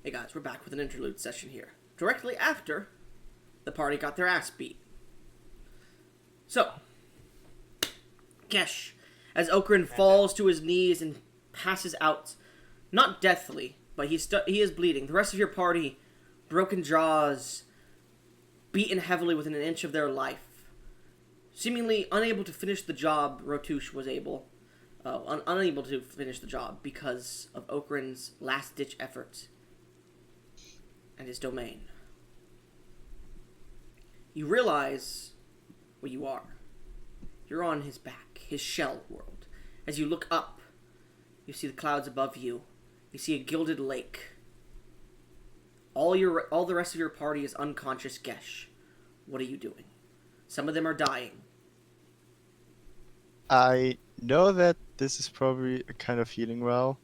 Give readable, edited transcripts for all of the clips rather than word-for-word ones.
Hey guys, we're back with an interlude session here. Directly after the party got their ass beat. So, Gesh, as Okran falls to his knees and passes out, not deathly, but he is bleeding. The rest of your party, broken jaws, beaten heavily within an inch of their life. Seemingly unable to finish the job, Rhotush was unable to finish the job because of Okran's last-ditch efforts and his domain. You realize where you are. You're on his back, his shell world. As you look up, you see the clouds above you. You see a gilded lake. All the rest of your party is unconscious Gesh. What are you doing? Some of them are dying. I know that this is probably a kind of healing well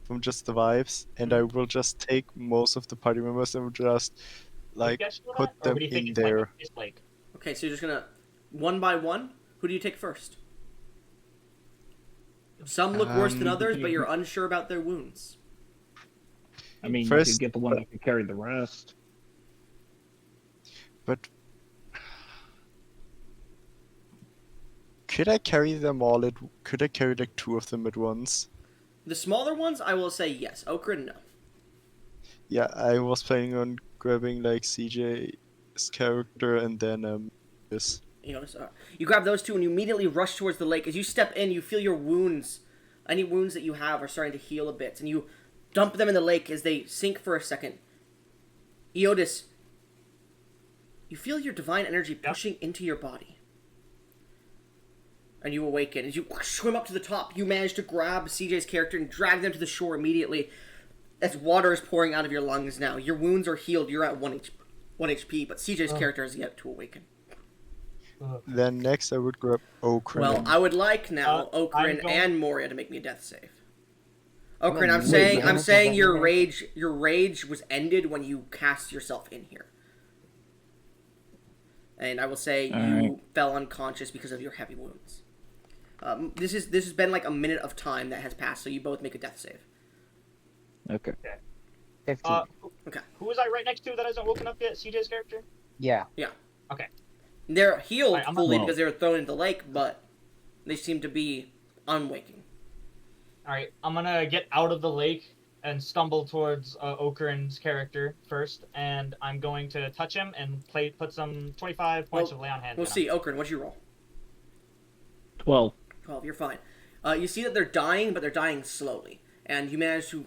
from just the vibes, and I will just take most of the party members and just put Or them what do you think in it's like there. a fish lake? Okay, so you're just gonna one by one. Who do you take first? Some look worse than others, but you're unsure about their wounds. I mean, you First, could get the one that can carry the rest. but could I carry them all could I carry like 2 of them at once? The smaller ones, I will say yes. Okra, no. Yeah, I was planning on grabbing like CJ's character and then this. You grab those two and you immediately rush towards the lake. As you step in, you feel your wounds, any wounds that you have, are starting to heal a bit, and you dump them in the lake as they sink for a second. Eotis, you feel your divine energy pushing into your body. And you awaken. As you swim up to the top, you manage to grab CJ's character and drag them to the shore immediately as water is pouring out of your lungs now. Your wounds are healed. You're at 1 HP, but CJ's character has yet to awaken. Then next I would grab Okran. Well, I would like now Okran and Moria to make me a death save. Okran, I'm saying your rage was ended when you cast yourself in here. And I will say you fell unconscious because of your heavy wounds. This has been like a minute of time that has passed, so you both make a death save. Okay. 15. Okay. Who was I right next to that hasn't woken up yet? CJ's character? Yeah. Okay. They're healed I'm fully not- because they were thrown into the lake, but they seem to be unwaking. Alright, I'm gonna get out of the lake and stumble towards Okran's character first, and I'm going to touch him and put some 25 points of lay on hands. We'll see. Okran, what'd you roll? 12. 12, you're fine. You see that they're dying, but they're dying slowly. And you manage to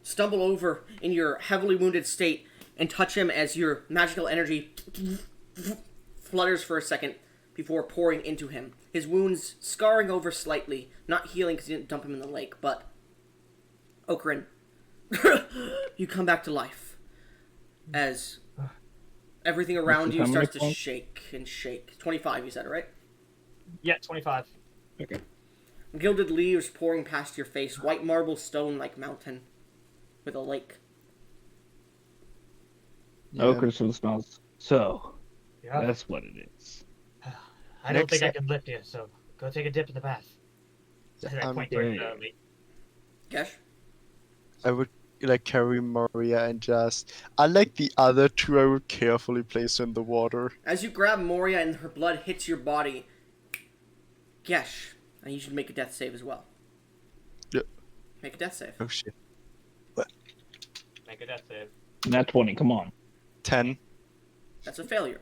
stumble over in your heavily wounded state and touch him as your magical energy flutters for a second before pouring into him. His wounds scarring over slightly, not healing because you didn't dump him in the lake, but... Okran, you come back to life as everything around you starts to shake and shake. 25, you said, right? Yeah, 25. Okay. Gilded leaves pouring past your face, white marble stone-like mountain with a lake. Yeah. Oh, Christmas smells. So, Yeah. that's what it is. I don't think I can lift you, so go take a dip in the bath. Yeah, I point toward me. Gesh? I would like carry Moria and just, unlike the other 2, I would carefully place her in the water. As you grab Moria and her blood hits your body, Gesh, I need you to make a death save as well. Yeah. Make a death save. Oh shit. Make a death save. Not 20, come on. 10. That's a failure.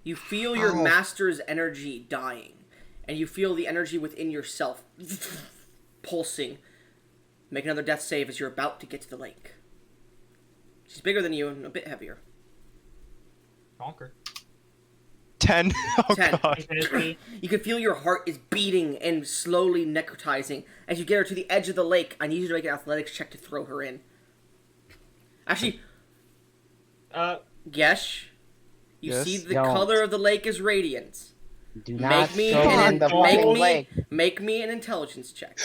You feel your master's energy dying, and you feel the energy within yourself pulsing. Make another death save as you're about to get to the lake. She's bigger than you and a bit heavier. Conquer. 10. Oh 10. god. You can feel your heart is beating and slowly necrotizing. As you get her to the edge of the lake, I need you to make an athletics check to throw her in. Actually, Gesh, you Yes? see the Don't. color of the lake is radiant. Do not Make me go in the fucking lake. Make me an intelligence check.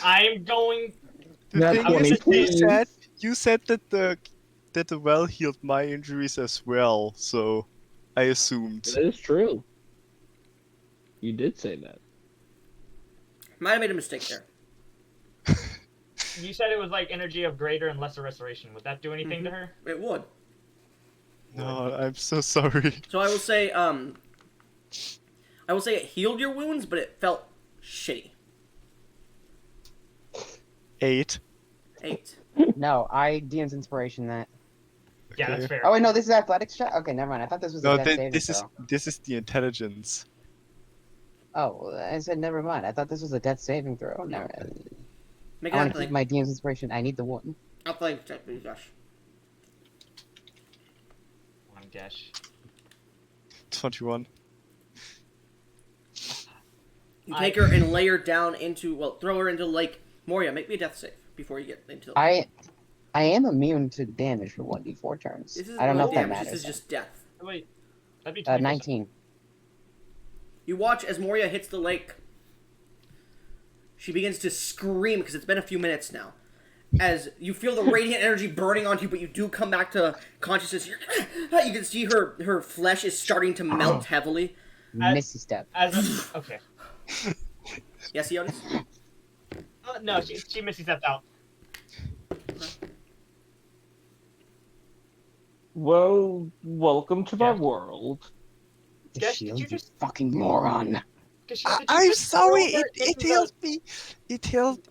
I'm going... The Not thing 20, is, please. you said that the well healed my injuries as well, so I assumed. That is true. You did say that. Might have made a mistake there. you said it was like energy of greater and lesser restoration. Would that do anything to her? It would. No, I'm so sorry. So I will say it healed your wounds, but it felt shitty. 8. 8. No, I DM's inspiration that. Yeah, that's Okay. fair. Oh wait, no, this is athletics check. Okay, never mind. I thought this was a No, death saving this is throw. the intelligence. Oh, I said never mind. I thought this was a death saving throw. Never. Make I an want to keep athletic. my DM's inspiration. I need the one. Athletic check, please, Josh. One guess. 21. You take her and lay her down throw her into Lake Moria. Make me a death save before you get into the I am immune to damage for 1d4 turns. This is I don't know not if that damage, matters. this is just death. Oh, wait, that'd be 20%. 19. You watch as Moria hits the lake. She begins to scream because it's been a few minutes now. As you feel the radiant energy burning onto you, but you do come back to consciousness. You can see her flesh is starting to melt heavily. Missy step. Okay. Yes, Ionis? No, she missy stepped out. Well, welcome to my Yeah. world. The Guess, shield, did you you just? fucking moron. Did you I'm just sorry. throw her It into healed me.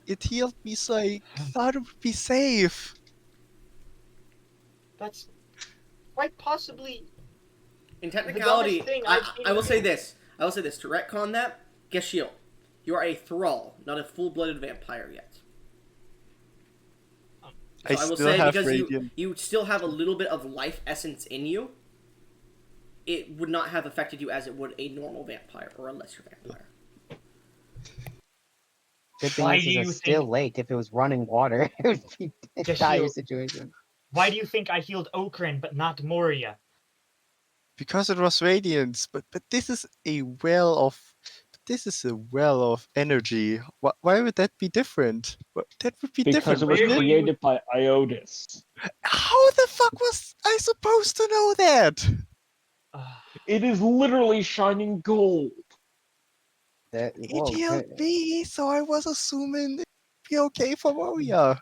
It healed me, so I thought it would be safe. That's quite possibly. In technicality, dumbest thing I've seen I will in say a- this. I will say this. To retcon that, Geshiel, you are a thrall, not a full-blooded vampire yet. I So I will still say have because radiant. you still have a little bit of life essence in you, it would not have affected you as it would a normal vampire or a lesser vampire. Good thing Why this do is a you still think- lake. If it was running water, it would be a Just dire you- situation. Why do you think I healed Okran but not Moria? Because it was radiance, but this is a well of energy. Why would that be different? That would be Because different, it was wouldn't it? created by Iotis. How the fuck was I supposed to know that? It is literally shining gold. That, It whoa, healed me, so I was assuming it'd be okay for Moria.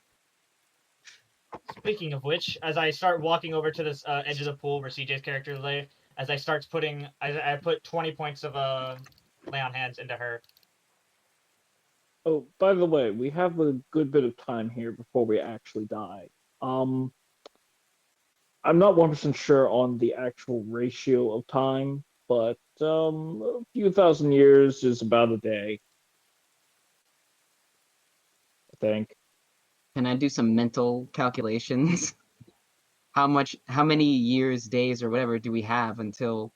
Speaking of which, as I start walking over to this edge of the pool where CJ's character lay, as I start putting, I put 20 points of lay on hands into her. Oh, by the way, we have a good bit of time here before we actually die. I'm not 100% sure on the actual ratio of time, but a few thousand years is about a day, I think. Can I do some mental calculations? How many years, days, or whatever do we have until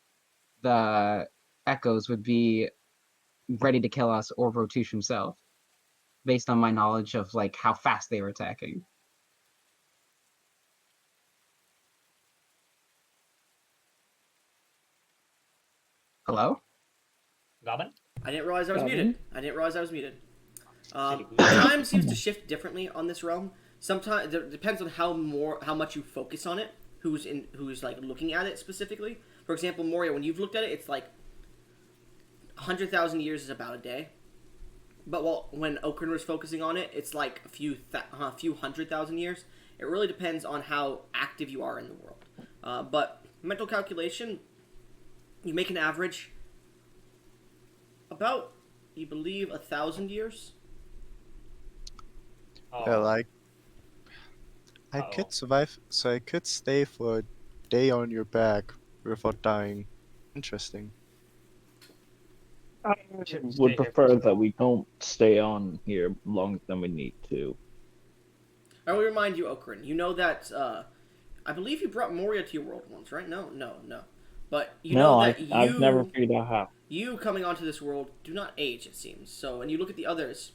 the echoes would be ready to kill us or Rhotush himself? Based on my knowledge of like how fast they were attacking. Hello? Goblin? I didn't realize I was Goblin? muted. I didn't realize I was muted. Time seems to shift differently on this realm. Sometimes it depends on how much you focus on it. Who's like looking at it specifically. For example, Moria, when you've looked at it, it's like 100,000 years is about a day. But when Okran was focusing on it, it's like a few 100,000 years. It really depends on how active you are in the world. But mental calculation, you make an average about, you believe, 1,000 years. Oh, Well, I Uh-oh. could survive, so I could stay for a day on your back without dying. Interesting. I Shouldn't stay would here prefer for so that we don't stay on here longer than we need to. I will remind you, Okran, you know that, I believe you brought Moria to your world once, right? No. But you know that I've never figured out how. you coming onto this world do not age, it seems. So when you look at the others,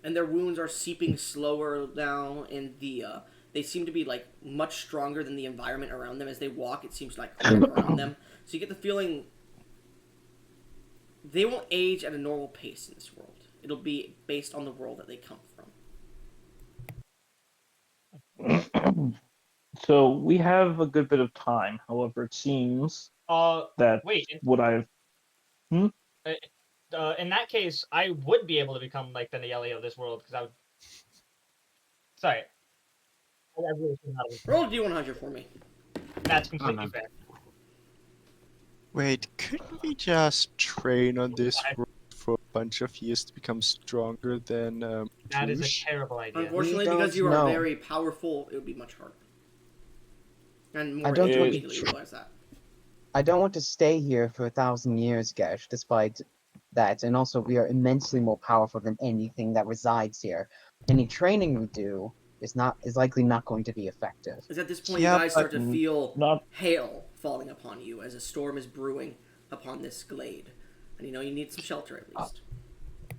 and their wounds are seeping slower now, and they seem to be like much stronger than the environment around them as they walk. It seems like around them. So you get the feeling they won't age at a normal pace in this world. It'll be based on the world that they come from. So we have a good bit of time. However, it seems that wait. what I've In that case, I would be able to become like the Nieli of this world because I would Sorry. I really should not have- Roll a d100 for me. That's completely no. fair. Wait, couldn't we just train on this Why? road for a bunch of years to become stronger than That is a Rhotush? terrible idea. Unfortunately, We because don't you are know. very powerful, it would be much harder. And more don't want- immediately realize that. I don't want to stay here for 1,000 years, Gesh, despite that. And also, we are immensely more powerful than anything that resides here. Any training we do is likely not going to be effective. Is at this point Yeah, you guys start but to feel not- hail falling upon you as a storm is brewing upon this glade. And you know you need some shelter at least.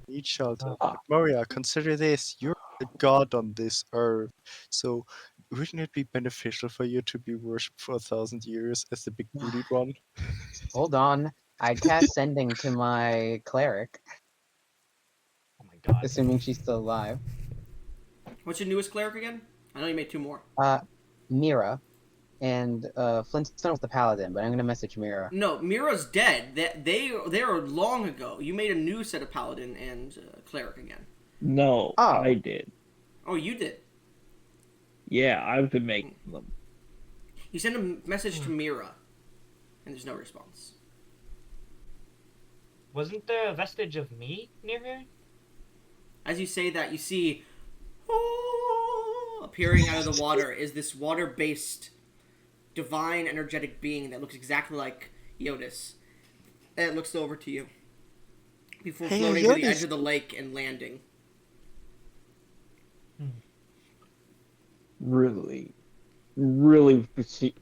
Need shelter. Ah. Moria, consider this. You're a god on this earth. So wouldn't it be beneficial for you to be worshipped for 1,000 years as the big booty one? Hold on. I cast sending to my cleric, Oh my god. assuming she's still alive. What's your newest cleric again? I know you made 2 more. Mira. And Flintstone was the paladin, but I'm gonna message Mira. No, Mira's dead. They are long ago. You made a new set of paladin and cleric again. No, Oh. I did. Oh, you did. Yeah, I've been making them. You sent a message to Mira, and there's no response. Wasn't there a vestige of me near here? As you say that, you see appearing out of the water is this water-based divine energetic being that looks exactly like Yodis. And it looks over to you before Hey, floating to the Yodis. edge of the lake and landing. Really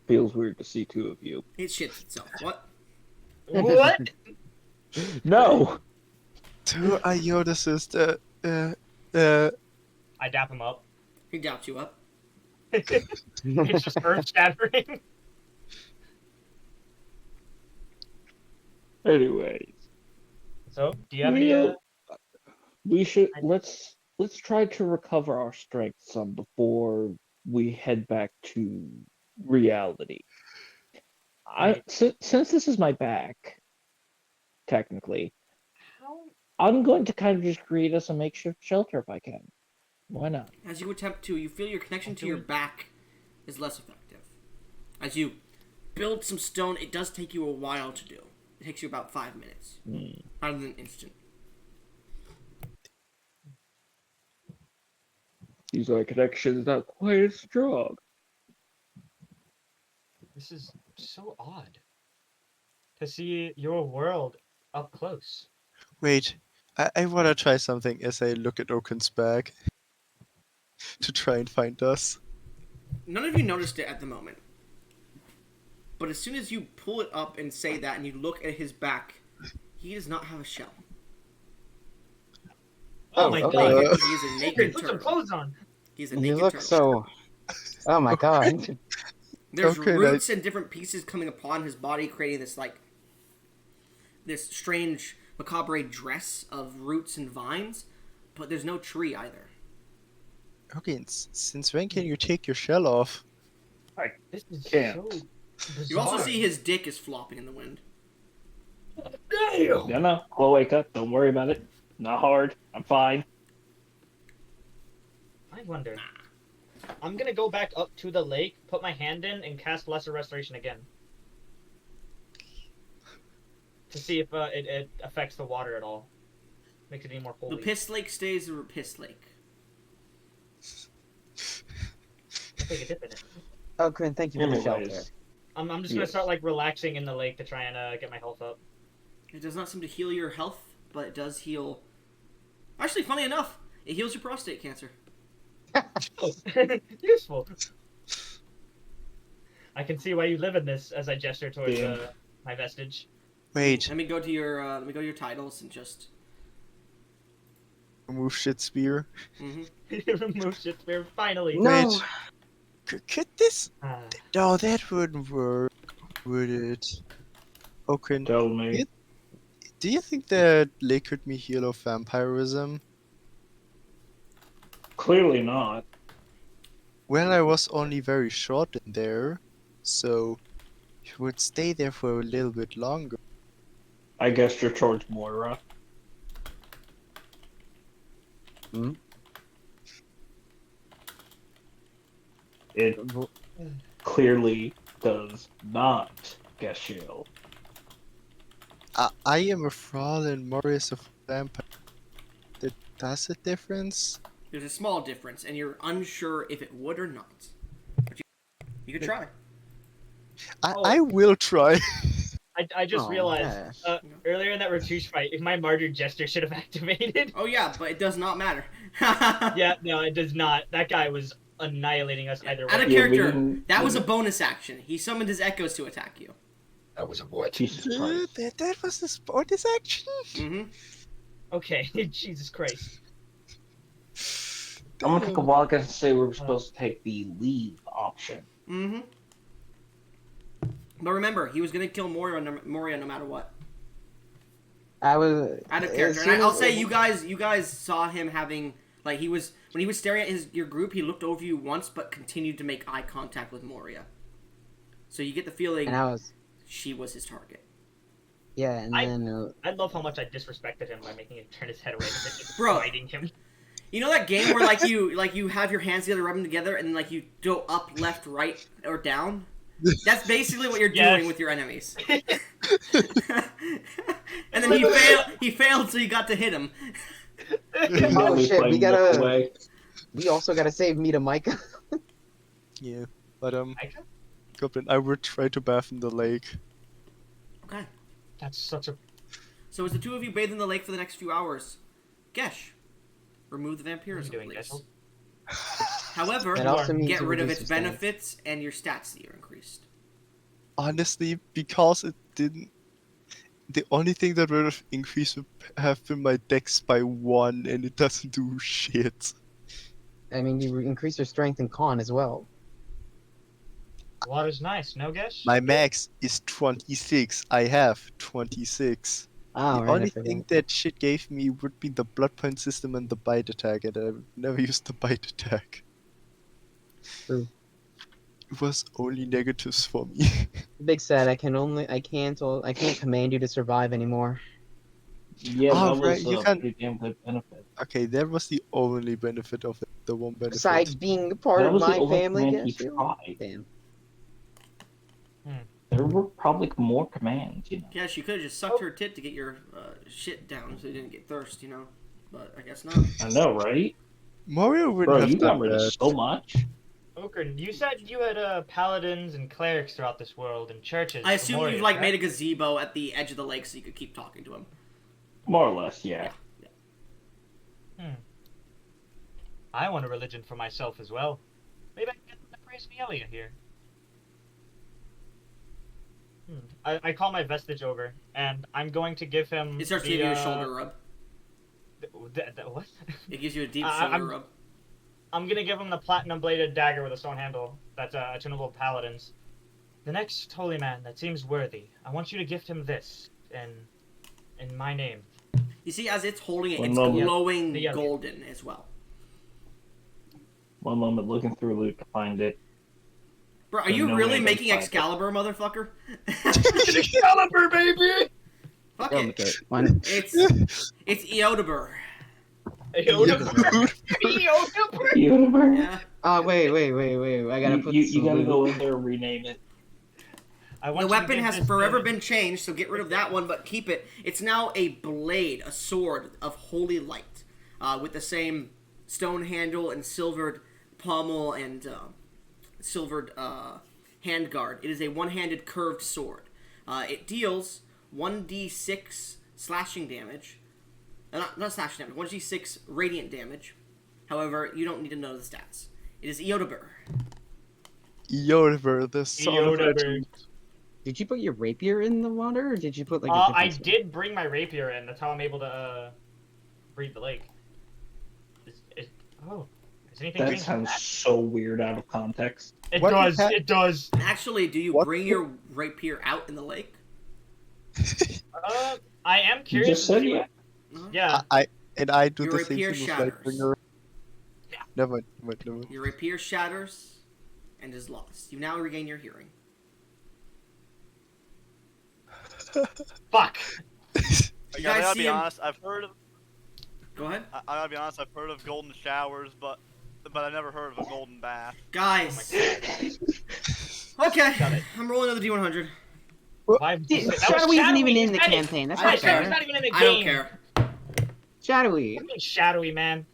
feels weird to see 2 of you. It shits itself. What? What? No! Two Iodases, I dap him up. He doubts you up. It's just earth shattering. Anyways, So, do you have any? we should let's try to recover our strength some before we head back to reality. Right. Since this is my back, technically, How? I'm going to kind of just create us a makeshift shelter if I can. Why not? As you attempt to, you feel your connection to your back is less effective. As you build some stone, it does take you a while to do. It takes you about 5 minutes, rather than instant. These are connections not quite as strong. This is so odd. To see your world up close. wait, I wanna try something as I look at Oaken's bag to try and find us. None of you noticed it at the moment. But as soon as you pull it up and say that and you look at his back, he does not have a shell. Oh my okay. god. He is a Here, naked put some turtle. clothes on. He's a You naked look turtle. so. Oh my god. There's Okay, roots and different pieces coming upon his body, creating this strange macabre dress of roots and vines, but there's no tree either. Okay, since when can you take your shell off? This is Can't. so bizarre. You also see his dick is flopping in the wind. Damn! No, I'll wake up. Don't worry about it. Not hard. I'm fine. I wonder. I'm gonna go back up to the lake, put my hand in, and cast Lesser Restoration again. To see if it affects the water at all. Makes it any more holy. The piss lake stays a piss lake. Take a dip in it. Oh, Quinn, thank you for the shelter. Anyways, I'm just gonna Yes. start like relaxing in the lake to try and get my health up. It does not seem to heal your health, but it does heal. Actually, funny enough, it heals your prostate cancer. Useful. I can see why you live in this as I gesture towards Yeah. my vestige. Wait, Let me go to your titles and just. remove shit spear. Remove shit spear finally. No. Wait, could this? Ah, No, that wouldn't work, would it? Oaken, tell me. do you think that lake could me heal of vampirism? Clearly not. Well, I was only very short in there, so you would stay there for a little bit longer. I guess you're towards Moira. It clearly does not, Geshiel. I am a fraud and Marius a vampire. That's a difference? There's a small difference, and you're unsure if it would or not. But you could try. I will try. I just Oh, realized gosh. earlier in that Rhotush fight, if my martyr gesture should have activated. Oh yeah, but it does not matter. Yeah, no, it does not. That guy was annihilating us either Out of way. Yeah, we character, didn't- that we was a didn't- bonus action. He summoned his echoes to attack you. That was a what? Jesus Christ. That was the bonus action? Mm-hmm. Okay, Jesus Christ. I'm gonna take a wild guess and say we were supposed to take the leave option. Mm-hmm. But remember, he was gonna kill Moria no matter what. I was Out of as character. soon And I'll as- say you guys saw him having when he was staring at your group, he looked over you once but continued to make eye contact with Moria. So you get the feeling and I was she was his target. yeah, and then I love how much I disrespected him by making him turn his head away and just Bro. biting him. You know that game where you have your hands together, rub them together, and then you go up, left, right, or down? That's basically what you're Yes. doing with your enemies. And then he failed, so you got to hit him. oh Really shit, playing that way. we also gotta save Mita Micah. Yeah, but Micah? Goblin, I will try to bath in the lake. Okay. That's such a. So as the two of you bathe in the lake for the next few hours, Gesh, remove the What are you vampirism, doing, please. Geshel? However, That also means get you rid of reduce its your stats. benefits and your stats that are increased. Honestly, because it didn't. The only thing that would have increased would have been my dex by 1, and it doesn't do shit. I mean, you increase your strength and con as well. Water's nice, no Gesh? My max is 26. I have 26. Oh, The right, only I forgot. thing that shit gave me would be the blood point system and the bite attack, and I've never used the bite attack. True. It was only negatives for me. Big sad. I can't command you to survive anymore. Yeah, Oh, that right, was you a can- pretty damn good benefit. Okay, that was the only benefit of it. The one benefit. Besides being part That of was the my only family, command he Geshiel. tried. Damn. There were probably more commands, you know. Gesh, you could have just sucked her tit to get your shit down so you didn't get thirst, you know? But I guess not. I know, right? Mario wouldn't Bro, have you got done rid of that. so much. Okran, you said you had paladins and clerics throughout this world and churches. I assume warriors, you've made right? a gazebo at the edge of the lake so you could keep talking to him. More or less, yeah. I want a religion for myself as well. Maybe I can get them to praise me Elia here. I call my vestige over, and I'm going to give him. It starts to the, give you a shoulder rub. What? It gives you a deep I- shoulder I'm- rub. I'm gonna give him the platinum bladed dagger with a stone handle. That's attunable to paladins. The next holy man that seems worthy, I want you to gift him this in my name. You see, as it's holding it, One it's moment. glowing Yeah. golden as well. One moment, looking through loot to find it. Bro, are So you no really way making to find it. Excalibur, motherfucker? Excalibur, baby! Fuck Oh, it. okay. Fine. It's Eodeber. Eodeber. Eodeber. Yeah. Oh, wait. I gotta put You some gotta loot. go in there and rename it. I want The you to weapon give has this forever to- been changed, so get rid of that one, but keep it. It's now a blade, a sword of holy light, with the same stone handle and silvered pommel and silvered handguard. It is a one-handed curved sword. It deals 1d6 slashing damage. Not slashing damage, 1d6 radiant damage. However, you don't need to know the stats. It is Eodeber. Eodeber, the son of Eodeber. legend. Did you put your rapier in the water, or did you put like? a I different sword? did bring my rapier in. That's how I'm able to breathe the lake. Oh, is anything That changed? sounds so weird out of context. It What does. ha- It does. Actually, do you What bring your rapier out in the lake? I am You curious. just said to see yeah. what- Yeah. I do Your the same rapier thing with shatters. Lightbringer. Yeah. Never mind. Your rapier shatters and is lost. You now regain your hearing. Fuck. You I guys gotta see be him- honest. I've heard of. Go ahead. I gotta be honest. I've heard of golden showers, but but I never heard of a golden bath. Guys. Got Okay, it. I'm rolling another D100. Why? Dude, That was Shadowy isn't even Shadowy, in the he said it. campaign. That's I not don't care. He's fair. not even in the game. I don't care. Shadowy. What do you mean shadowy, man?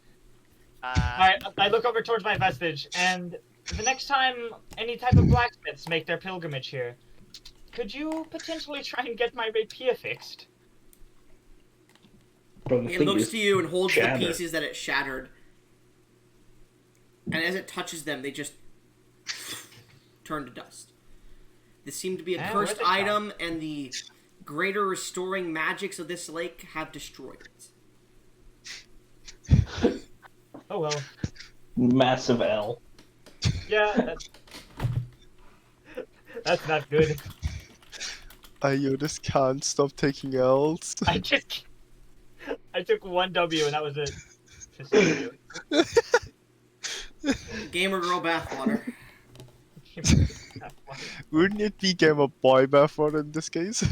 Alright, I look over towards my vestige, and the next time any type of blacksmiths make their pilgrimage here, could you potentially try and get my rapier fixed? But the It thing looks is, to you and holds shatter. the pieces that it shattered. And as it touches them, they just turn to dust. This seemed to be a Ah, cursed where'd they item, and the greater restoring magics of this lake have destroyed it. Oh well. massive L. Yeah, that's not good. I just can't stop taking L's. I took one W and that was it. Just W. Gamer girl bathwater. Wouldn't it be Gamer Boy Bathwater in this case?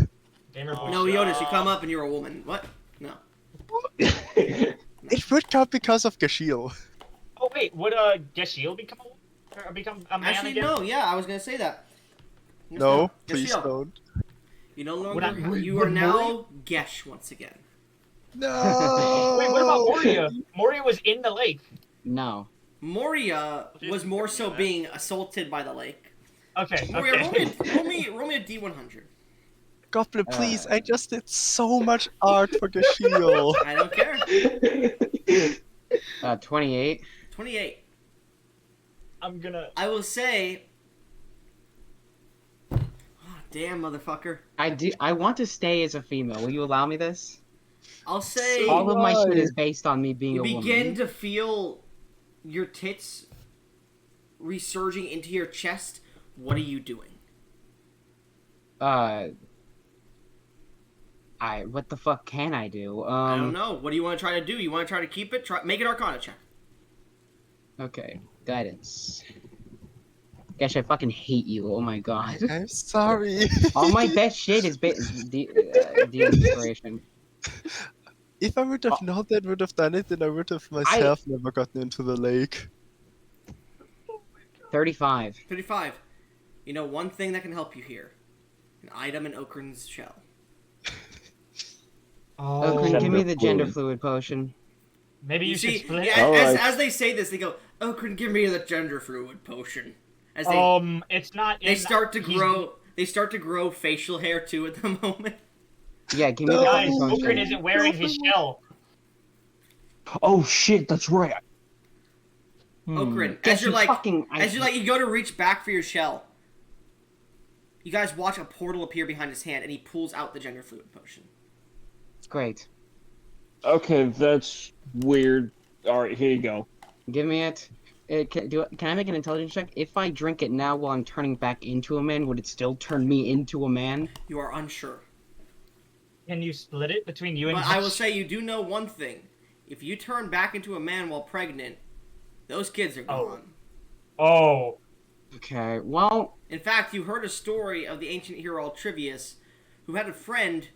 Gamer boy. No, Jonas, you come up and you're a woman. What? No. It would come because of Gashiel. Oh wait, would Geshiel become a man Actually, again? no. Yeah, I was gonna say that. No, Yes, please Yashio. don't. You no Would I- longer. would- You would are now Gesh once again. No! Wait, what about Moria? Moria was in the lake. No. Moria was more so being assaulted by the lake. Okay. Moria, Okay. roll me a D100. Goblin, please, I just did so much art for Gashiel. I don't care. 28. 28. I'm gonna. I will say. Oh, damn, motherfucker. I want to stay as a female. Will you allow me this? I'll say All of my shit Why? is based on me being you a begin woman. to feel your tits resurging into your chest. What are you doing? What the fuck can I do? I don't know. What do you want to try to do? You want to try to keep it? Make an Arcana check. Okay, guidance. Gosh, I fucking hate you. Oh my god. I'm sorry. All my best shit is the inspiration. If I would have known that would have done it, then I would have myself never gotten into the lake. 35. 35. You know one thing that can help you here. An item in Okran's shell. Oh, Oh, give me the gender fluid. fluid potion. maybe you should split. Yeah, Alright. as they say this, they go, Okran, give me the gender fluid potion. As they It's not. they in- start to he's- grow. They start to grow facial hair too at the moment. Yeah, give me the Guys, fucking Okran potion. isn't wearing his shell. Oh shit, that's right. Okran, Guess as you're you like, fucking- you go to reach back for your shell. You guys watch a portal appear behind his hand, and he pulls out the gender fluid potion. Great. Okay, that's weird. Alright, here you go. Give me it. Can I make an intelligence check? If I drink it now while I'm turning back into a man, would it still turn me into a man? You are unsure. Can you split it between you and? But I will say you do know one thing. If you turn back into a man while pregnant, those kids are Oh. gone. Oh. Okay, well, In fact, you heard a story of the ancient hero Altrivius, who had a friend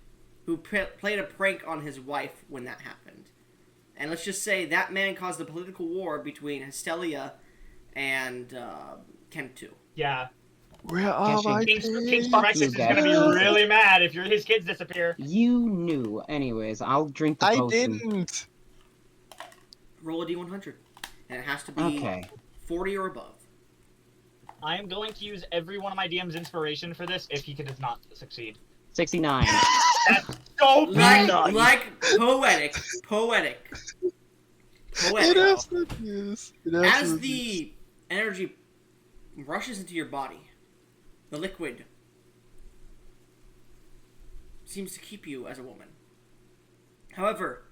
who played a prank on his wife when that happened. And let's just say that man caused a political war between Hestelia and Kentu. Yeah. Where are Guess you- my King's kids? Brexit is guys. gonna be really mad if his kids disappear. you knew. Anyways, I'll drink the I potion. didn't. Roll a d100. And it has to be Okay. 40 or above. I am going to use every one of my DM's inspiration for this if he does not succeed. 69. That's so Like, bad. like poetic. It absolutely is. It As absolutely the energy rushes into your body, the liquid seems to keep you as a woman. However,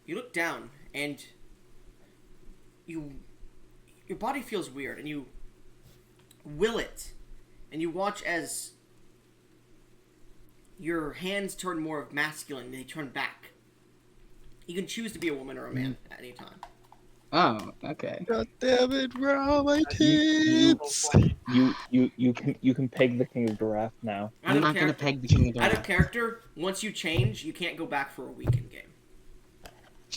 you look down and your body feels weird, and you will it, and you watch as your hands turn more masculine and they turn back. You can choose to be a woman or a man at any time. Oh, okay. God damn it, where are my you- kids? You can peg the king of giraffe now. Out I'm of not gonna character- peg the king of the Out of character, once you change, you can't go back for a week in game.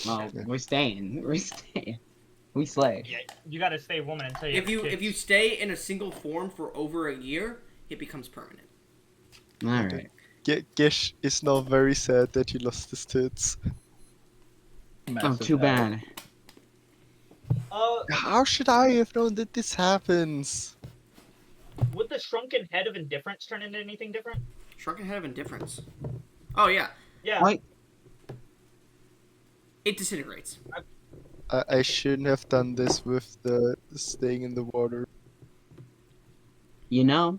Well, we're staying. We're staying. We slay. Yeah, you gotta stay a woman until you If have you kids. if you stay in a single form for over a year, it becomes permanent. All right. Gish is now very sad that he lost his tits. Oh, Massive too L. bad. How should I have known that this happens? Would the shrunken head of indifference turn into anything different? Shrunken head of indifference. Oh yeah, Yeah. Why? it disintegrates. I shouldn't have done this with the staying in the water. You know,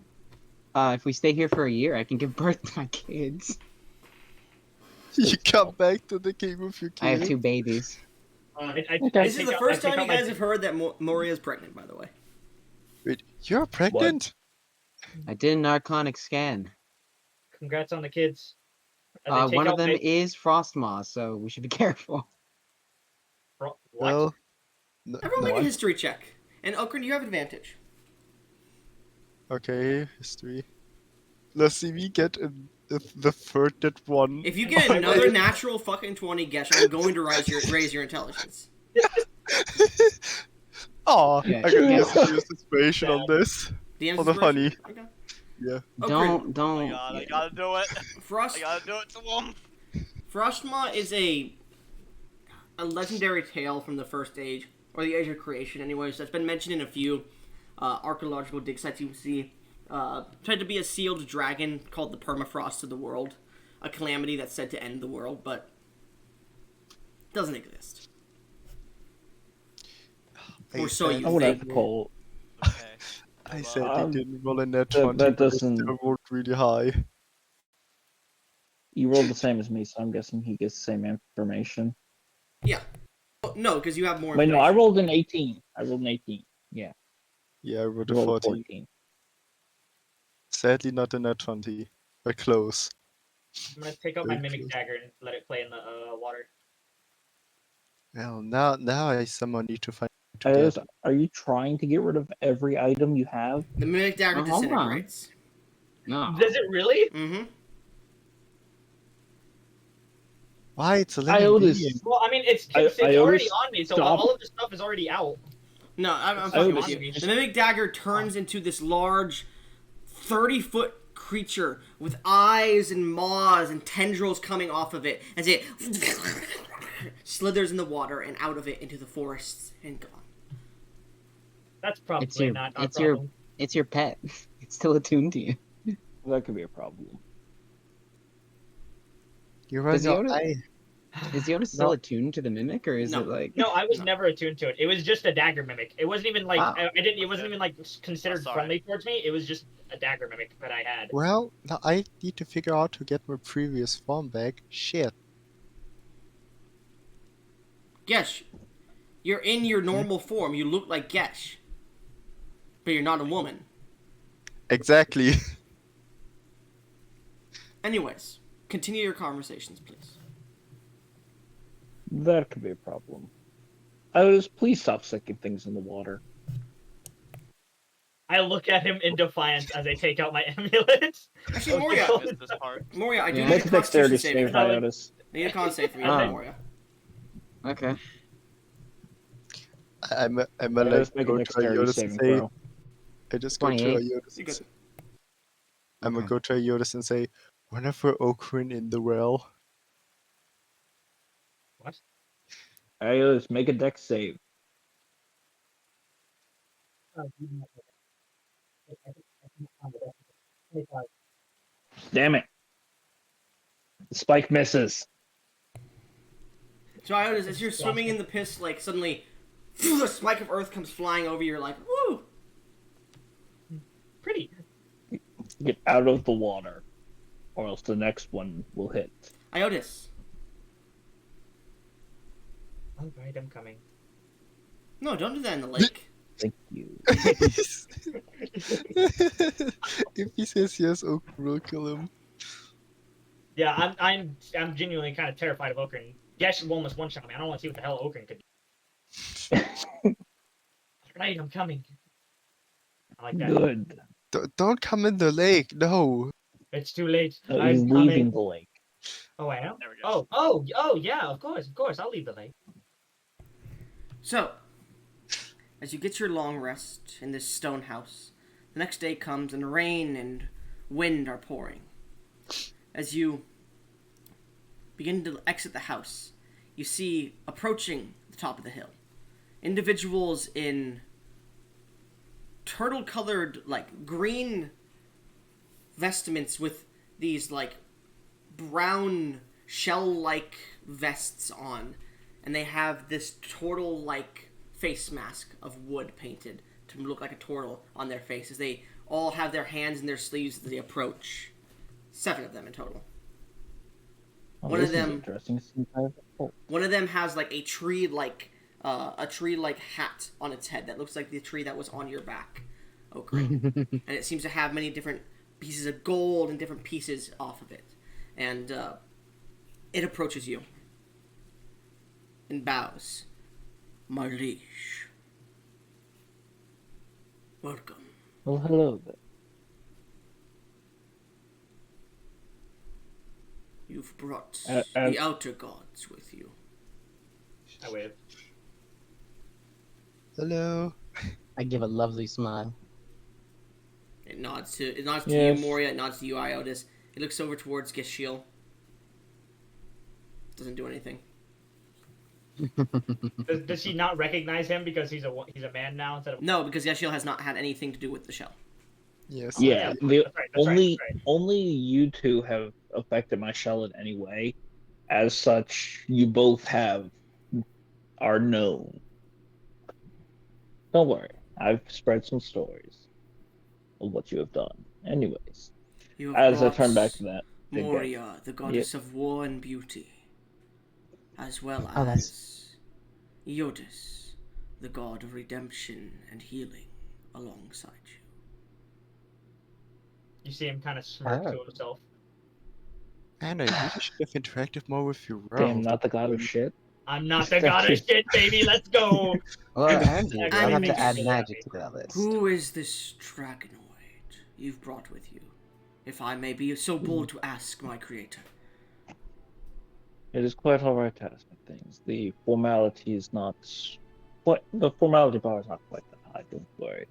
if we stay here for a year, I can give birth to my kids. You come back to the king with your I have kids. 2 babies. Okay. This is the first time you guys have heard that Moria's pregnant, by the way. Wait, you're pregnant? I did an arconic scan. Congrats on the kids. As I take One of out them my- is Frostmaw, so we should be careful. What? Well, no, Everyone make a no. history check. And Okran, you have advantage. Okay, history. Let's see me get the third that one. If you get another natural fucking 20, Gesh, I'm going to raise your intelligence. Aw, Yeah, I got yeah. use inspiration on this. DM's For the inspiration? honey. Okay. Yeah. Don't. Oh my god, I gotta do it. Frost, I gotta do it to him. Frostmaw is a legendary tale from the First Age, or the Age of Creation anyways, that's been mentioned in a few archaeological dig sites you see. Tried to be a sealed dragon called the Permafrost of the world. A calamity that's said to end the world, but doesn't exist. Or so you I would have to think. call. Okay. I Hold said on. they didn't roll a net that 20, but they doesn't- still rolled really high. You rolled the same as me, so I'm guessing he gets the same information. Yeah. Well, no, because you have more Wait, no, I information. rolled an 18. I rolled an 18. Yeah, Yeah, I rolled you a rolled a 14. 14. Sadly, not a net 20, but close. I'm gonna take out my Very mimic close. dagger and let it play in the water. Well, now I somehow need to find to get. As, are you trying to get rid of every item you have? The Mimic Dagger Oh, hold on. disintegrates. No. Does it really? Mm-hmm. Why? It's a living Iotis. being. Well, I mean, it's Iotis, already on me, so stop. all of the stuff is already out. No, I'm It's fucking on with you. me. The Mimic Dagger turns into this large 30-foot creature with eyes and maws and tendrils coming off of it as it slithers in the water and out of it into the forests and gone. That's probably It's your- not a it's your- problem. It's your pet. It's still attuned to you. That could be a problem. You're right. Does No, Yoda- Is Yoda still attuned to the mimic, or is No. it like? No, I was never attuned to it. It was just a dagger mimic. It wasn't even like Wow. I didn't. It wasn't even like considered sorry. friendly towards me. It was just a dagger mimic that I had. Well, now I need to figure out to get my previous form back. Shit. Gesh, you're in your normal form. You look like Gesh. But you're not a woman. Exactly. Anyways, continue your conversations, please. That could be a problem. Iotis, please stop sticking things in the water. I look at him in defiance as I take out my amulet. Actually, Okay. Moria, I missed this part. Moria, I do Yeah. need Make a a dexterity Constitution saving save, throw. Iotis. I need a con save for you, Oh. Moria. Okay. I'm a Iotis, like make a go to dexterity Iotis and saving say. throw. I just go to 28. Iotis You and good. say. I'm gonna Okay. go to Iotis and say, whenever Okrin in the well. What? Iotis, make a dex save. Damn it. The spike misses. So, Iotis, as you're swimming in the piss, like, suddenly, a spike of earth comes flying over you, you're like, woo! Pretty. Get out of the water, or else the next one will hit. Iotis. All right, I'm coming. No, don't do that in the lake. Thank you. If he says yes, Okrin will kill him. Yeah, I'm genuinely kind of terrified of Okrin. Gesh almost one shot me. I don't want to see what the hell Okrin could do. Right, I'm coming. I like that. Good. Don't come in the lake, no. It's too late. He's I'm leaving coming. the lake. Oh, I am? There we go. Oh, yeah, of course. I'll leave the lake. So, As you get your long rest in this stone house, the next day comes and rain and wind are pouring. As you begin to exit the house, you see approaching the top of the hill individuals in turtle-colored, like, green vestments with these, like, brown shell-like vests on, and they have this turtle-like face mask of wood painted to look like a turtle on their faces. They all have their hands in their sleeves as they approach. 7 of them in total. Oh, One this of is them- interesting. One of them has like a tree-like hat on its head that looks like the tree that was on your back, Okra. And it seems to have many different pieces of gold and different pieces off of it. And it approaches you and bows. My liege. Welcome. Well, hello there. You've brought and- the outer gods with you. I wave. Hello. I give a lovely smile. It nods to Yes. you, Moria. It nods to you, Iotis. It looks over towards Geshiel. Doesn't do anything. Does she not recognize him because he's a man now instead of? No, because Geshiel has not had anything to do with the shell. Yes. Yeah, That's the right, only you two have affected my shell in any way. As such, you both are known. Don't worry, I've spread some stories of what you have done. Anyways, You have as I brought turn back to that, again, Moria, the goddess of war and beauty, as well Oh, that's- as Iotis, the god of redemption and healing, alongside you. You see him kind of smirk to himself. And I really should have interacted more with you. damn, not the god of shit. I'm not the god of shit, baby. Let's go. Well, Andy, I'm I'll have making to add sure magic that to that list. Who is this dragonoid you've brought with you? If I may be so bold to ask my creator. It is quite alright to ask me things. The formality bar is not quite that high, don't worry.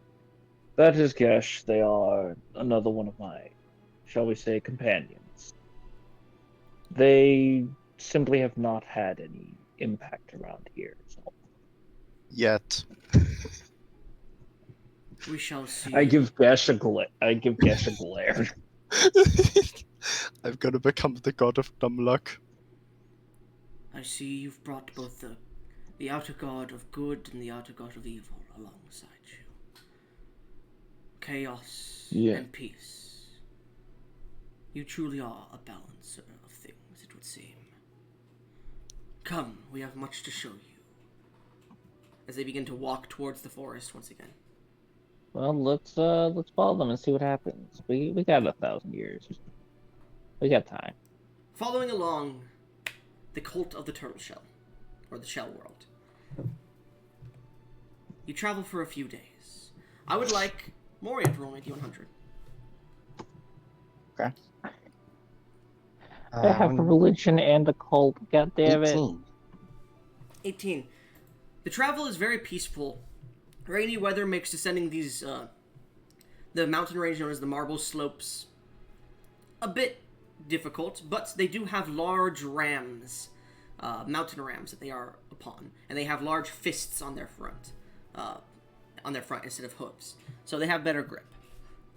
That is Gesh. They are another one of my, shall we say, companions. They simply have not had any impact around here. So Yet. We shall see. I give Gesh a glare. I'm gonna become the god of dumb luck. I see you've brought both the outer god of good and the outer god of evil alongside you. Chaos Yeah. and peace. You truly are a balancer of things, it would seem. Come, we have much to show you. As they begin to walk towards the forest once again. Well, let's follow them and see what happens. We got 1,000 years. We got time. Following along the cult of the turtle shell, or the shell world. You travel for a few days. I would like Moria to roll me D100. Okay. I have a religion and a cult. God damn it! 18. 18. The travel is very peaceful. Rainy weather makes descending these, the mountain range known as the Marble Slopes, a bit difficult, but they do have large rams, mountain rams that they are upon, and they have large fists on their front instead of hooves, so they have better grip.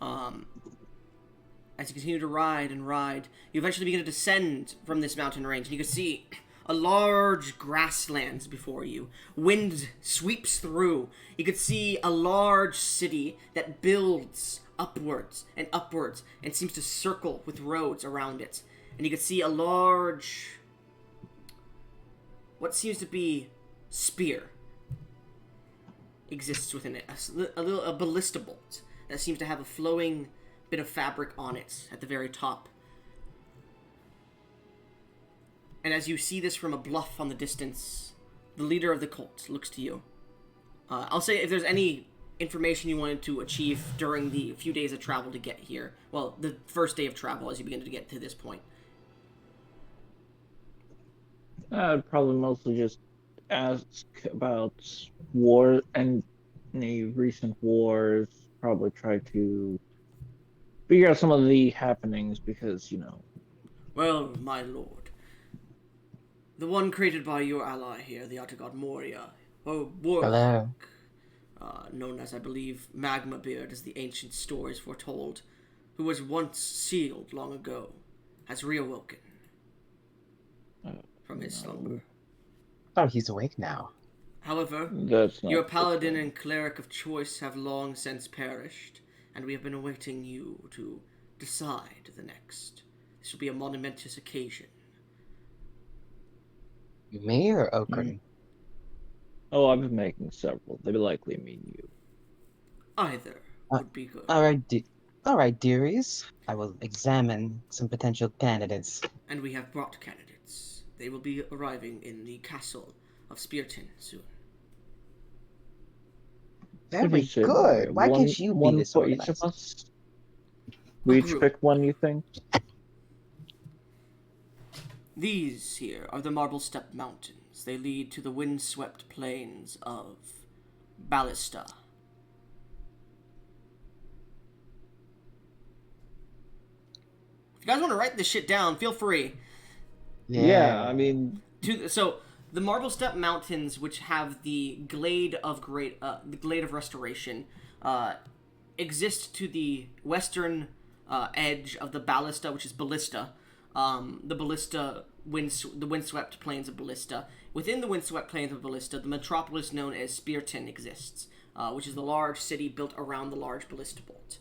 As you continue to ride and ride, you eventually begin to descend from this mountain range, and you can see a large grasslands before you. Wind sweeps through. You could see a large city that builds upwards and seems to circle with roads around it. And you could see a large, what seems to be spear exists within it. A ballista bolt that seems to have a flowing bit of fabric on it at the very top. And as you see this from a bluff on the distance, the leader of the cult looks to you. I'll say if there's any information you wanted to achieve during the few days of travel to get here. Well, the first day of travel as you begin to get to this point. I'd probably mostly just ask about war and recent wars. Probably try to figure out some of the happenings because Well, my lord, the one created by your ally here, the outer god Moria, or Hello. Warlock, known as, I believe, Magma Beard, as the ancient stories foretold, who was once sealed long ago, has reawoken from his slumber. Oh, he's awake now. However, That's not your the paladin thing. and cleric of choice have long since perished, and we have been awaiting you to decide the next. This will be a monumentous occasion. Me or Okran? Oh, I've been making several. They likely mean you. Either Uh, would be good. Alright, dearies. I will examine some potential candidates. And we have brought candidates. They will be arriving in the castle of Spearton soon. What did you Very say, good. Mario? Why can't you be One this for each of organized? us. We each group. pick one, you think? These here are the Marble Step Mountains. They lead to the windswept plains of Ballista. If you guys want to write this shit down, feel free. Yeah, I mean, So the Marble Step Mountains, which have the Glade of Restoration, exist to the western edge of the Ballista, which is Ballista. The windswept plains of Ballista. Within the windswept plains of Ballista, the metropolis known as Spearton exists, which is the large city built around the large ballista bolt,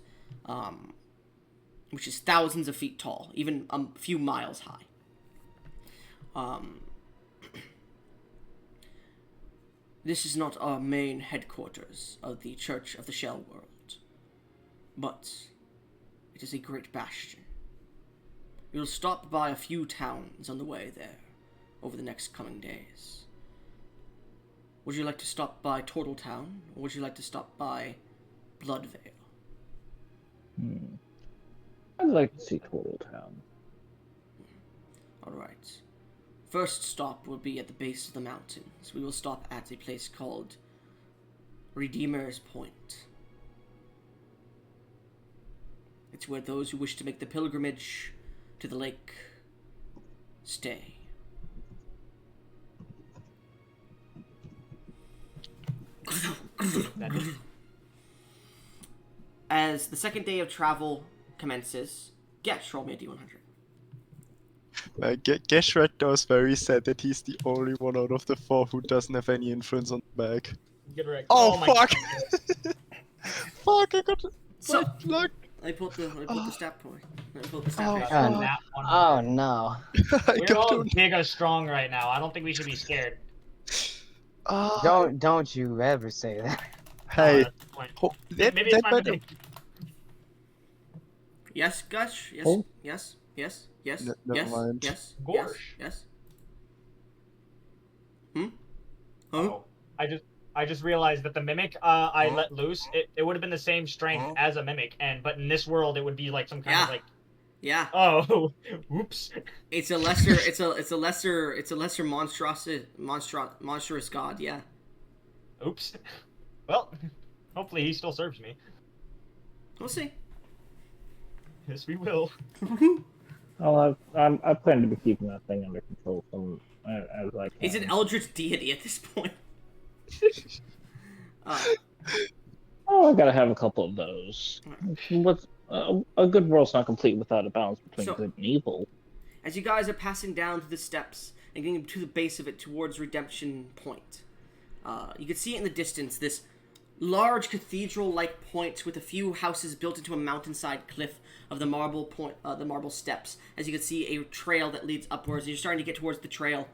which is thousands of feet tall, even a few miles high. This is not our main headquarters of the Church of the Shell World, but it is a great bastion. We will stop by a few towns on the way there over the next coming days. Would you like to stop by Turtletown, or would you like to stop by Bloodvale? I'd like to see Total Town. Alright. First stop will be at the base of the mountains. We will stop at a place called Redeemer's Point. It's where those who wish to make the pilgrimage to the lake stay. As the second day of travel commences, Gesh, roll me a D100. Geshret was very sad that he's the only one out of the four who doesn't have any influence on the bag. Get wrecked. Oh, my fuck! God. Fuck, I got So, my luck. I put the stat point. I put the stat Oh, page. Got fuck. that one. Oh no. I We're got all to... big or strong right now. I don't think we should be scared. Don't you ever say that. Hey, That's the point. that Maybe it's my might mistake. Yes, Gush? Yes, Oh. yes, yes, yes, Never yes, mind. yes, yes, Gorsh. yes. Huh? Oh, I just realized that the mimic I let loose, it would have been the same strength as a mimic, but in this world it would be like some kind of Yeah. like Yeah. oh oops. It's a lesser monstrous god, yeah. Oops. Well, hopefully he still serves me. We'll see. Yes, we will. I plan to be keeping that thing under control as I can. He's an eldritch deity at this point. Oh, I gotta have a couple of those. What's a good world's not complete without a balance between So- good and evil. As you guys are passing down through the steps and getting to the base of it towards Redemption Point, you can see in the distance this large cathedral-like point with a few houses built into a mountainside cliff of the marble steps. As you can see, a trail that leads upwards, and you're starting to get towards the trail.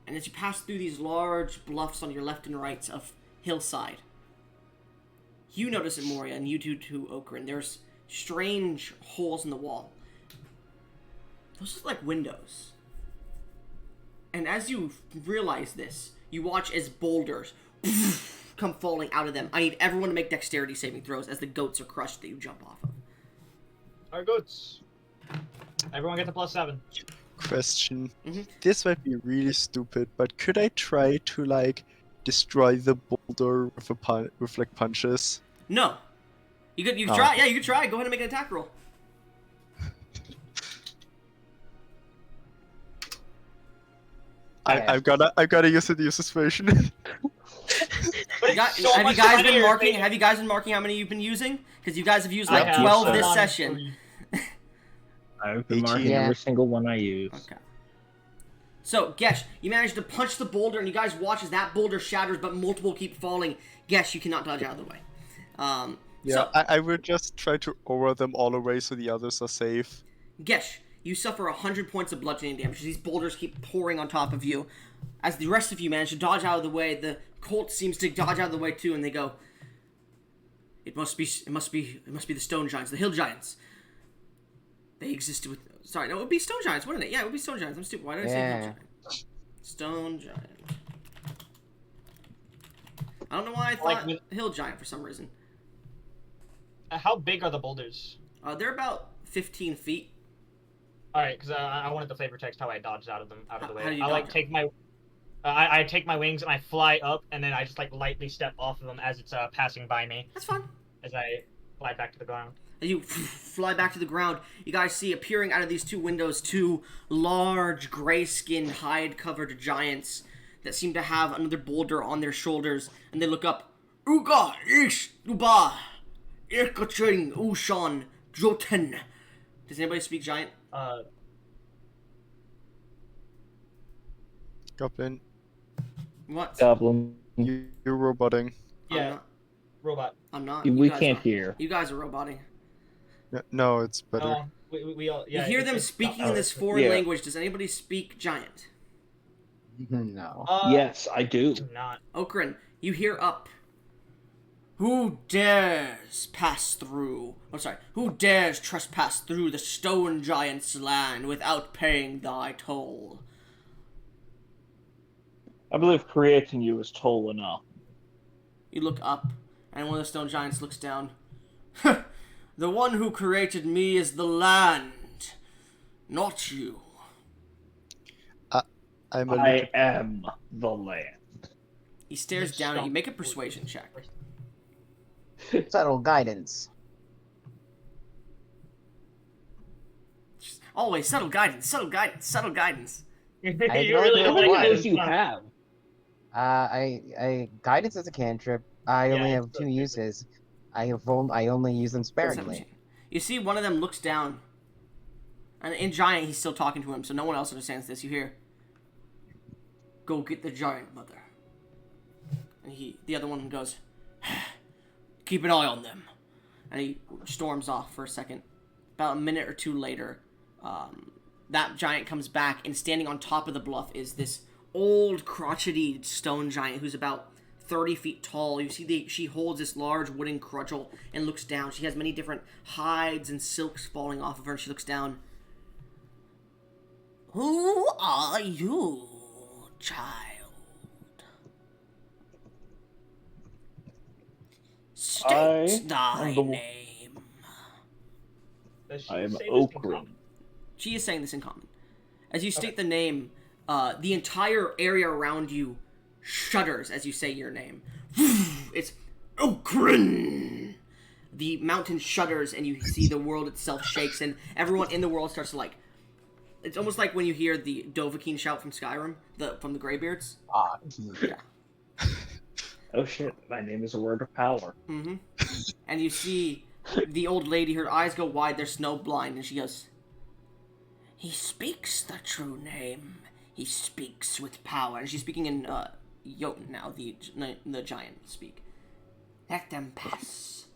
And as you pass through these large bluffs on your left and right of hillside, you notice it, Moria, and you do too, Okran. There's strange holes in the wall. Those are like windows. And as you realize this, you watch as boulders come falling out of them. I need everyone to make dexterity saving throws as the goats are crushed that you jump off of. Our goats. Everyone gets a +7. Question. Mhm. This might be really stupid, but could I try to, like, destroy the boulder with with like punches? No. You could Oh. try. Yeah, you could try. Go ahead and make an attack roll. I've gotta use the useless version. But You got- it's so have you much guys been funnier marking? if Have you guys been marking how many you've been using? Because you guys have used I like have 12 so. this on session. 3. I've been marking Yeah. every single one I use. Okay. So, Gesh, you managed to punch the boulder, and you guys watch as that boulder shatters, but multiple keep falling. Gesh, you cannot dodge out of the way. Yeah, So, I will just try to aura them all away so the others are safe. Gesh, you suffer 100 points of bludgeoning damage. These boulders keep pouring on top of you. As the rest of you manage to dodge out of the way, the Colt seems to dodge out of the way too, and they go, It must be the stone giants, the hill giants. They existed with. Sorry, no, it would be stone giants, wouldn't it? Yeah, it would be stone giants. I'm stupid. Why did I say hill Yeah. giant? Stone giant. I don't know why I Like thought hill giant for some reason. How big are the boulders? They're about 15 feet. All right, because I wanted the flavor text how I dodged out of the How way. do you I like dodge take my, I take my wings and I fly up, and then I just like lightly step off of them as it's passing by me That's fine. as I fly back to the ground. As you fly back to the ground, you guys see appearing out of these two windows two large, gray-skinned, hide-covered giants that seem to have another boulder on their shoulders, and they look up. Uga ish uba irkaching ushan joten. Does anybody speak giant? Goblin, What? Goblin, you're roboting. I'm Yeah, not. robot. I'm not. we You guys can't are. hear. You guys are roboting. No, it's better. No, we all. Yeah, you hear it's- them it's- speaking in this foreign Yeah. language. Does anybody speak giant? No. Yes, I do. Not. Okran, you hear up. Who dares pass through? Oh, sorry. Who dares trespass through the stone giant's land without paying thy toll? I believe creating you is toll enough. You look up, and one of the stone giants looks down. The one who created me is the land, not you. I'm a I little... am the land. He stares You down at you. stump. Make a persuasion check. Subtle guidance. Always subtle guidance, subtle guidance, subtle guidance. You don't really know don't How what like many it of is. those you have? Guidance is a cantrip. I only Yeah, have it's two okay. uses. I only use them sparingly. 17. You see one of them looks down. And in giant, he's still talking to him, so no one else understands this. You hear, "Go get the giant, mother." And the other one goes, "Keep an eye on them." And he storms off for a second. About a minute or two later, that giant comes back, and standing on top of the bluff is this old, crotchety stone giant who's about 30 feet tall. You see she holds this large wooden cudgel and looks down. She has many different hides and silks falling off of her, and she looks down. "Who are you, child? State thy am the- name." Does she I am say this in Okran. common? She is saying this in common. As you state the name, the entire area around you shudders as you say your name. It's Okran. The mountain shudders, and you see the world itself shakes, and everyone in the world starts to like. It's almost like when you hear the Dovahkiin shout from Skyrim, from the Greybeards. Ah, Yeah. Oh shit, my name is a word of power. Mm-hmm. And you see the old lady, her eyes go wide, they're snow blind, and she goes, "He speaks the true name. He speaks with power." And she's speaking in Jotun now, the giant speak. "Let them pass.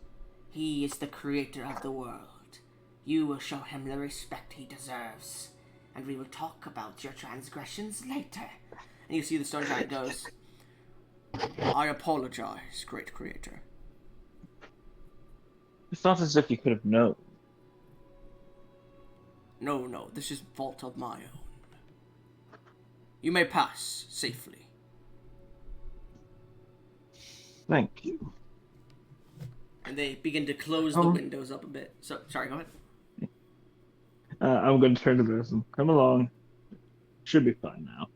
He is the creator of the world. You will show him the respect he deserves. And we will talk about your transgressions later." And you see the stone giant goes, "I apologize, great creator." It's not as if you could have known. No, this is fault of my own. You may pass safely. Thank you. And they begin to close the windows up a bit. So, sorry, go ahead. I'm going to turn to this and come along. Should be fine now.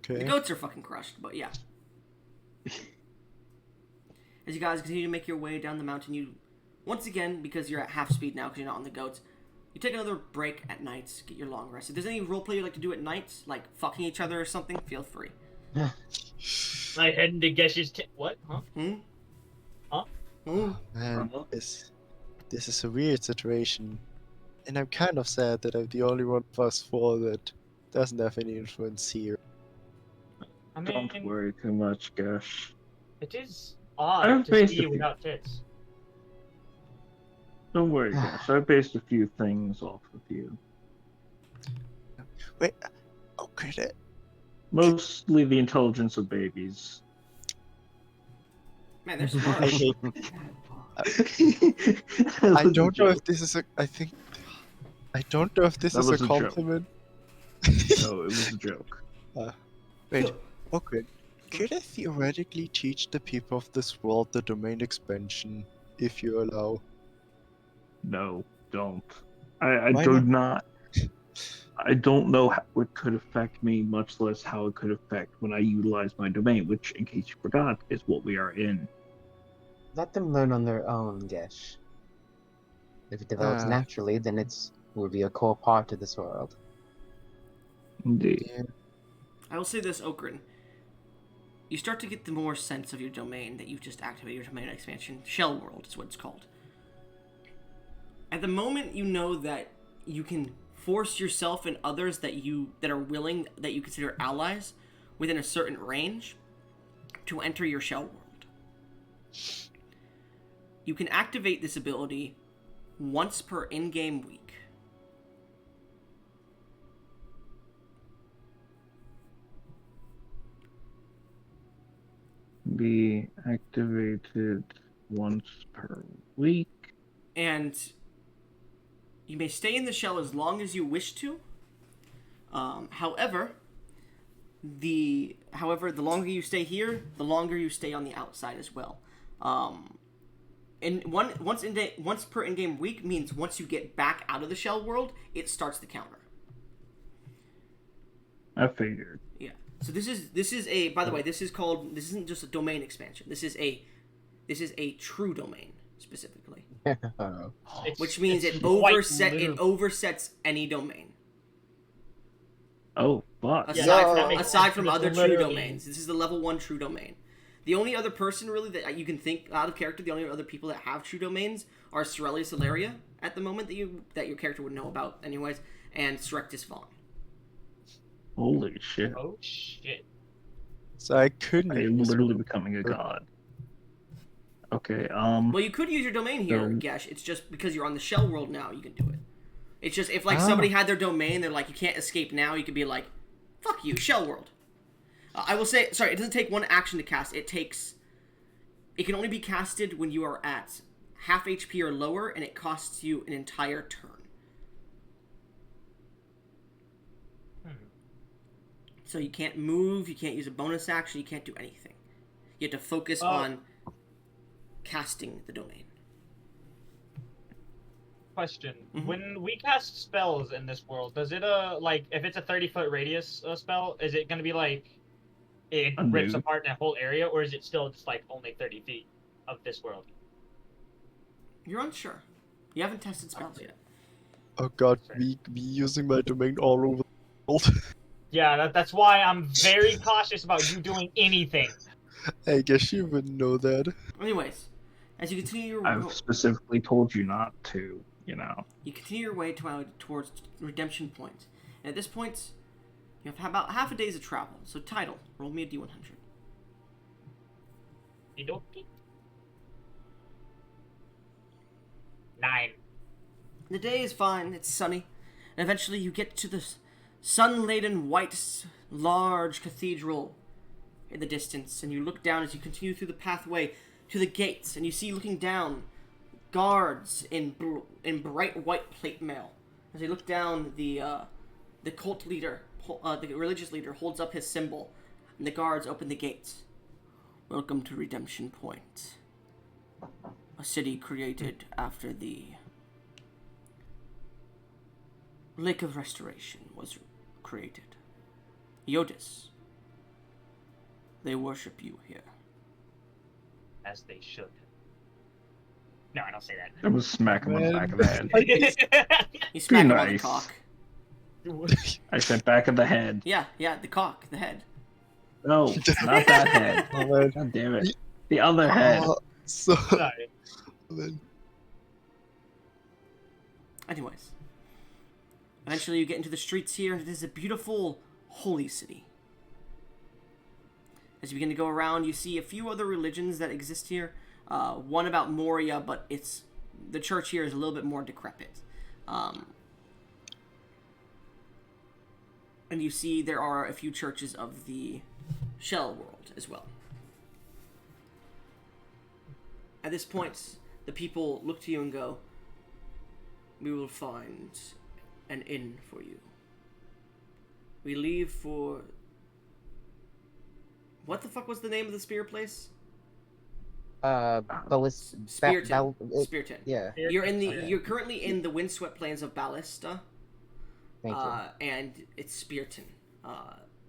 The Okay. goats are fucking crushed, but yeah. As you guys continue to make your way down the mountain, you, once again, because you're at half speed now, because you're not on the goats, you take another break at night, get your long rest. If there's any roleplay you'd like to do at night, like fucking each other or something, feel free. I head into Gesh's what? Huh? Hmm? Huh? Hmm? Man, this is a weird situation. And I'm kind of sad that I'm the only one of us four that doesn't have any influence here. I mean, Don't worry too much, Gash. it is I've odd to based see a you few. without tits. Don't worry, Gash. I based a few things off of you. Wait, oh, credit. Mostly the intelligence of babies. Man, they're smart. I hate. That I was a don't know joke. if this is a. I don't know if this That is a was a joke. compliment. No, it was a joke. Wait, okay. Could I theoretically teach the people of this world the domain expansion, if you allow? No, don't. I Why do not? not. I don't know how it could affect me, much less how it could affect when I utilize my domain, which, in case you forgot, is what we are in. Let them learn on their own, Gesh. If it develops Ah. naturally, then will be a core part of this world. Indeed. Yeah. I will say this, Okrin. You start to get the more sense of your domain that you've just activated, your domain expansion. Shell World is what it's called. At the moment, you know that you can force yourself and others that are willing, that you consider allies, within a certain range, to enter your Shell World. You can activate this ability once per in-game week. Be activated once per week. And you may stay in the shell as long as you wish to. However, the longer you stay here, the longer you stay on the outside as well. And once per in-game week means once you get back out of the shell world, it starts the counter. I figured. Yeah. So this is a, by the way, this isn't just a domain expansion. This is a true domain specifically, which means it oversets any domain. Oh, fuck. Aside from other true literally- domains. This is the level 1 true domain. The only other person really that you can think out of character, the only other people that have true domains are Sorellia Solaria at the moment that your character would know about anyways, and Srectus Vaughn. Holy shit. Oh shit. So I couldn't. I am even literally sort of- becoming a god. Okay, Well, you could use your domain here, So- Gesh. It's just because you're on the shell world now, you can do it. It's just if somebody had their domain, they're like, you can't escape now. You could be like, fuck you, shell world. I will say, sorry, it doesn't take one action to cast. It can only be casted when you are at half HP or lower, and it costs you an entire turn. So you can't move, you can't use a bonus action, you can't do anything. You have to focus on casting the domain. Question. Mm-hmm. When we cast spells in this world, does it like if it's a 30-foot radius spell, is it gonna be like it rips apart that whole area, or is it still just like only 30 feet of this world? You're unsure. You haven't tested spells yet. Oh god, me using my domain all over the world. Yeah, that's why I'm very cautious about you doing anything. I guess you wouldn't know that. Anyways, as you continue your I've specifically told you not to, you know. You continue your way towards Redemption Point. And at this point, you have about half a day's of travel. So title, roll me a D100. Okie-dokie. 9. The day is fine, it's sunny. And eventually you get to the sun-laden white large cathedral in the distance. And you look down as you continue through the pathway to the gates. And you see looking down guards in bright white plate mail. As they look down, the cult leader, the religious leader, holds up his symbol, and the guards open the gates. Welcome to Redemption Point, a city created after the Lake of Restoration was created. Yodis, they worship you here. as they should. No, I don't say that. I'm gonna smack him on the back of the head. You smack him on the nice. cock. I said back of the head. Yeah, the cock, the head. No, not that head. Oh, God damn it. The other head. so Sorry. then, Anyways, eventually you get into the streets here. It is a beautiful, holy city. As you begin to go around, you see a few other religions that exist here. One about Moria, but the church here is a little bit more decrepit. And you see there are a few churches of the Shell world as well. At this point, the people look to you and go, "We will find an inn for you. We leave for..." What the fuck was the name of the spear place? Spearton. Spearton. Yeah, You're currently in the windswept plains of Ballista. thank you. And it's Spearton.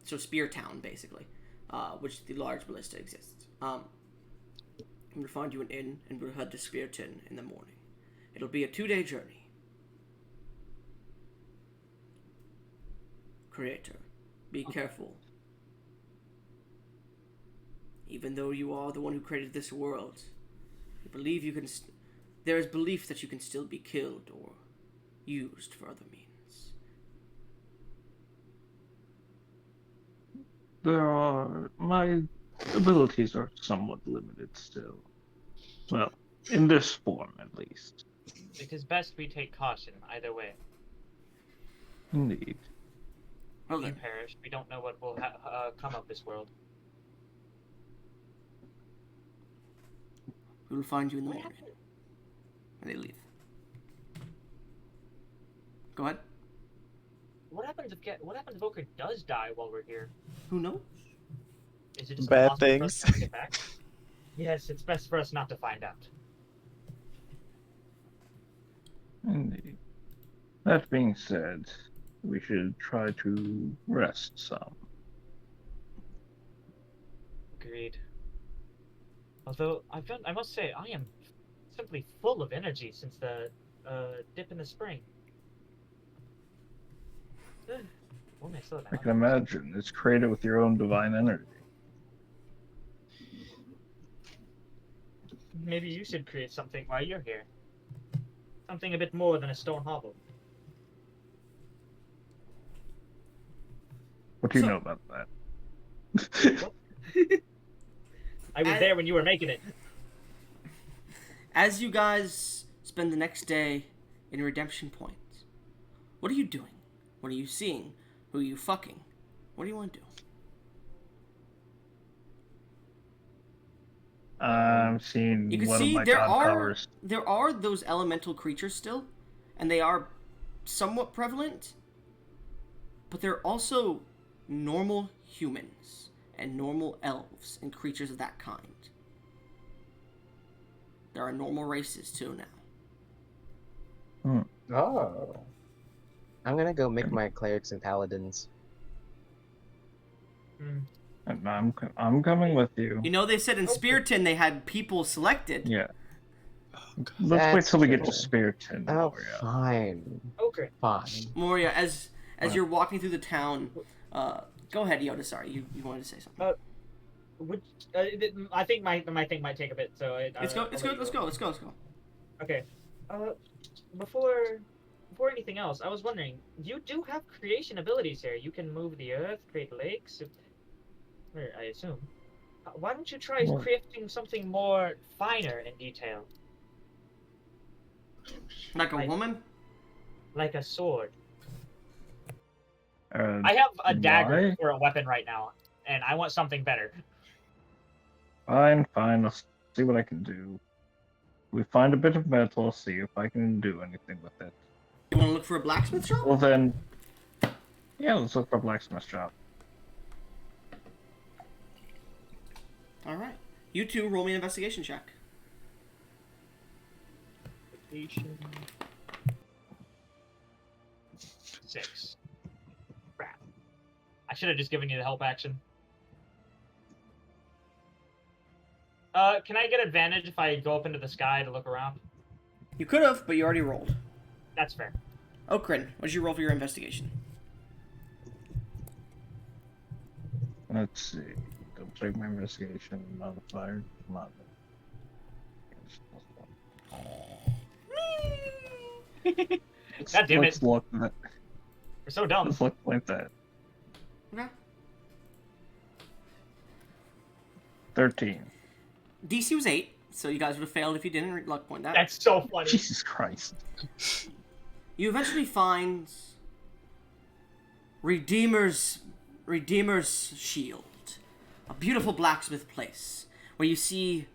So Speartown, basically. Which the large ballista exists. We'll find you an inn, and we'll head to Spearton in the morning. It'll be a 2-day journey. Creator, be careful. Even though you are the one who created this world, I believe you can. There is belief that you can still be killed or used for other means. My abilities are somewhat limited still. Well, in this form at least. It is best we take caution either way. Indeed. Well We then, perish. We don't know what will come of this world. we will find you in the morning. And they leave. Go ahead. What happens if Oker does die while we're here? Who knows? Is it just Bad impossible for us things. to bring it back? Yes, it's best for us not to find out. Indeed. That being said, we should try to rest some. Agreed. Although I must say, I am simply full of energy since the dip in the spring. Oh, I slow I down. can imagine. It's created with your own divine energy. Maybe you should create something while you're here. Something a bit more than a stone hovel. What do you So- know about that? I was there when you were making it. As you guys spend the next day in Redemption Point, what are you doing? What are you seeing? Who are you fucking? What do you want to do? I'm seeing You can one see of my there god are powers. those elemental creatures still, and they are somewhat prevalent, but they're also normal humans and normal elves and creatures of that kind. There are normal races too now. Oh. I'm gonna go make my clerics and paladins. And I'm coming with you. You know, they said in Spearton they had people selected. Yeah. God. Let's wait That's till we get to true. Spearton. Oh, Moria. fine. Okay. Fine. Moria, as What? you're walking through the town, go ahead, Yoda. Sorry, you wanted to say something. Which I think my thing might take a bit. So Let's go. Let's go. Okay. Before anything else, I was wondering, you do have creation abilities here. You can move the earth, create lakes. Or I assume. Why don't you try Well- crafting something more finer in detail, Like a Like- woman? like a sword? Uh, I have a dagger why? for a weapon right now, and I want something better. Fine. I'll see what I can do. We find a bit of metal, I'll see if I can do anything with it. You want to look for a blacksmith shop? Well then, yeah, let's look for a blacksmith shop. All right. You two roll me an investigation check. 6. Crap. I should have just given you the help action. Can I get advantage if I go up into the sky to look around? You could have, but you already rolled. That's fair. Okrin, what did you roll for your investigation? Let's see. Double check my investigation modifier. Come on. God damn Let's it. look at We're so dumb. Let's look like that. Okay. 13. DC was 8, so you guys would have failed if you didn't luck point that. That's so funny. Jesus Christ. You eventually find Redeemer's Shield, a beautiful blacksmith place where you see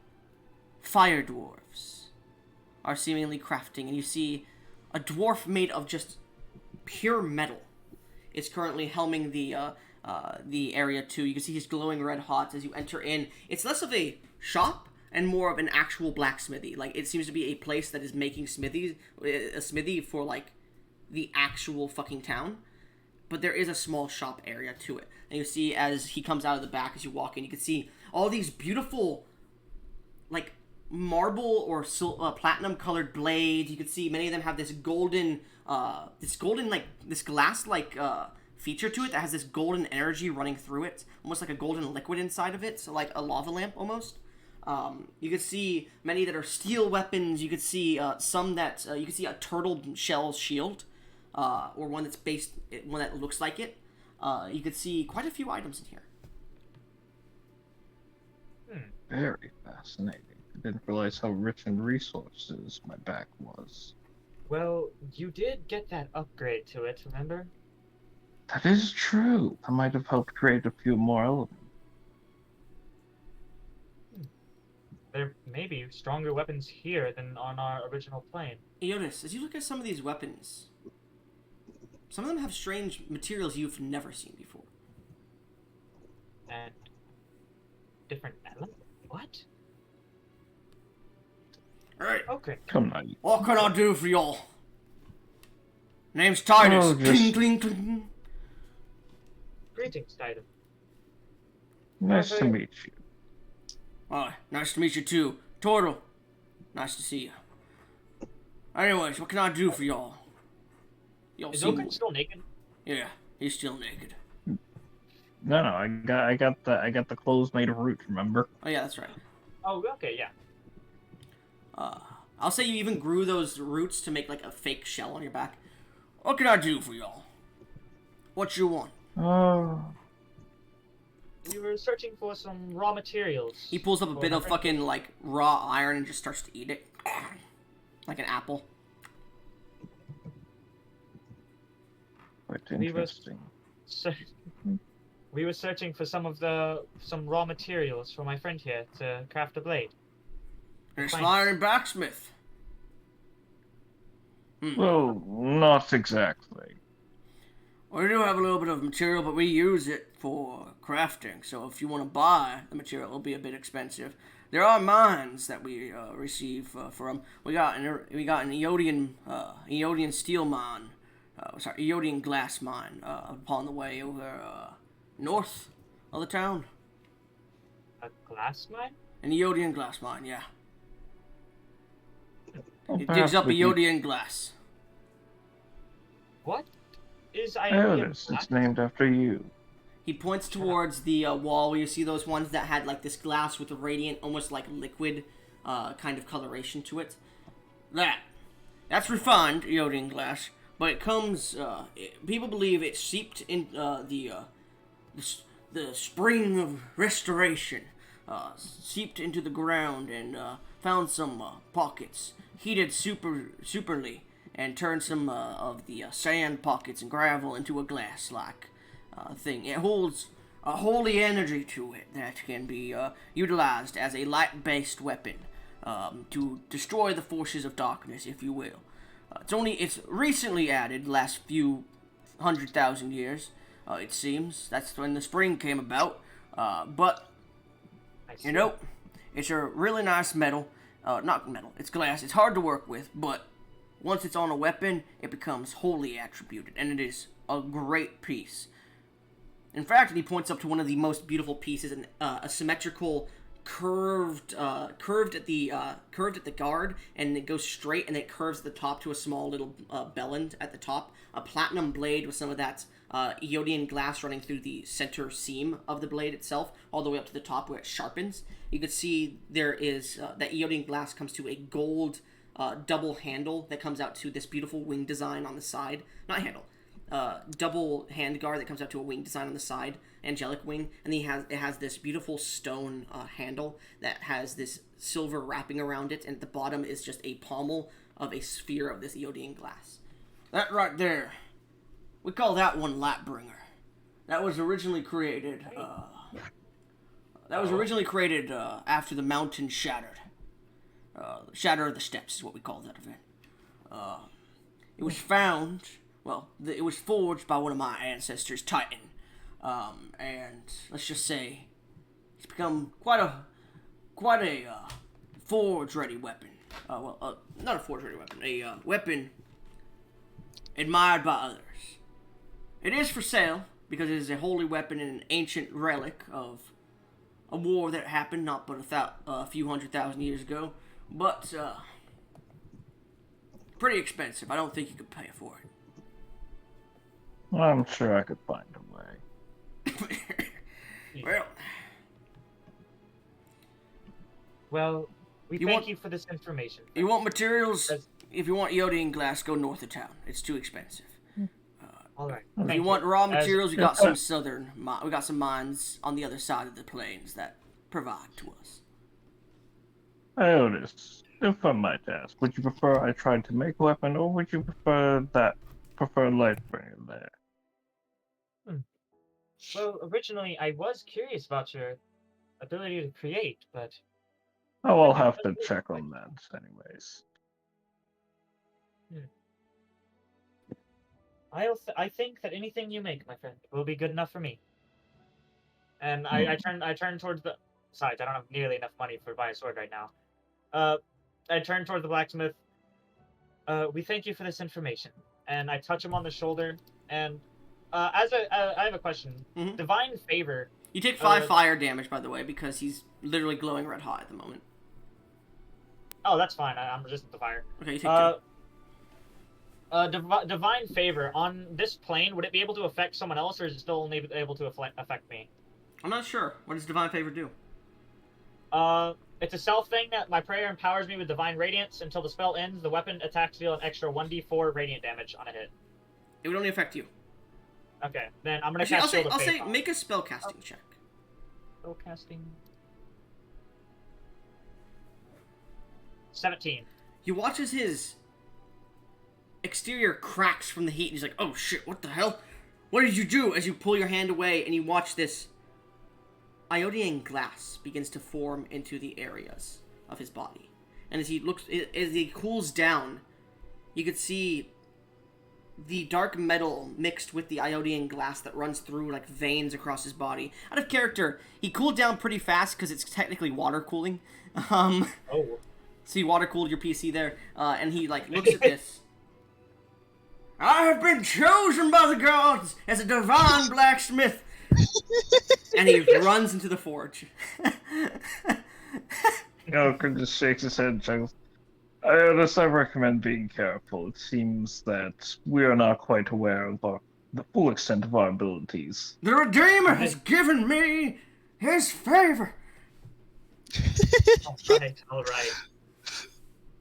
fire dwarves are seemingly crafting, and you see a dwarf made of just pure metal. It's currently helming the area too. You can see he's glowing red hot as you enter in. It's less of a shop and more of an actual blacksmithy. Like, it seems to be a place that is making a smithy for, like, the actual fucking town. But there is a small shop area to it. And you see as he comes out of the back, as you walk in, you can see all these beautiful, like, marble or platinum colored blades. You can see many of them have this golden this glass like feature to it that has this golden energy running through it, almost like a golden liquid inside of it, so like a lava lamp almost. You can see many that are steel weapons. You could see some that you can see a turtle shell shield, or one that looks like it. You could see quite a few items in here. Very fascinating. I didn't realize how rich in resources my back was. Well, you did get that upgrade to it, remember? That is true. I might have helped create a few more elements. There may be stronger weapons here than on our original plane. Eotis, as you look at some of these weapons, some of them have strange materials you've never seen before. And different elements? What? Alright, Okay. Come now. what can I do for y'all? Name's Titus. Oh, just- Cling, cling, cling. Greetings, Titan. Nice to meet you. Alright, nice to meet you too. Turtle, nice to see you. Anyways, what can I do for y'all? Y'all Is seem... Okun still naked? Yeah, he's still naked. No, I got the clothes made of root. Remember? Oh yeah, that's right. Oh, okay, yeah. I'll say you even grew those roots to make like a fake shell on your back. What can I do for y'all? What you want? Oh, We were searching for some raw materials. He pulls up a bit of fucking like raw iron and just starts to eat it. Like an apple. quite We were- interesting. We were searching for some raw materials for my friend here to craft a blade. An Fine. aspiring blacksmith. Well, not exactly. We do have a little bit of material, but we use it for crafting. So if you want to buy the material, it'll be a bit expensive. There are mines that we receive from. We got an Eodian steel mine. Eodian glass mine upon the way over north of the town. A glass mine? An Eodian glass mine, yeah. Well, It perhaps digs up we can- Eodian glass. What is Oh, Ionian it's glass? named after you. He points towards the wall where you see those ones that had like this glass with a radiant, almost like liquid kind of coloration to it. That's refined Eodian glass, but it comes. People believe it seeped in the spring of restoration, seeped into the ground and found some pockets, heated superly, and turned some of the sand pockets and gravel into a glass-like thing. It holds a holy energy to it that can be utilized as a light-based weapon to destroy the forces of darkness, if you will. It's recently added, last few 100,000 years, it seems. That's when the spring came about. But I see. you know, it's a really nice metal. Not metal, it's glass. It's hard to work with, but once it's on a weapon, it becomes wholly attributed, and it is a great piece. In fact, he points up to one of the most beautiful pieces, a symmetrical curved curved at the guard, and it goes straight, and it curves at the top to a small little bell end at the top. A platinum blade with some of that Iodian glass running through the center seam of the blade itself, all the way up to the top where it sharpens. You could see there is that Iodian glass comes to a gold double handle that comes out to this beautiful wing design on the side. Not handle. Double handguard that comes out to a wing design on the side, angelic wing, and it has this beautiful stone handle that has this silver wrapping around it, and at the bottom is just a pommel of a sphere of this Iodian glass. That right there, we call that one Lightbringer. That was originally created. After the mountain shattered. Shatter of the Steps is what we call that event. It was found. Well, it was forged by one of my ancestors, Titan, and let's just say it's become quite a forge-ready weapon. Not a forge-ready weapon, a weapon admired by others. It is for sale because it is a holy weapon and an ancient relic of a war that happened not but a few 100,000 years ago, but pretty expensive. I don't think you could pay for it. I'm sure I could find a way. Well, we thank you for this information. You want materials? If you want Iodian glass, go north of town. It's too expensive. All right. If you want raw materials, we got some we got some mines on the other side of the plains that provide to us. Ionis, if I might ask, would you prefer I tried to make a weapon, or would you prefer Lightbringer there? Well, originally I was curious about your ability to create, but Oh, I'll have to check on that, anyways. I think that anything you make, my friend, will be good enough for me. And I turn towards the sides. I don't have nearly enough money for buy a sword right now. I turn towards the blacksmith. We thank you for this information, and I touch him on the shoulder. And I have a question. Mhm. Divine favor. You take 5 fire damage, by the way, because he's literally glowing red hot at the moment. Oh, that's fine. I'm resistant to fire. Okay, you take 2. Divine favor on this plane. Would it be able to affect someone else, or is it still only able to affect me? I'm not sure. What does divine favor do? It's a self thing that my prayer empowers me with divine radiance. Until the spell ends, the weapon attacks deal an extra 1d4 radiant damage on a hit. It would only affect you. Okay, then I'm gonna Actually, cast Shield of I'll Faith say on it. make a spell casting check. Spell casting. 17. You watch as his exterior cracks from the heat, and he's like, "Oh shit! What the hell? What did you do?" As you pull your hand away, and you watch this Iodian glass begins to form into the areas of his body, and as he cools down, you could see the dark metal mixed with the Iodian glass that runs through like veins across his body. Out of character, he cooled down pretty fast because it's technically water cooling. Oh. So you water cooled your PC there, and he like looks at this. I have been chosen by the gods as a divine blacksmith, and he runs into the forge. Elkin just shakes his head and chuckles. I recommend being careful. It seems that we are not quite aware of the full extent of our abilities. The Redeemer has given me his favor. All right.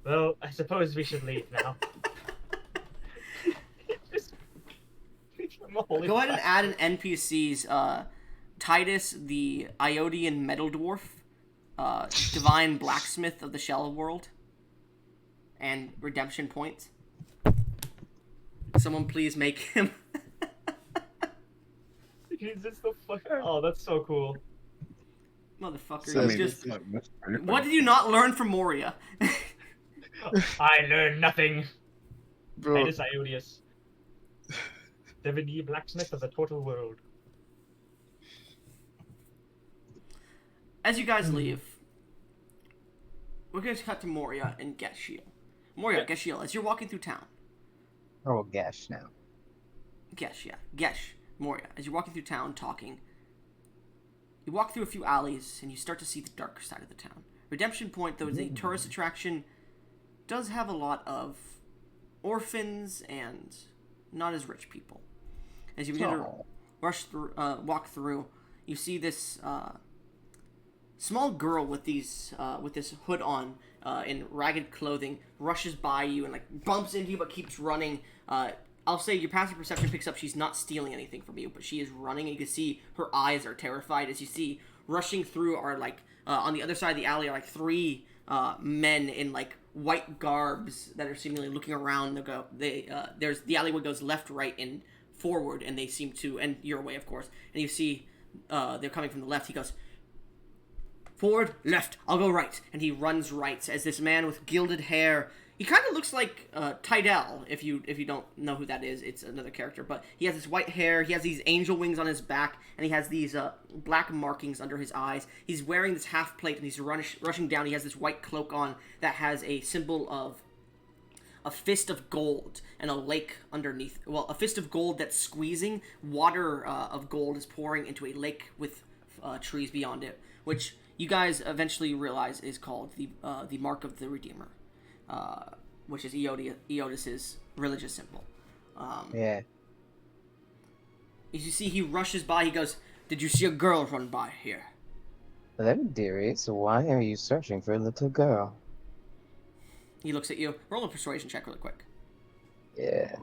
Well, I suppose we should leave now. Go ahead and add an NPC's Titus, the Iodian metal dwarf, divine blacksmith of the Shell World, and redemption points. Someone please make him. Jesus the fuck! Oh, that's so cool. Motherfucker, So, you just... What did you not learn from Moria? I learned nothing. Bro, Titus Iodius. 7D blacksmith of the total world. As you guys leave, we're going to cut to Moria and Geshiel. Moria, Geshiel, as you're walking through town. Oh, gosh, now. Gesh, yeah. Gesh, Moria, as you're walking through town talking, You walk through a few alleys, and you start to see the dark side of the town. Redemption Point, though, is a tourist attraction, does have a lot of orphans and not as rich people. As you begin to walk through, you see this small girl with this hood on in ragged clothing rushes by you and like bumps into you, but keeps running. I'll say your passive perception picks up she's not stealing anything from you, but she is running, and you can see her eyes are terrified as you see rushing through are like on the other side of the alley are like three men in like white garbs that are seemingly looking around. There's the alleyway goes left, right, and forward, and they seem to, and your way, of course. And you see they're coming from the left. He goes forward, left. I'll go right, and he runs right as this man with gilded hair. He kind of looks like Tydell, if you don't know who that is. It's another character, but he has this white hair. He has these angel wings on his back, and he has these black markings under his eyes. He's wearing this half plate, and he's rushing down. He has this white cloak on that has a symbol of a fist of gold and a lake underneath. Well, a fist of gold that's squeezing. Water of gold is pouring into a lake with trees beyond it, which you guys eventually realize is called the Mark of the Redeemer. Which is Eodis's religious symbol. Yeah. As you see, he rushes by. He goes, "Did you see a girl run by here?" Hello, dearie. So why are you searching for a little girl? He looks at you. Roll a persuasion check really quick. Yeah.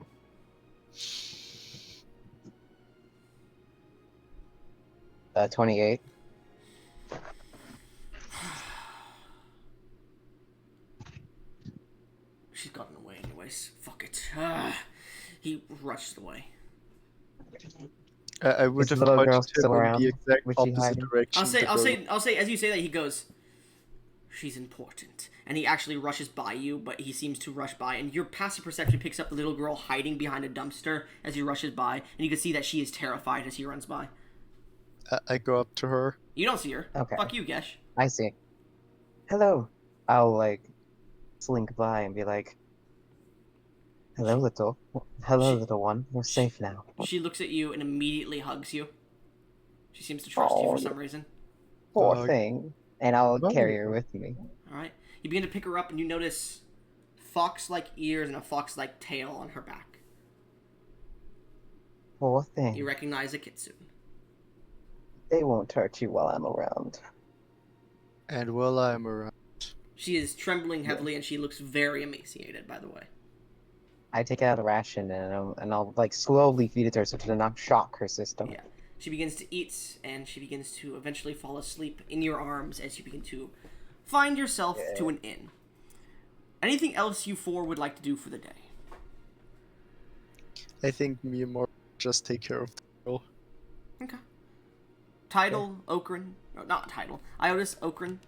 Uh, 28. She's gotten away anyways. Fuck it. He rushed away. I would Is the have little girl pointed still him in around? the exact Was she opposite hiding? direction. I'll say as you say that, he goes, "She's important." And he actually rushes by you, but he seems to rush by, and your passive perception picks up the little girl hiding behind a dumpster as he rushes by, and you can see that she is terrified as he runs by. I go up to her. You don't see her. Okay. Fuck you, Gesh. I see. Hello. I'll, like, slink by and be like, hello, little one. You're safe now. She looks at you and immediately hugs you. She seems to trust you for some reason. Poor thing. And I'll No. carry her with me. Alright. You begin to pick her up and you notice fox-like ears and a fox-like tail on her back. Poor thing. You recognize a kitsune. They won't hurt you while I'm around. And while I'm around, She is trembling heavily and she looks very emaciated, by the way. I take out a ration and I'll like slowly feed it to her so to not shock her system. Yeah. She begins to eat and she begins to eventually fall asleep in your arms as you begin to find yourself to an inn. Anything else you four would like to do for the day? I think me and Mark just take care of the girl. Okay. Tidal, Okran, no, not Tidal, Iotis, Okran.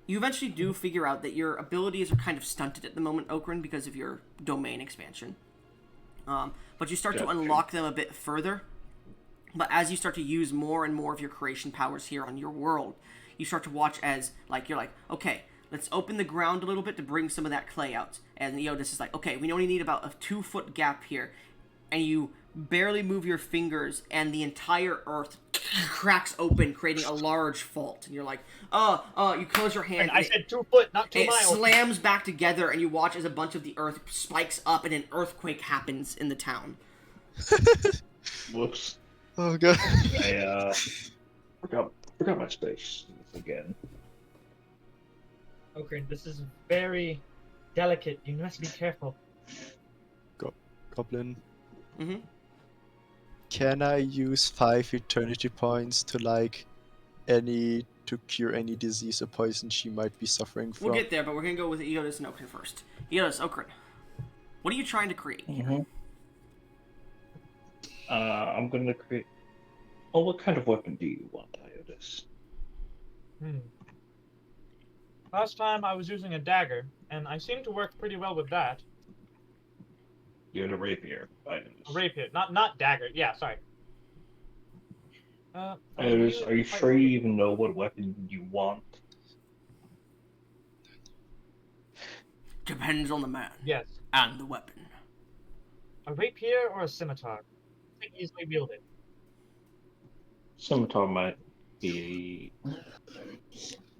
You eventually do figure out that your abilities are kind of stunted at the moment, Okran, because of your domain expansion. But you start to unlock them a bit further. But as you start to use more and more of your creation powers here on your world, you start to watch as, like, you're like, okay, let's open the ground a little bit to bring some of that clay out. And Eodis is like, okay, we only need about a 2-foot gap here. And you barely move your fingers, and the entire earth cracks open, creating a large fault. And you're like, you close your hand. And I said 2 foot, not 2 it miles. slams back together, and you watch as a bunch of the earth spikes up, and an earthquake happens in the town. Whoops. Oh god. I forgot my space again. Okay, this is very delicate. You must be careful. Goblin. Mm-hmm. Can I use 5 eternity points to cure any disease or poison she might be suffering from? We'll get there, but we're gonna go with Eodis and Okran first. Eodis, Okran, what are you trying to create here? I'm going to create... Oh, what kind of weapon do you want, Iotis? Last time I was using a dagger, and I seem to work pretty well with that. You had a rapier, Iotis. A rapier, not dagger. Yeah, sorry. Iotis, are you sure you even know what weapon you want? Depends on the man. Yes. And the weapon. A rapier or a scimitar? I think easily wielded. Scimitar might the.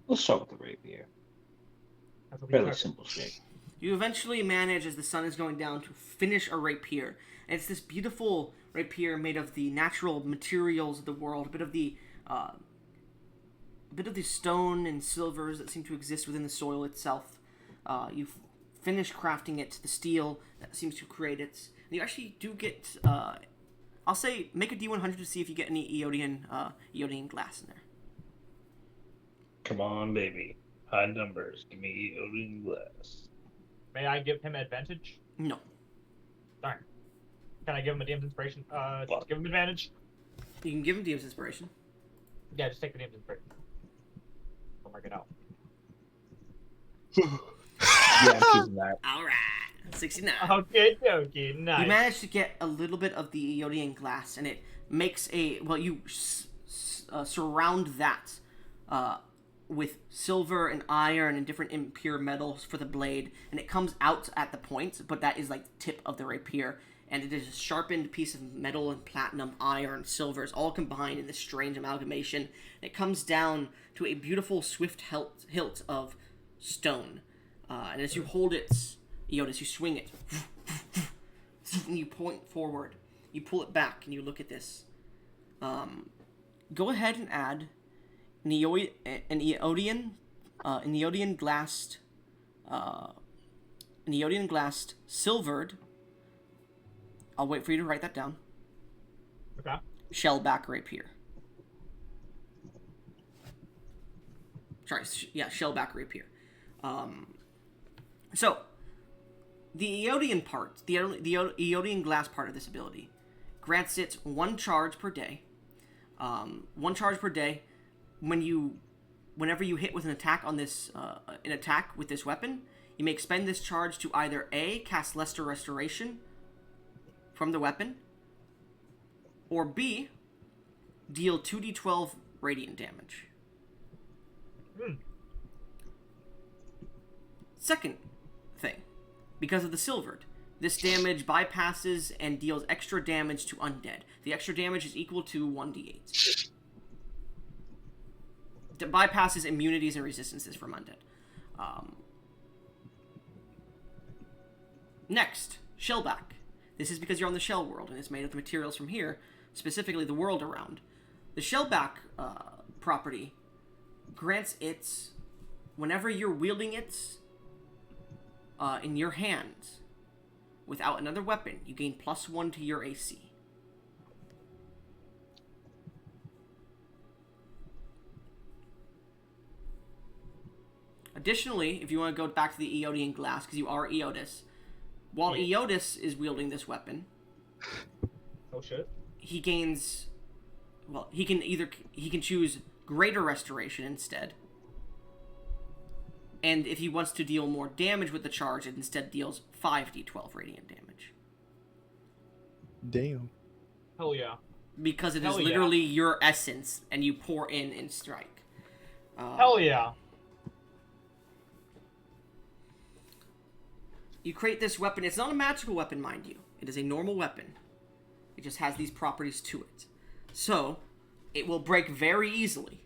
Let's start with the rapier. That'll be Fairly perfect. simple shape. You eventually manage, as the sun is going down, to finish a rapier. And it's this beautiful rapier made of the natural materials of the world, a bit of the stone and silvers that seem to exist within the soil itself. You finish crafting it, the steel that seems to create it. And you actually do get, I'll say, make a D100 to see if you get any Eodian glass in there. Come on, baby. High numbers. Give me Odin glass. May I give him advantage? No. Darn. Can I give him a DM's inspiration? Fuck. Give him advantage? You can give him DM's inspiration. Yeah, just take the DM's inspiration. I'll mark it out. Yeah, I'm keeping that. Alright. 69. Okay, nice. You manage to get a little bit of the Eodian glass, and it makes you surround that with silver and iron and different impure metals for the blade, and it comes out at the point, but that is like the tip of the rapier, and it is a sharpened piece of metal and platinum, iron, silvers, all combined in this strange amalgamation. It comes down to a beautiful swift hilt of stone, and as you hold it, Eodis, you swing it, and you point forward. You pull it back, and you look at this. Go ahead and add an Eodian glassed silvered. I'll wait for you to write that down. Okay. Shellback rapier. Sorry, shellback rapier. So, the Eodian part, the Eodian glass part of this ability, grants it 1 charge per day. 1 charge per day. Whenever you hit with an attack on this, with this weapon, you may expend this charge to either A, cast Lesser Restoration from the weapon, or B, deal 2d12 radiant damage. Second thing, because of the silvered, this damage bypasses and deals extra damage to undead. The extra damage is equal to 1d8. It bypasses immunities and resistances from undead. Next, Shellback. This is because you're on the Shell world, and it's made of the materials from here, specifically the world around. The Shellback property grants it, whenever you're wielding it in your hands, without another weapon, you gain +1 to your AC. Additionally, if you want to go back to the Eodian glass, because you are Eodis, while Eodis is wielding this weapon, Oh shit. he gains, well, he can choose greater restoration instead. And if he wants to deal more damage with the charge, it instead deals 5d12 radiant damage. Damn. Hell yeah. Because it is Hell yeah. literally your essence, and you pour in and strike. Hell yeah. You create this weapon. It's not a magical weapon, mind you. It is a normal weapon. It just has these properties to it. So, it will break very easily.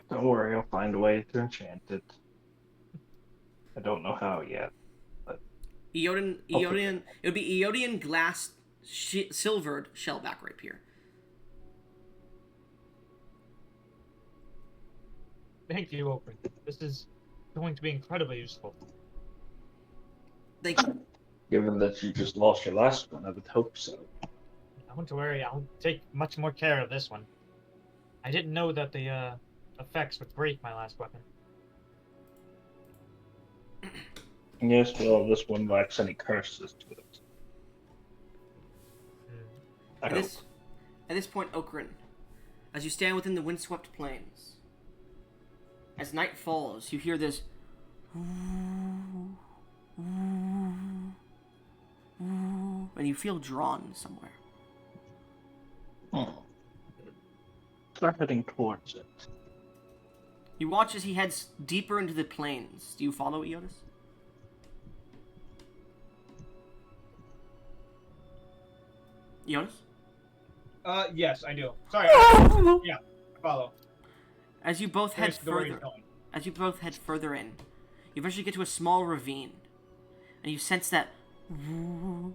Don't worry, I'll find a way to enchant it. I don't know how yet. It would be Eodian glass silvered shellback rapier. Thank you, Open. This is going to be incredibly useful. Thank you. Given that you just lost your last one, I would hope so. Don't worry, I'll take much more care of this one. I didn't know that the effects would break my last weapon. Yes, well, this one lacks any curses to it. I At hope. this point, Okrin, as you stand within the windswept plains, as night falls, you hear this and you feel drawn somewhere. Start heading towards it. You watch as he heads deeper into the plains. Do you follow Eodis? Eodis? Yes, I do. Sorry. Yeah, I follow. As you both head Here's the way he's further, going. as you both head further in, you eventually get to a small ravine, and you sense that. And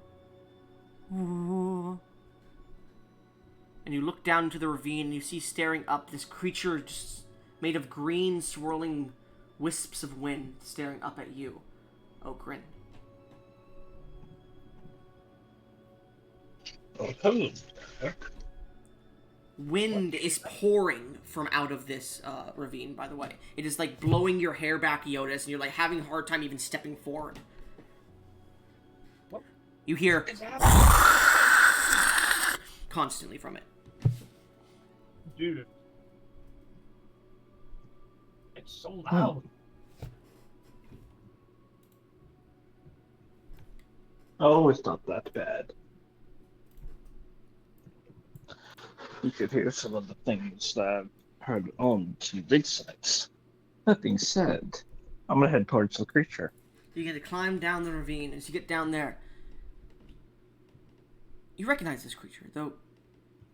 you look down into the ravine, and you see staring up this creature just made of green, swirling wisps of wind staring up at you, Okrin. Oh, hello. Wind is pouring from out of this ravine, by the way. It is like blowing your hair back, Yotis, and you're like having a hard time even stepping forward. What? You hear What's happening? constantly from it. Dude. It's so loud. Oh, it's not that bad. You could hear some of the things that I've heard on some big sites. That being said, I'm gonna head towards the creature. You get to climb down the ravine. As you get down there, you recognize this creature, though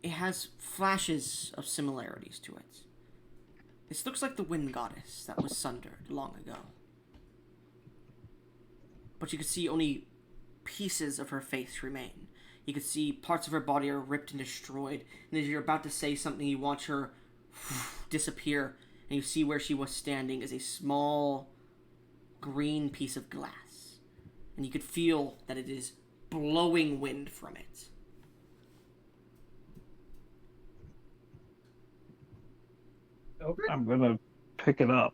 it has flashes of similarities to it. This looks like the wind goddess that was sundered long ago. But you can see only pieces of her face remain. You can see parts of her body are ripped and destroyed, and as you're about to say something, you watch her disappear, and you see where she was standing is a small green piece of glass. And you could feel that it is blowing wind from it. Over? I'm gonna pick it up.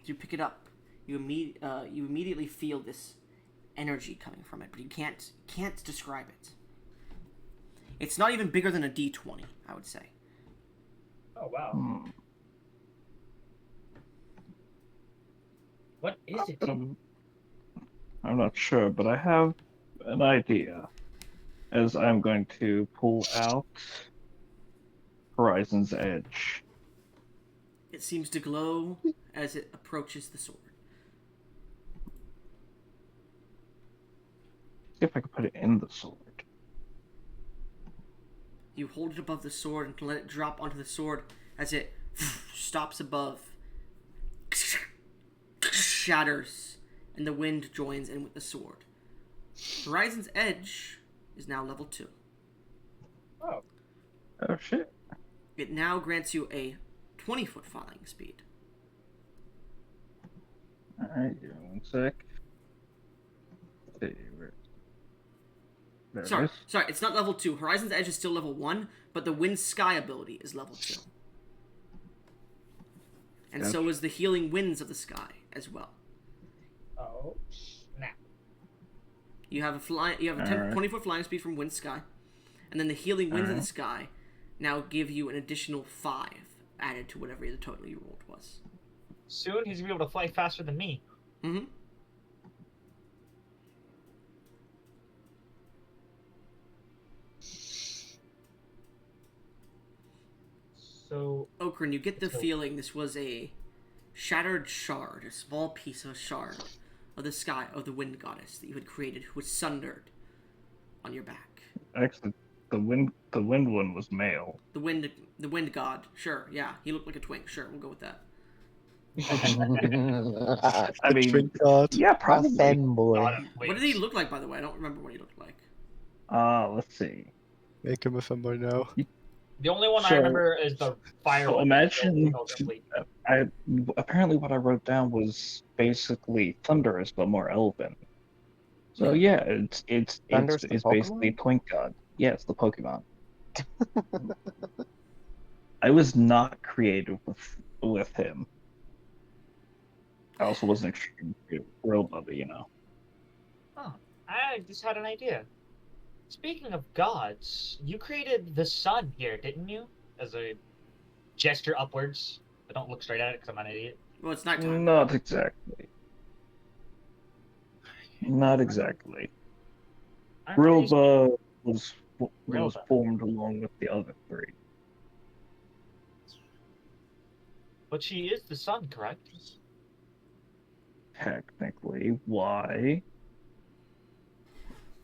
As you pick it up, you immediately feel this energy coming from it, but you can't describe it. It's not even bigger than a D20, I would say. Oh, wow. What is it? I'm not sure, but I have an idea. As I'm going to pull out Horizon's Edge. It seems to glow as it approaches the sword. See if I can put it in the sword. You hold it above the sword and let it drop onto the sword as it stops above, shatters, and the wind joins in with the sword. Horizon's Edge is now level 2. Oh. Oh shit. It now grants you a 20-foot flying speed. Alright, give me one sec. Let's see, where- There it Sorry, is. it's not level 2. Horizon's Edge is still level 1, but the Wind Sky ability is level 2. And Gotcha. so is the Healing Winds of the Sky as well. Oh, snap. You have a 20-foot flying speed from Wind Sky, and then the Healing Winds of the Sky now give you an additional 5 added to whatever the total you rolled was. Soon he's gonna be able to fly faster than me. Mm-hmm. So, Okran, you get the feeling this was a shattered shard, a small piece of a shard of the sky, of the wind goddess that you had created, who was sundered on your back. Actually, the wind one was male. The wind god, sure, yeah, he looked like a twink, sure, we'll go with that. I mean, Twin God. yeah, probably. Fanboy. God of What did he look like, by the way? I don't remember what he looked like. Let's see. Make him a fanboy now. the only one I So- remember is the fire So one. imagine, Complete. apparently what I wrote down was basically thunderous but more elven. So yeah, it's Thunderous the basically Pokemon? Twink God. Yeah, it's the Pokemon. I was not creative with him. I also wasn't extremely thrilled of it, you know. Oh, I just had an idea. Speaking of gods, you created the sun here, didn't you? As a gesture upwards. I don't look straight at it because I'm an idiot. Well, it's nighttime. Not exactly. Not exactly. I'm pretty Rilba was Rilba. formed along with the other three. But she is the sun, correct? Technically, why?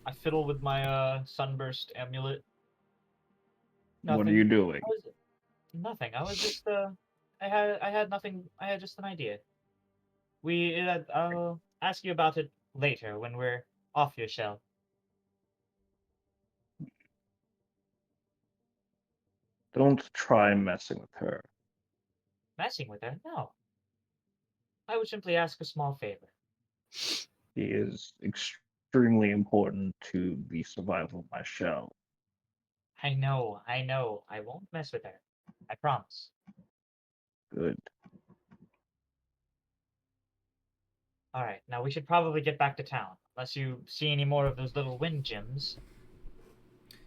I fiddle with my sunburst amulet. What are Nothing. you doing? Nothing. I was just I had nothing. I had just an idea. I'll ask you about it later when we're off your shell. Don't try messing with her. Messing with her? No. I would simply ask a small favor. She is extremely important to the survival of my shell. I know. I won't mess with her. I promise. Good. All right. Now we should probably get back to town, unless you see any more of those little wind gems.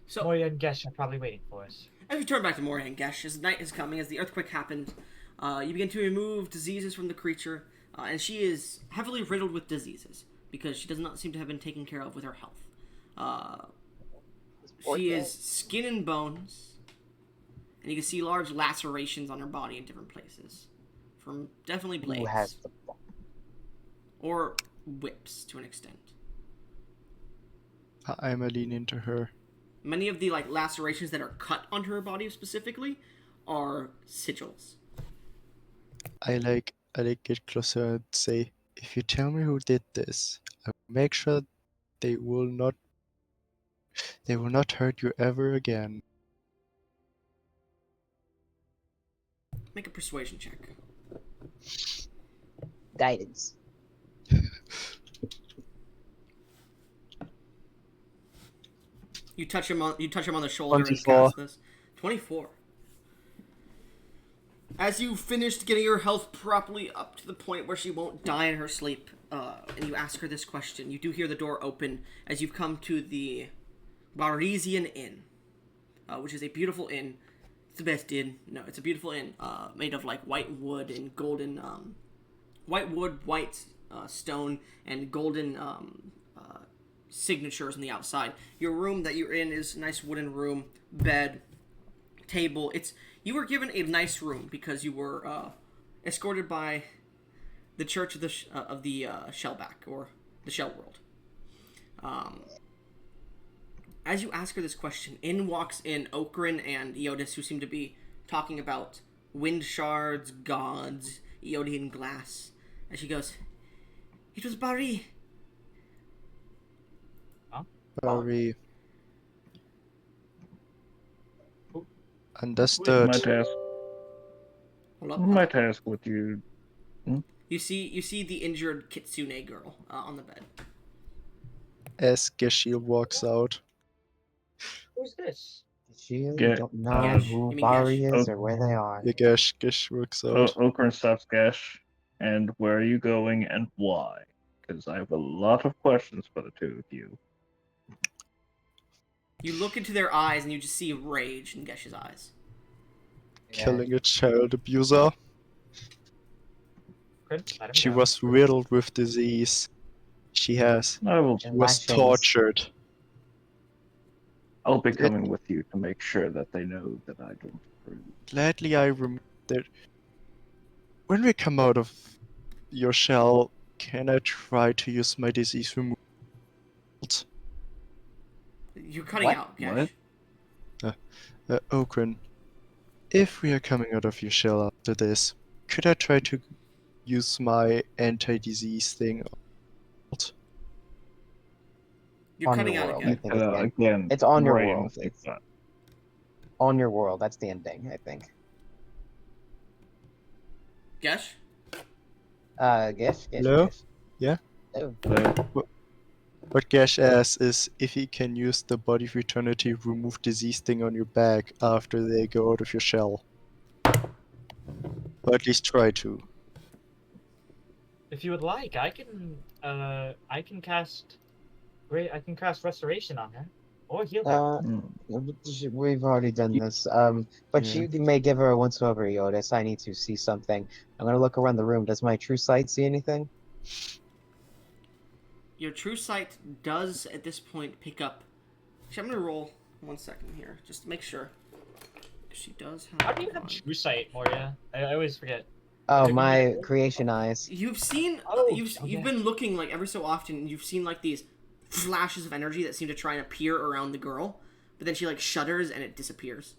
So, Moria and Gesh are probably waiting for us. as we turn back to Moria and Gesh, as night is coming, as the earthquake happened, you begin to remove diseases from the creature, and she is heavily riddled with diseases because she does not seem to have been taken care of with her health. She is skin and bones, and you can see large lacerations on her body in different places, from definitely blades Who has the or whips to an extent. I'm a lean into her. Many of the lacerations that are cut onto her body specifically are sigils. I get closer and say, if you tell me who did this, I will make sure they will not hurt you ever again. Make a persuasion check. guidance? You touch him on the shoulder 24. and cast this. 24. As you finished getting her health properly up to the point where she won't die in her sleep, and you ask her this question, you do hear the door open as you've come to the Baresian Inn, which is a beautiful inn. It's the best inn. No, it's a beautiful inn made of white wood and golden, white wood, white stone, and golden signatures on the outside. Your room that you're in is a nice wooden room, bed, table. You were given a nice room because you were escorted by the Church of the Shellback, or the Shell World. As you ask her this question, in walks in Okran and Eodis, who seem to be talking about wind shards, gods, Eodian glass. And she goes, "It was Bari." Very Oh. understood. My task. Hold up. My task with you. You see the injured Kitsune girl on the bed. As Geshiel walks out. Who's this? She Get- don't know Gash. who You mean Bari Gash? is or where they are. Yeah, Gesh walks out. Okran stops Gash. And where are you going and why? Because I have a lot of questions for the two of you. You look into their eyes and you just see rage in Gesh's eyes. Killing a child abuser. Good. Let him She go. was riddled with disease. She was Lashings. tortured. I'll be coming with you to make sure that they know that I don't approve. Gladly I removed it. When we come out of your shell, can I try to use my disease removal? You're cutting What? out, Gesh. Okran, if we are coming out of your shell after this, could I try to use my anti-disease thing? You're On cutting your out world, again. I think it's the end. Again, It's on your brain world. like It's that. on your world. That's the ending, I think. Gesh? Gish? Hello? Gish. Yeah? Oh, What Gash asks is if he can use the Body of Eternity remove disease thing on your back after they go out of your shell. Or at least try to. If you would like, I can cast restoration on her, or heal her. we've already done this. But Yeah. you may give her a once-over, Eodis. I need to see something. I'm gonna look around the room. Does my true sight see anything? Your true sight does at this point pick up. Actually, I'm gonna roll 1 second here just to make sure. She does have. How do you have true sight, Moria? I always forget. Oh, Did we my get- creation eyes. You've seen. Oh, you've yeah. been looking every so often, and you've seen these flashes of energy that seem to try and appear around the girl, but then she shudders and it disappears.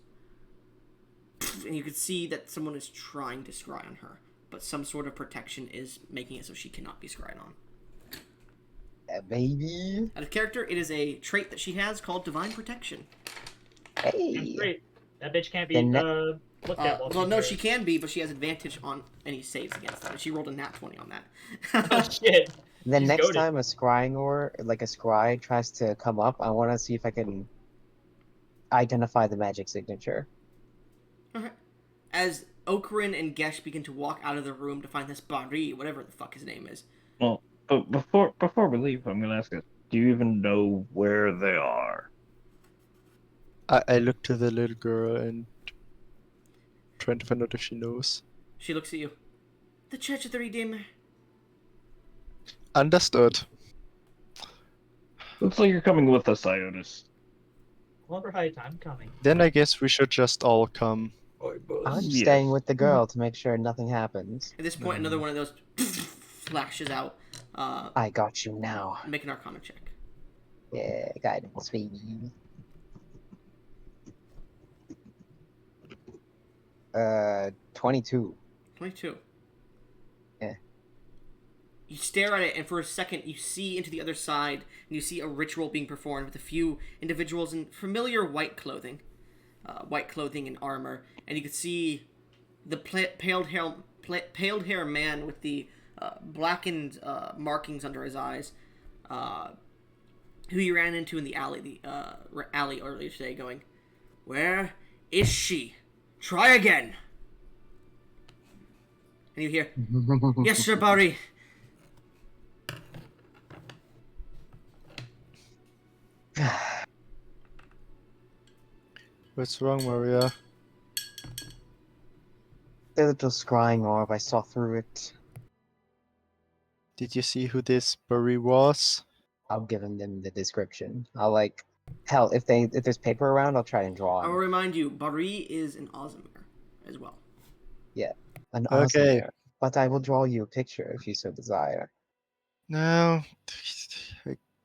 and you can see that someone is trying to scry on her, but some sort of protection is making it so she cannot be scryed on. Baby. Out of character, it is a trait that she has called Divine Protection. Hey. Great. That bitch can't be The looked at while Well, no, she's she can be, but she has advantage on any saves against them. And she rolled a nat 20 on Oh that. shit. The She's next goated. time a scrying or like a scry tries to come up, I want to see if I can identify the magic signature. Okay. As Okrin and Gesh begin to walk out of the room to find this Bari, whatever the fuck his name is. Well, but before we leave, I'm gonna ask this: do you even know where they are? I look to the little girl and trying to find out if she knows. She looks at you. The Church of the Redeemer. Understood. Looks like you're coming with us, Ionis. Longer height, I'm coming. Then I guess we should just all come. I'm Yes. staying with the girl to make sure nothing happens. At this point, another one of those flashes out. I got you now. Make an Arcana check. Yeah, guidance, baby. 22. 22. Yeah. You stare at it, and for a second, you see into the other side, and you see a ritual being performed with a few individuals in familiar white clothing and armor, and you can see the paled hair man with the blackened markings under his eyes, who you ran into in the alley earlier today, going, "Where is she? Try again." And you hear, "Yes, Sir Bari." What's wrong, Maria? The little scrying orb, I saw through it. Did you see who this Burry was? I'll give them the description. Hell, if there's paper around, I'll try and draw I will him. remind you, Bari is an Ozmir as well. An Okay. Ozmir. But I will draw you a picture if you so desire. No.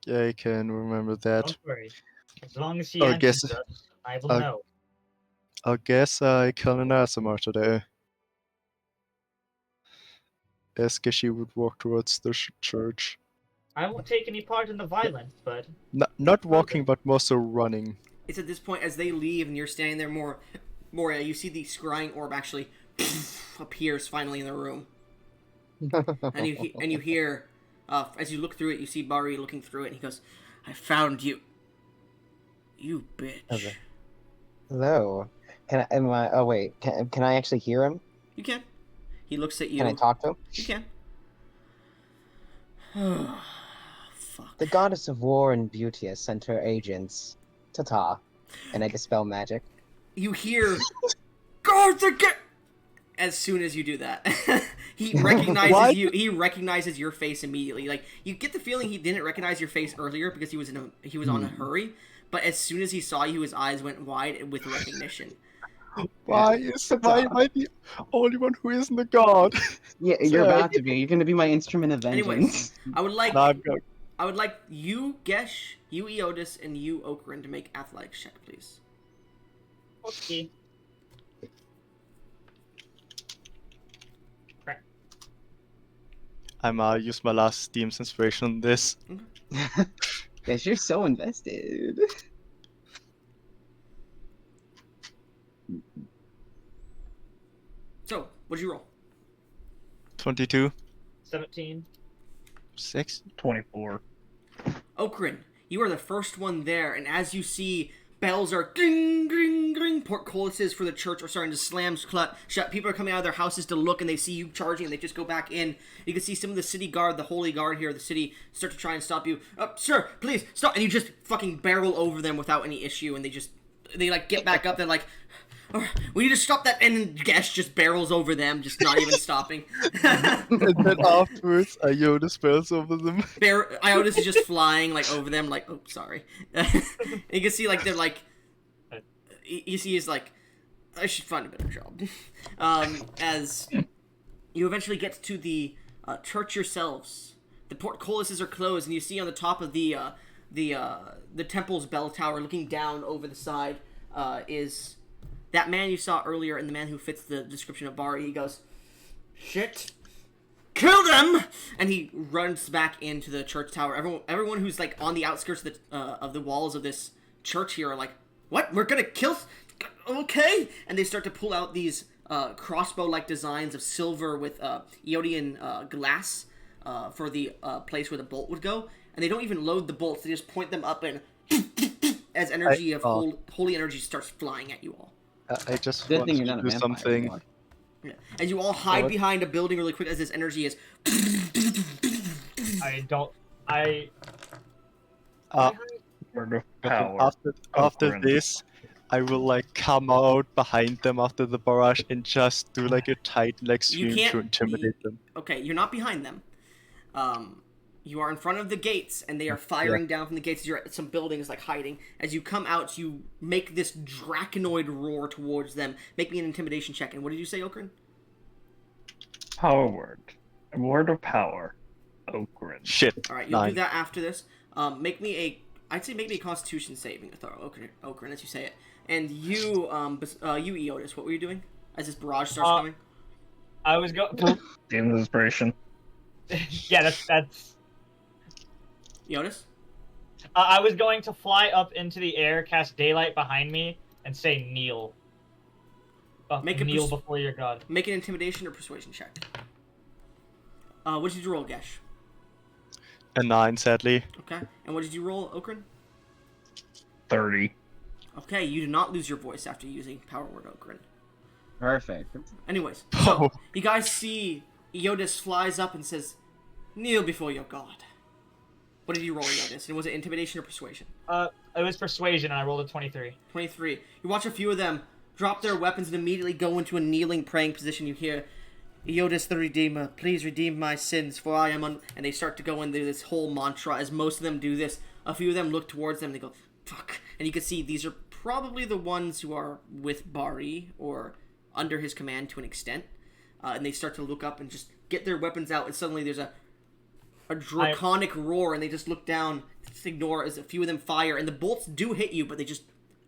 I can remember that. Don't worry. As long as he I answers guess- us, I will I'll- know. I guess I killed an Asimar today. Ask if she would walk towards the church. I won't take any part in the violence, but Not walking, but more so running. It's at this point as they leave and you're standing there more you see the scrying orb actually appears finally in the room. And you hear, as you look through it, you see Bari looking through it, and he goes, "I found you. You bitch." Okay. Hello. Can I actually hear him? You can. He looks at you. Can I talk to him? You can. Fuck. The goddess of war and beauty has sent her agents. Ta-ta. And I dispel magic. You hear, "Guards again!" As soon as you do that, he recognizes What? you. He recognizes your face immediately. Like, you get the feeling he didn't recognize your face earlier because he was on a hurry. But as soon as he saw you, his eyes went wide with recognition. Why am I the only one who isn't a god? Yeah, you're Sorry. about to be. You're gonna be my instrument of vengeance. Anyways, I would like Nah, you, Gesh, you, Eotis, and you, Okrin, to make athletics check, please. okay. I'm use my last Steam's inspiration on this. Yes, you're so invested. So, what'd you roll? 22. 17. 6. 24. Okrin, you are the first one there, and as you see, bells are ding, ding, ding. Portcullises for the church are starting to slam shut. People are coming out of their houses to look, and they see you charging, and they just go back in. You can see some of the city guard, the holy guard here, the city, start to try and stop you. Sir, please, stop! And you just fucking barrel over them without any issue, and they like get back up, they're like, "Oh, we need to stop that," and then Gesh just barrels over them, just not even stopping. And then afterwards, I Yoda spells over them. Iotis is just flying like over them, like, "Oh, sorry." You can see like they're like, you see he's like, "I should find a better job." As you eventually get to the church yourselves, the portcullises are closed, and you see on the top of the temple's bell tower, looking down over the side, is that man you saw earlier and the man who fits the description of Bari, he goes, "Shit, kill them!" And he runs back into the church tower. Everyone who's like on the outskirts of the walls of this church here are like, "What? We're gonna kill? Okay!" And they start to pull out these crossbow-like designs of silver with Eodian glass for the place where the bolt would go. And they don't even load the bolts; they just point them up and as energy of holy energy starts flying at you all. I just Good want thing to you're not a do vampire something. anymore. Yeah. And you all hide behind a building really quick as this energy is. Word of But power. after Grin. this, I will like come out behind them after the barrage and just do like a tight like You stream can't. to intimidate them. Okay, you're not behind them. You are in front of the gates, and they are firing down from the gates. You're at some buildings, like hiding. As you come out, you make this draconic roar towards them. Make me an intimidation check. And what did you say, Okrin? Power word. A word of power. Okrin. Shit. All right, you'll do 9. that after this. I'd say make me a Constitution saving throw, Okrin, as you say it. And you, you Eotis, what were you doing as this barrage starts coming? I was going. Demon inspiration. Yeah, that's. Eotis? I was going to fly up into the air, cast daylight behind me, and say kneel. Kneel before your god. Make an intimidation or persuasion check. What did you roll, Gesh? A 9, sadly. Okay. And what did you roll, Okrin? 30. Okay, you do not lose your voice after using Power Word Okrin. Perfect. Anyways, so you guys see Eotis flies up and says, "Kneel before your god." What did you roll, Eotis? And was it intimidation or persuasion? It was persuasion, and I rolled a 23. 23. You watch a few of them drop their weapons and immediately go into a kneeling, praying position. You hear, "Eotis the Redeemer, please redeem my sins, for I am And they start to go into this whole mantra. As most of them do this, a few of them look towards them and they go, "Fuck." And you can see these are probably the ones who are with Bari, or under his command to an extent. And they start to look up and just get their weapons out, and suddenly there's a draconic roar, and they just look down, just ignore as a few of them fire, and the bolts do hit you, but they just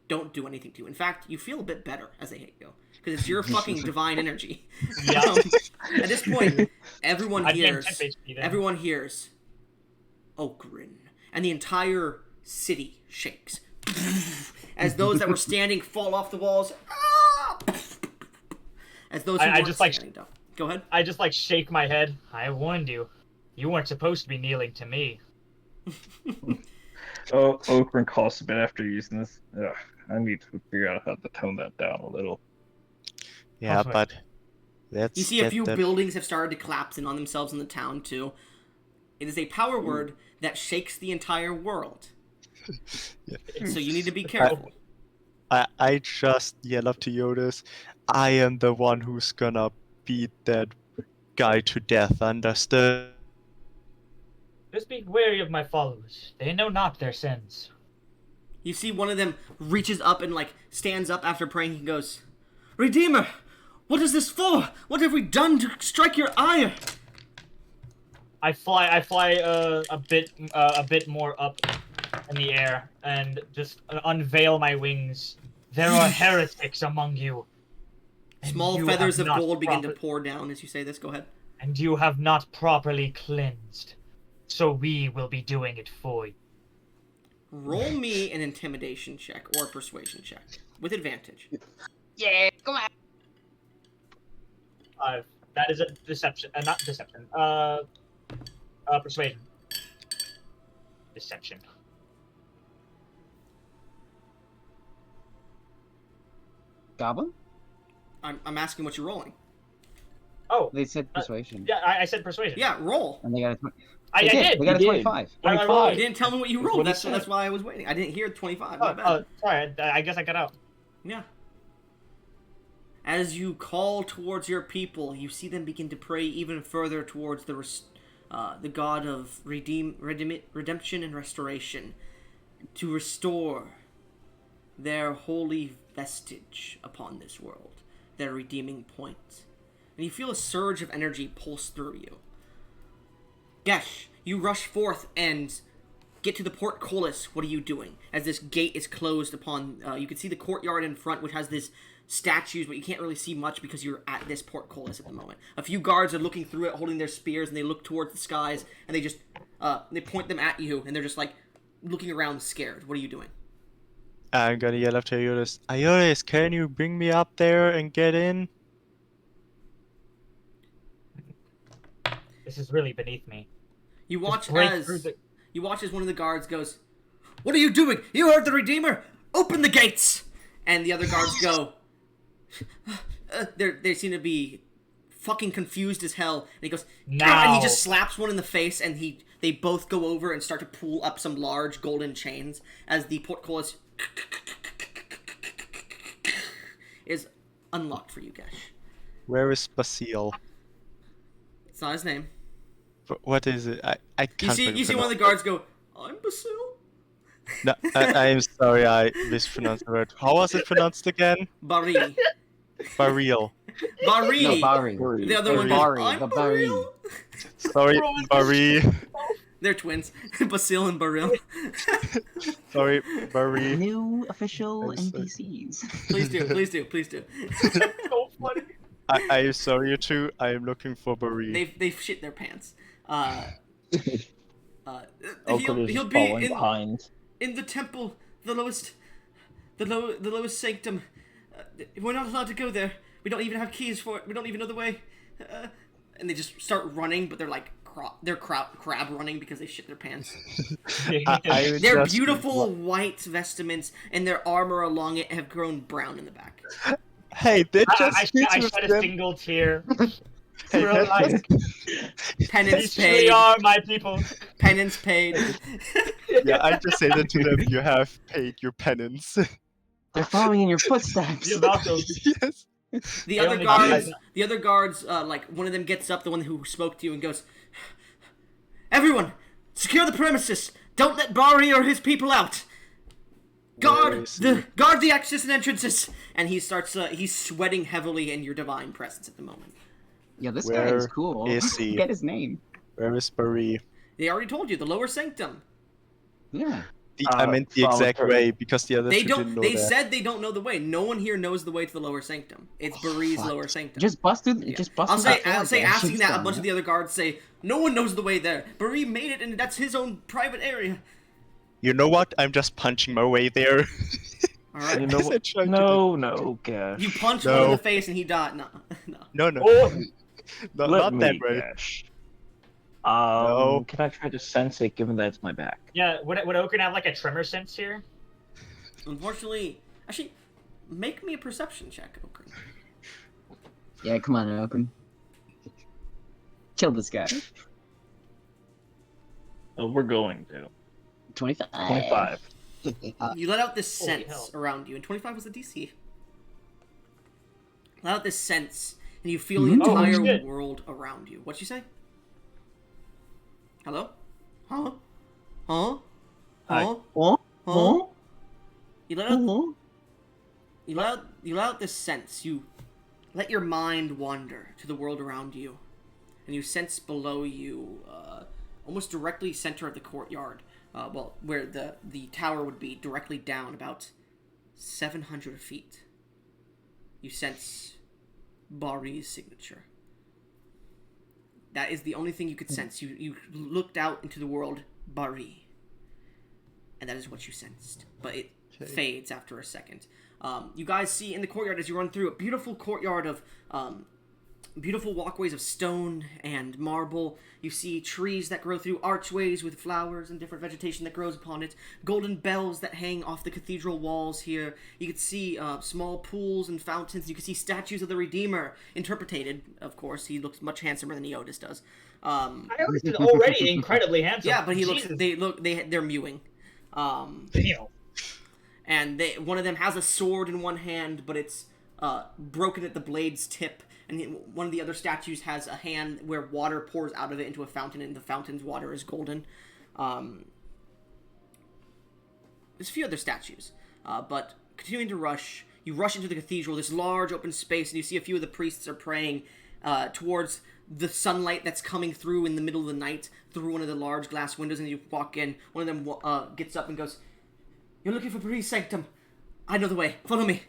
don't do anything to you. In fact, you feel a bit better as they hit you, because it's your fucking divine energy. Yeah. At this point, everyone I gained hears, 10 HP then. everyone hears, Okrin, and the entire city shakes. As those that were standing fall off the walls. As those who I weren't just, like, standing down. Go ahead. I just shake my head. I warned you. You weren't supposed to be kneeling to me. Oh, Okrin costs a bit after using this. Ugh, I need to figure out how to tone that down a little. Yeah, Halfway. but let's You see a get few them- buildings have started to collapse in on themselves in the town, too. It is a power word that shakes the entire world. So you need to be careful. I just yell up to Yodas, "I am the one who's gonna beat that guy to death, understood?" Just be wary of my followers. They know not their sins. You see one of them reaches up and, stands up after praying. He goes, "Redeemer, what is this for? What have we done to strike your ire?" I fly a bit more up in the air and just unveil my wings. There are heretics among you. and Small you feathers have of not gold begin to proper- pour down as you say this. Go ahead. And you have not properly cleansed. So we will be doing it for you. Roll me an intimidation check or a persuasion check with advantage. Yeah, come on. That is a deception. Not deception. Persuasion. Deception. Goblin? I'm asking what you're rolling. Oh, They said persuasion. yeah, I said persuasion. Yeah, roll. And they got a I they did. They got a did. 25. I rolled- You didn't tell me what you rolled. what he That's said. why I was waiting. I didn't hear 25. My bad. Sorry. I guess I got out. Yeah. As you call towards your people, you see them begin to pray even further towards the God of redemption and restoration, to restore their holy vestige upon this world, their redeeming point. And you feel a surge of energy pulse through you. Gesh, you rush forth and get to the portcullis. What are you doing? As this gate is closed upon, you can see the courtyard in front, which has this statues, but you can't really see much because you're at this portcullis at the moment. A few guards are looking through it, holding their spears, and they look towards the skies, and they just they point them at you, and they're just like looking around, scared. What are you doing? I'm gonna yell after Iotis. Iotis, can you bring me up there and get in? This is really beneath me. You watch break as through the- you watch as one of the guards goes, "What are you doing? You heard the Redeemer! Open the gates!" And the other guards go, they seem to be fucking confused as hell. And he goes, Now. and he just slaps one in the face, and they both go over and start to pull up some large golden chains as the portcullis is unlocked for you, Gesh. Where is Basile? It's not his name. What is it? I You can't see really one of the guards go, "I'm Basile." No, I am sorry, I mispronounced the word. How was it pronounced again? Bari. Baril. Bari. No, Bari. The other one goes, Bari, "I'm the Bari." Baril." Sorry, Bari. They're twins. Basile and Baril. Sorry, Bari. New official I'm sorry. NPCs. Please do, please do, please do. So funny. I am sorry, you two. I am looking for Bari. They've shit their pants. Oakwood is He'll just be falling behind. in the temple, the lowest sanctum. We're not allowed to go there. We don't even have keys for it. We don't even know the way. And they just start running, but they're like crab running because they shit their pants. I would Their just- beautiful white vestments and their armor along it have grown brown in the back. Hey, they I just shed a single tear. Hey, We're that like, Penance these truly paid. are my people. Penance paid. Yeah, I just say that to them. You have paid your penance. They're following in your footsteps. You're welcome. Yes. The They other only guards, did- the other guards, like one of them gets up, the one who spoke to you, and goes, "Everyone, secure the premises. Don't let Bari or his people out. Where Guard is he? guard the exits and entrances." And he starts. He's sweating heavily in your divine presence at the moment. Yeah, this guy is Where cool. is he? Get his name. Where is Bari? They already told you the lower sanctum. Yeah. I meant the exact solitary. way because the other They two don't. didn't know They that. said they don't know the way. No one here knows the way to the lower sanctum. It's Bari's Fuck. lower sanctum. Just bust through. Yeah. Just bust I'll through say, the I'll say, door, guys. asking Shit's that, a done. bunch of the other guards say, "No one knows the way there. Bari made it, and that's his own private area." You know what? I'm just punching my way there. All right. You know As I what? tried to No, Gash. You punch one in No. the face and he died. No, no. No, Oh, not Let me, that way. Gash. No. Can I try to sense it, given that it's my back? yeah. Would Oaken have like a tremor sense here? Unfortunately, actually, make me a perception check, okay? Yeah, come on, Oaken. Kill this guy. Oh, we're going to. 25. 25. You let out this Holy sense hell. around you, and 25 was the DC. Let out this sense, and you feel Mhm. the Oh, entire shit. world around you. What'd you say? Hello? Huh? Huh? Hi. Huh? Oh, Huh? oh, You let out oh. You let out this sense. You let your mind wander to the world around you, and you sense below you, almost directly center of the courtyard, well, where the tower would be, directly down about 700 feet. You sense Bari's signature. That is the only thing you could sense. You looked out into the world, Bari, and that is what you sensed. But it fades after a second. You guys see in the courtyard as you run through a beautiful courtyard of beautiful walkways of stone and marble. You see trees that grow through archways with flowers and different vegetation that grows upon it. Golden bells that hang off the cathedral walls here. You could see small pools and fountains. You could see statues of the Redeemer, interpreted, of course. He looks much handsomer than Iotis does. I noticed it's already incredibly handsome. Yeah, but he looks. Jesus. They're mewing. Damn. And one of them has a sword in one hand, but it's broken at the blade's tip. And one of the other statues has a hand where water pours out of it into a fountain, and the fountain's water is golden. There's a few other statues, but continuing to rush, you rush into the cathedral, this large open space, and you see a few of the priests are praying towards the sunlight that's coming through in the middle of the night through one of the large glass windows, and you walk in. One of them gets up and goes, "You're looking for Priest Sanctum. I know the way. Follow me."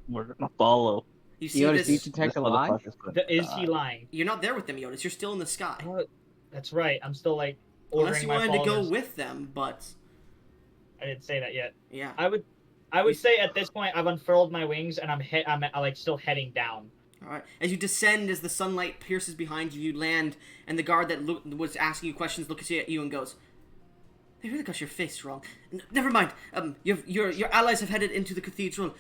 We're gonna follow. You see Yoda, do you this. detect a lie? motherfucker's gonna Is he die. lying? You're not there with them, Yoda. You're still in the sky. Oh, that's right. I'm still like Unless ordering you my wanted to go followers. with them, but I didn't say that yet. yeah. I would say at this point I've unfurled my wings and I'm like still heading down. All right. As you descend, as the sunlight pierces behind you, you land, and the guard that was asking you questions looks at you and goes, "They really got your face wrong. Never mind. Your allies have headed into the cathedral.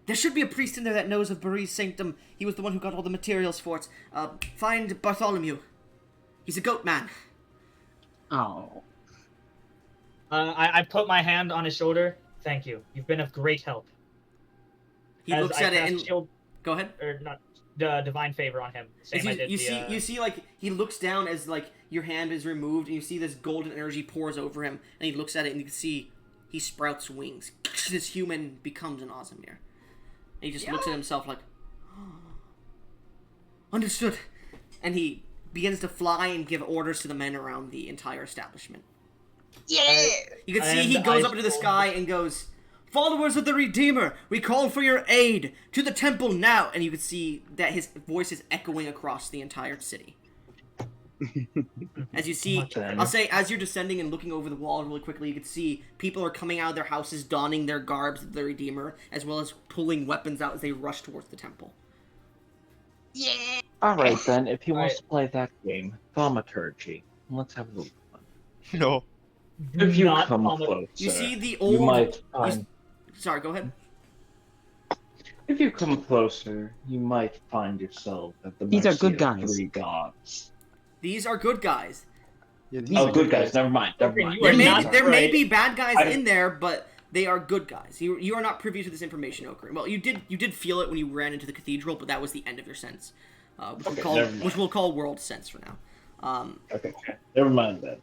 There should be a priest in there that knows of Barry's sanctum. He was the one who got all the materials for it. Find Bartholomew. He's a goat man." Oh. I put my hand on his shoulder. Thank you. You've been of great help. He As looks I at it cast and shield, go ahead. or not the divine favor on him. Same I did You see, like he looks down as like your hand is removed, and you see this golden energy pours over him, and he looks at it, and you can see he sprouts wings. This human becomes an Ozmir, and he just looks at himself like, understood, and he begins to fly and give orders to the men around the entire establishment. Yeah! You can see he goes up into the sky and goes, "Followers of the Redeemer, we call for your aid! To the temple now!" And you can see that his voice is echoing across the entire city. As you see, I'll say, as you're descending and looking over the wall really quickly, you can see people are coming out of their houses, donning their garbs of the Redeemer, as well as pulling weapons out as they rush towards the temple. Yeah! Alright then, if he wants Alright. to play that game, thaumaturgy. Let's have a little fun. No. If you Not come on the- closer, You see the you old... might find. Sorry, go ahead. If you come closer, you might find yourself at the These are mercy good of guys. 3 gods. These are good guys. Yeah, Oh, good guys. Never mind. Never Okay, mind. you are not There may right. be bad guys I- in there, but they are good guys. You are not privy to this information, Okra. Well, you did feel it when you ran into the cathedral, but that was the end of your sense, which we'll call world sense for now. Okay, never mind that.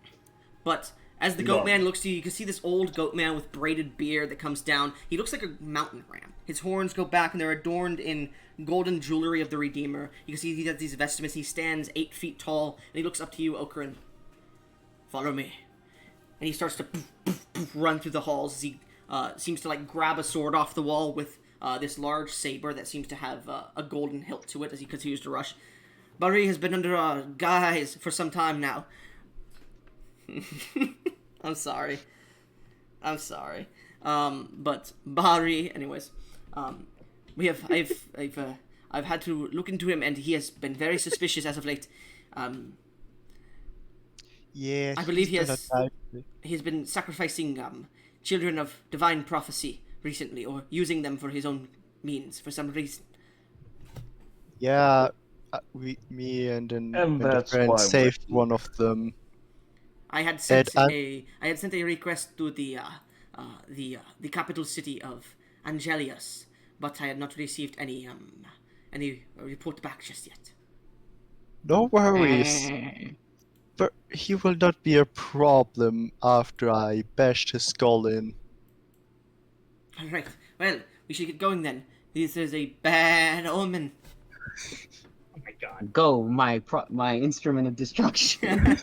But as the goat man looks to you, you can see this old goat man with braided beard that comes down. He looks like a mountain ram. His horns go back, and they're adorned in golden jewelry of the Redeemer. You can see he has these vestments. He stands 8 feet tall, and he looks up to you, Okran. "Follow me." And he starts to run through the halls as he seems to like grab a sword off the wall with this large saber that seems to have a golden hilt to it as he continues to rush. "Barry has been under our guise for some time now." I'm sorry. But Barry, anyways, I've had to look into him, and he has been very suspicious as of late. Yeah, I believe he's he gonna die. He's been sacrificing children of divine prophecy recently, or using them for his own means for some reason. Yeah, me and a that's friend why we're saved here. one of them. I had sent And I had sent a request to the capital city of Angelius, but I had not received any report back just yet. No worries. But he will not be a problem after I bashed his skull in. All right. Well, we should get going then. This is a bad omen. Oh my god. Go, my instrument of destruction.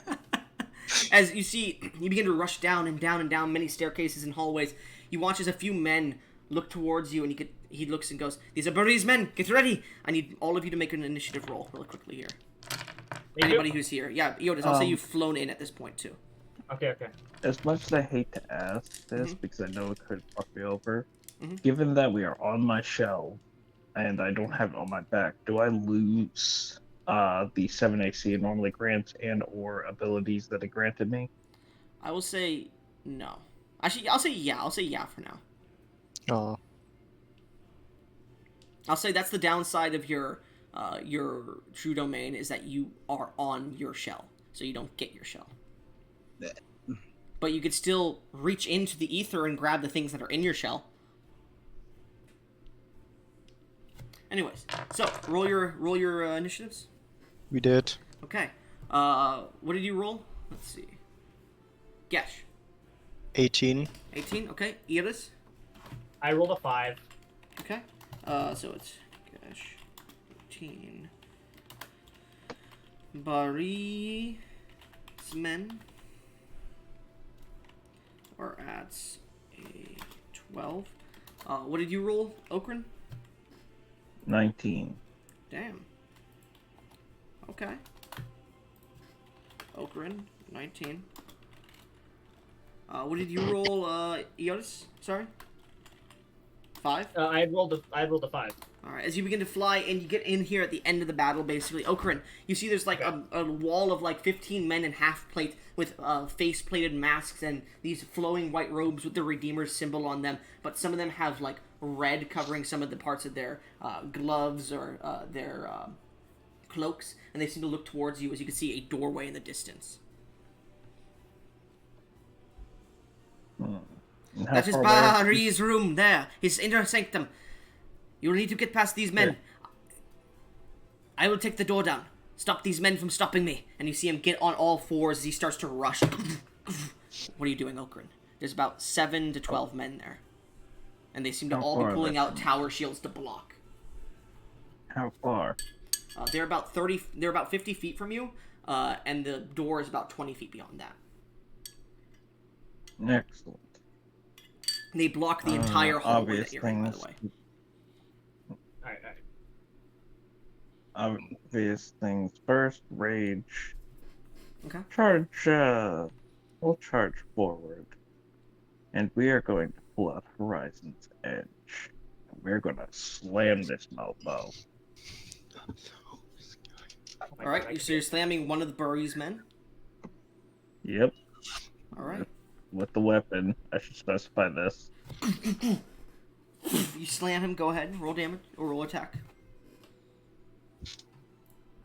As you see, you begin to rush down and down and down many staircases and hallways. You watch as a few men look towards you, and he looks and goes, "These are Barry's men. Get ready." I need all of you to make an initiative roll really quickly here. Anybody who's here. Yeah, Yodas, I'll say you've flown in at this point, too. Okay. As much as I hate to ask this, because I know it could fuck me over, Mhm. given that we are on my shell, and I don't have it on my back, do I lose the 7 AC it normally grants and/or abilities that it granted me? I will say no. Actually, I'll say yeah. I'll say yeah for now. Oh, I'll say that's the downside of your true domain, is that you are on your shell, so you don't get your shell. But you could still reach into the ether and grab the things that are in your shell. Anyways, so roll your initiatives. we did. Okay. What did you roll? Let's see. Gesh. 18. 18. Okay. Iris. I rolled a 5. Okay. So it's Gesh. 18. Bari's men are at a 12. What did you roll, Okran? 19. Damn. Okay. Okrin, 19. What did you roll, Eotis? Sorry? 5? I rolled a 5. Alright, as you begin to fly and you get in here at the end of the battle, basically, Okrin, you see there's like a wall of like 15 men in half plate with face-plated masks and these flowing white robes with the Redeemer's symbol on them, but some of them have like red covering some of the parts of their gloves or their cloaks, and they seem to look towards you as you can see a doorway in the distance. That is Barry's room there, his inner sanctum. You will need to get past these men. Yeah. I will take the door down. Stop these men from stopping me. And you see him get on all fours as he starts to rush. What are you doing, Okrin? There's about 7 to 12 men there. And they seem to all be pulling out tower shields to block. How far? They're about 50 feet from you, and the door is about 20 feet beyond that. Excellent. They block the entire hallway that you're in, by the way. Alright. Obvious things first. Rage. Okay. Charge. We'll charge forward, and we are going to pull out Horizon's Edge. And we're going to slam this mofo. Alright, so you're slamming one of the Burry's men? Yep. Alright. With the weapon. I should specify this. You slam him, go ahead, roll damage, or roll attack.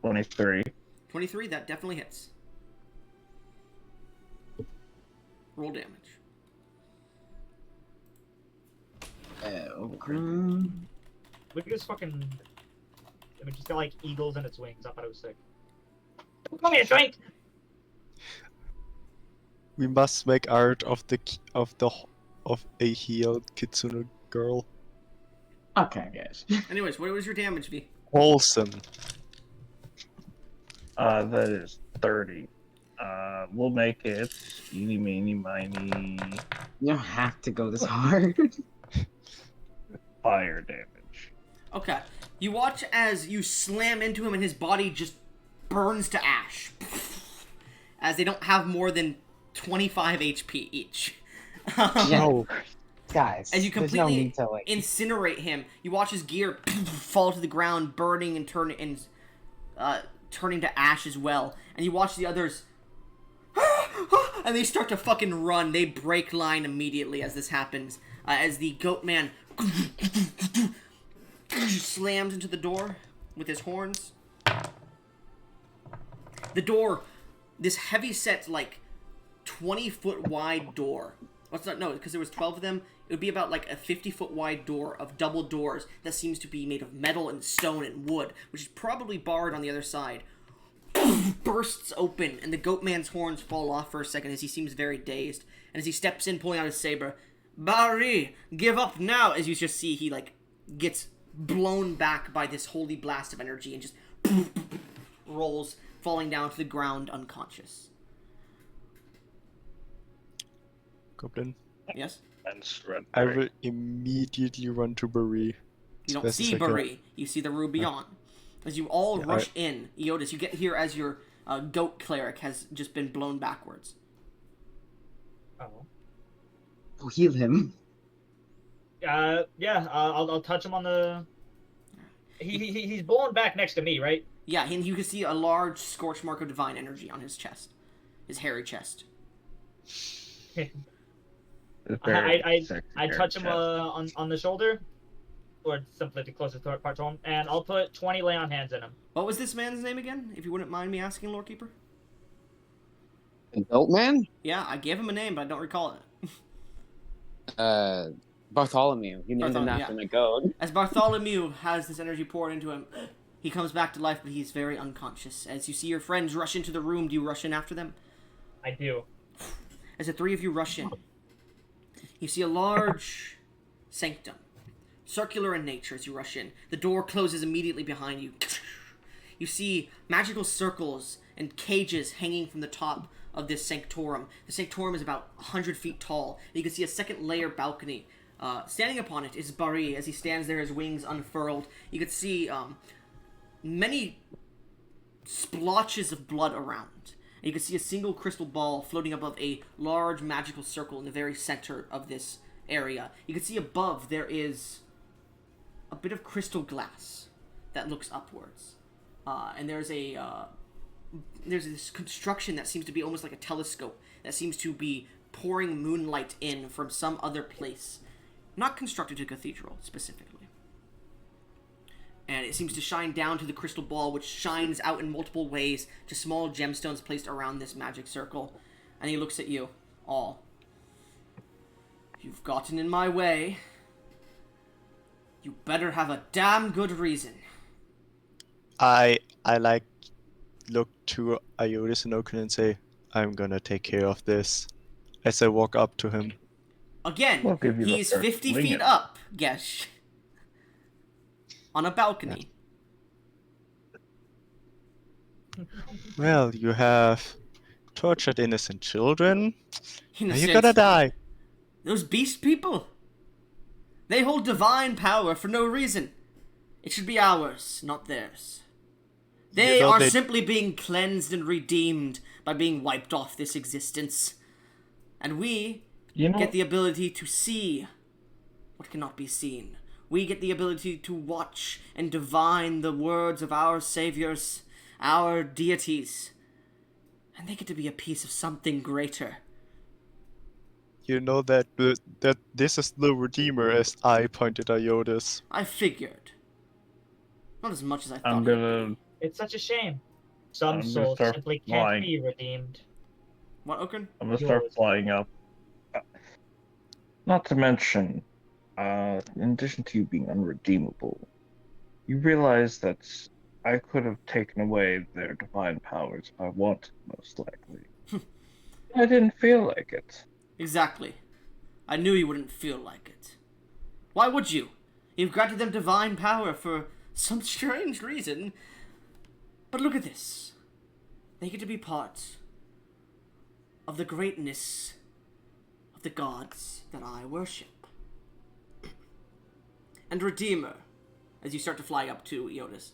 23. 23, that definitely hits. Roll damage. Look at this fucking... I mean, just got like eagles in its wings. I thought it was sick. Come here, Shrink! We must make art of a healed Kitsune girl. Okay, guys. Anyways, what was your damage be? Wholesome. That is 30. We'll make it eeny, meeny, miny. You don't have to go this hard. Fire damage. Okay. You watch as you slam into him and his body just burns to ash. As they don't have more than 25 HP each. Yeah. Guys, as you there's no completely need to, like... incinerate him, you watch his gear fall to the ground, burning and turning to ash as well. And you watch the others, and they start to fucking run. They break line immediately as this happens. As the goat man slams into the door with his horns. The door, this heavy set, like 20-foot wide door. No, because there was 12 of them. It would be about like a 50-foot wide door of double doors that seems to be made of metal and stone and wood, which is probably barred on the other side. Bursts open, and the goat man's horns fall off for a second as he seems very dazed. And as he steps in, pulling out his saber, Barry, give up now! As you just see, he like gets blown back by this holy blast of energy and just rolls, falling down to the ground unconscious. Goblin. Yes? And shred. I will immediately run to Barry. You don't see Barry. You see the room beyond. As you all rush in, Eotis, you get here as your goat cleric has just been blown backwards. Oh. Heal him. Yeah. I'll touch him on the. He's blown back next to me, right? Yeah, and you can see a large scorch mark of divine energy on his chest, his hairy chest. I touch him on the shoulder, or simply the closest part to him, and I'll put 20 lay on hands in him. What was this man's name again, if you wouldn't mind me asking, Lord Keeper? Goat man? Yeah, I gave him a name, but I don't recall it. Bartholomew. You named him after my goat. As Bartholomew has this energy poured into him, he comes back to life, but he's very unconscious. As you see your friends rush into the room, do you rush in after them? I do. As the three of you rush in, you see a large sanctum, circular in nature as you rush in. The door closes immediately behind you. You see magical circles and cages hanging from the top of this sanctorum. The sanctorum is about 100 feet tall. And you can see a second layer balcony Standing upon it is Bari. As he stands there, his wings unfurled. You could see many splotches of blood around. And you can see a single crystal ball floating above a large magical circle in the very center of this area. You can see above there is a bit of crystal glass that looks upwards. And there's this construction that seems to be almost like a telescope that seems to be pouring moonlight in from some other place. Not constructed to cathedral, specifically. And it seems to shine down to the crystal ball, which shines out in multiple ways to small gemstones placed around this magic circle. And he looks at you, all. You've gotten in my way. You better have a damn good reason. I like look to Iotis and Okun and say, I'm gonna take care of this. As I walk up to him. Again, We'll give you the he's first 50 swing feet at it. up, Gesh. On a balcony. Well, you have tortured innocent children. Now Innocent. you're gonna die. Those beast people. They hold divine power for no reason. It should be ours, not theirs. They You know are they- simply being cleansed and redeemed by being wiped off this existence. And we You know, get the ability to see what cannot be seen. We get the ability to watch and divine the words of our saviors, our deities. And they get to be a piece of something greater. You know that that this is the Redeemer, as I pointed at Iotis. I figured. Not as much as I thought. I'm it would gonna. be. It's such a shame. Some I'm gonna souls start simply can't flying. be redeemed. What, Okun? I'm gonna start Yours. flying up. Not to mention, in addition to you being unredeemable, you realize that I could have taken away their divine powers if I wanted, most likely. I didn't feel like it. Exactly. I knew you wouldn't feel like it. Why would you? You've granted them divine power for some strange reason. But look at this. They get to be part of the greatness of the gods that I worship. And Redeemer, as you start to fly up to Iotis.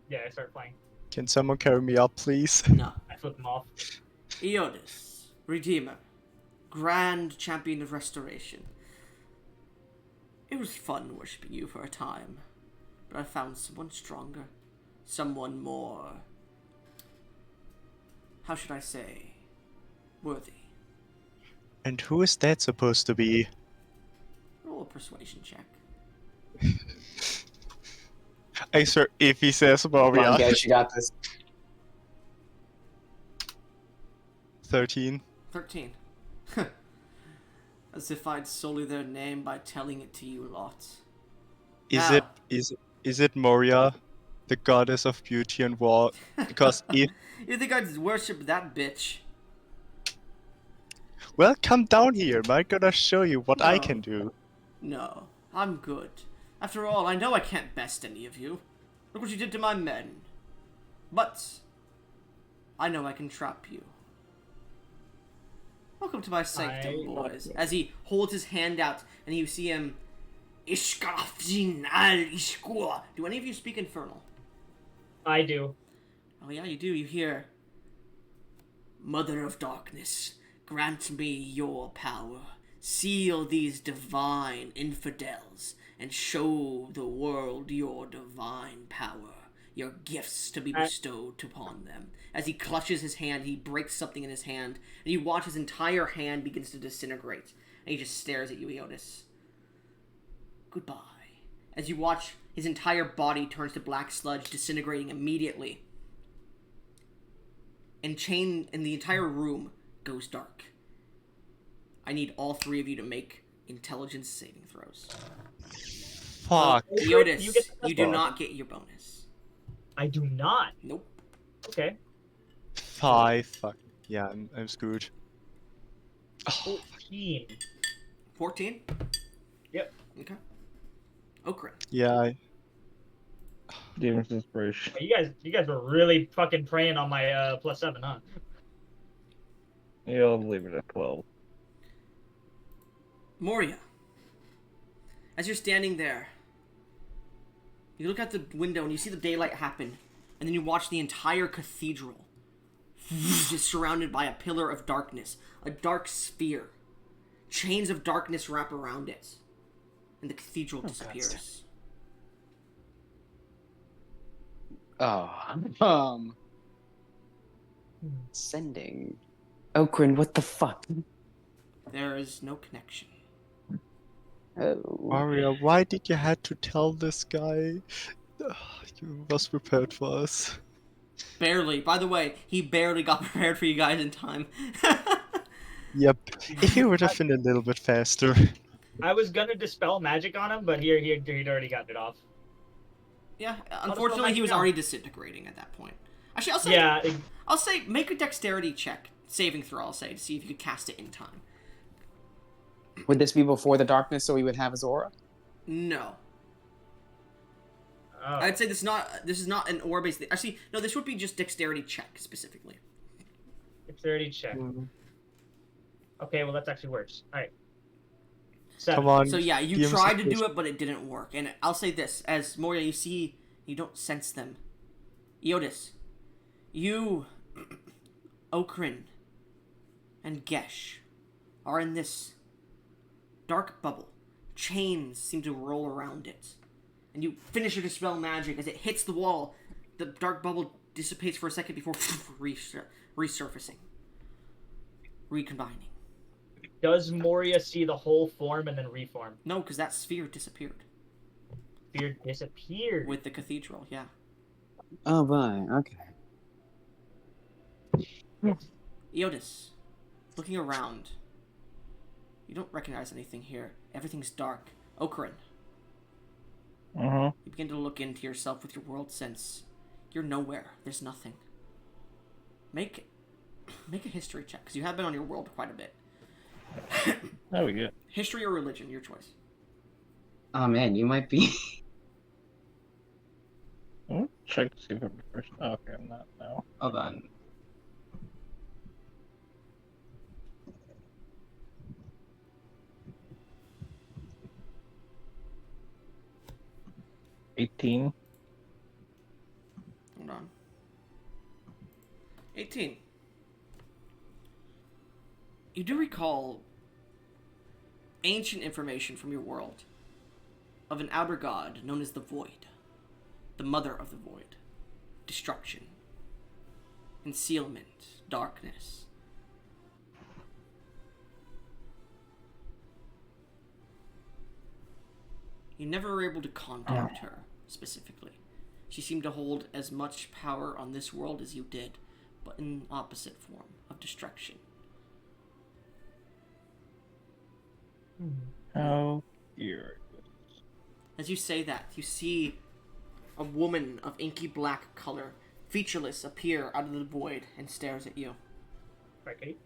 Yeah, I start flying. Can someone carry me up, please? No. I flip them off. Iotis, Redeemer, Grand Champion of Restoration. It was fun worshipping you for a time, but I found someone stronger, someone more, how should I say, worthy. And who is that supposed to be? Roll a persuasion check. I swear, if he says Come on, Maria. guys, you got this. 13. 13. As if I'd sully their name by telling it to you lot. Is Now. is it Moria, the goddess of beauty and war? Because if You think I'd worship that bitch? well, come down here. I'm gonna show you what I No. can do. No, I'm good. After all, I know I can't best any of you. Look what you did to my men. But I know I can trap you. Welcome to my sanctum, boys. As he holds his hand out and you see him. Ishkafjin al Ishkua. Do any of you speak Infernal? I do. Oh yeah, you do. You hear, Mother of Darkness, grant me your power. Seal these divine infidels and show the world your divine power. Your gifts to be bestowed upon them. As he clutches his hand, he breaks something in his hand, and you watch his entire hand begins to disintegrate. And he just stares at you, Iotis. Goodbye. As you watch, his entire body turns to black sludge, disintegrating immediately. And the entire room goes dark. I need all three of you to make intelligence saving throws. Fuck. Iotis, You get the you do bonus. not get your bonus. I do not. Nope. Okay. 5. Fuck. Yeah, I'm screwed. Oh, 14. 14? Yep. Okay. Okra. yeah. Demon's inspiration. You guys were really fucking preying on my +7, huh? Yeah, I'll leave it at 12. Moria. As you're standing there, you look out the window and you see the daylight happen, and then you watch the entire cathedral just surrounded by a pillar of darkness, a dark sphere. Chains of darkness wrap around it, and the cathedral disappears. Sending. Okrin, what the fuck? There is no connection. Oh. Aria, why did you have to tell this guy? You was prepared for us. Barely. By the way, he barely got prepared for you guys in time. Yep. If he would have been a little bit faster. I was gonna dispel magic on him, but he'd already gotten it off. Yeah, well unfortunately, he was now. already disintegrating at that point. Actually, I'll say, Yeah. I'll say, make a dexterity check, saving throw. I'll say to see if you could cast it in time. Would this be before the darkness, so he would have his aura? No, Oh. I'd say this is not an aura based thing. Actually, no, this would be just dexterity check specifically. Dexterity check. Okay, well that's actually worse. Alright. 7. Come on. So yeah, you DM tried to do situation. it, but it didn't work. And I'll say this: as Moria, you don't sense them. Eotis, you, Okrin, and Gesh are in this dark bubble. Chains seem to roll around it. And you finish your dispel magic. As it hits the wall, the dark bubble dissipates for a second before resurfacing. Recombining. Does Moria see the whole form and then reform? No, because that sphere disappeared. Beard disappeared. With the cathedral, yeah. Oh, boy. Okay. Eotis, looking around, you don't recognize anything here. Everything's dark. Okrin, you begin to look into yourself with your world sense. You're nowhere. There's nothing. Make a history check, because you have been on your world quite a bit. There we go. History or religion, your choice. Oh man, you might be. Check to see if I'm the first. Oh, okay, I'm not now. Hold on. $18. Hold on. 18. You do recall ancient information from your world of an outer god known as the Void, the mother of the Void, destruction, concealment, darkness. You never were able to contact her specifically. She seemed to hold as much power on this world as you did, but in opposite form of destruction. How curious. As you say that, you see a woman of inky black color, featureless, appear out of the void and stares at you. Okay.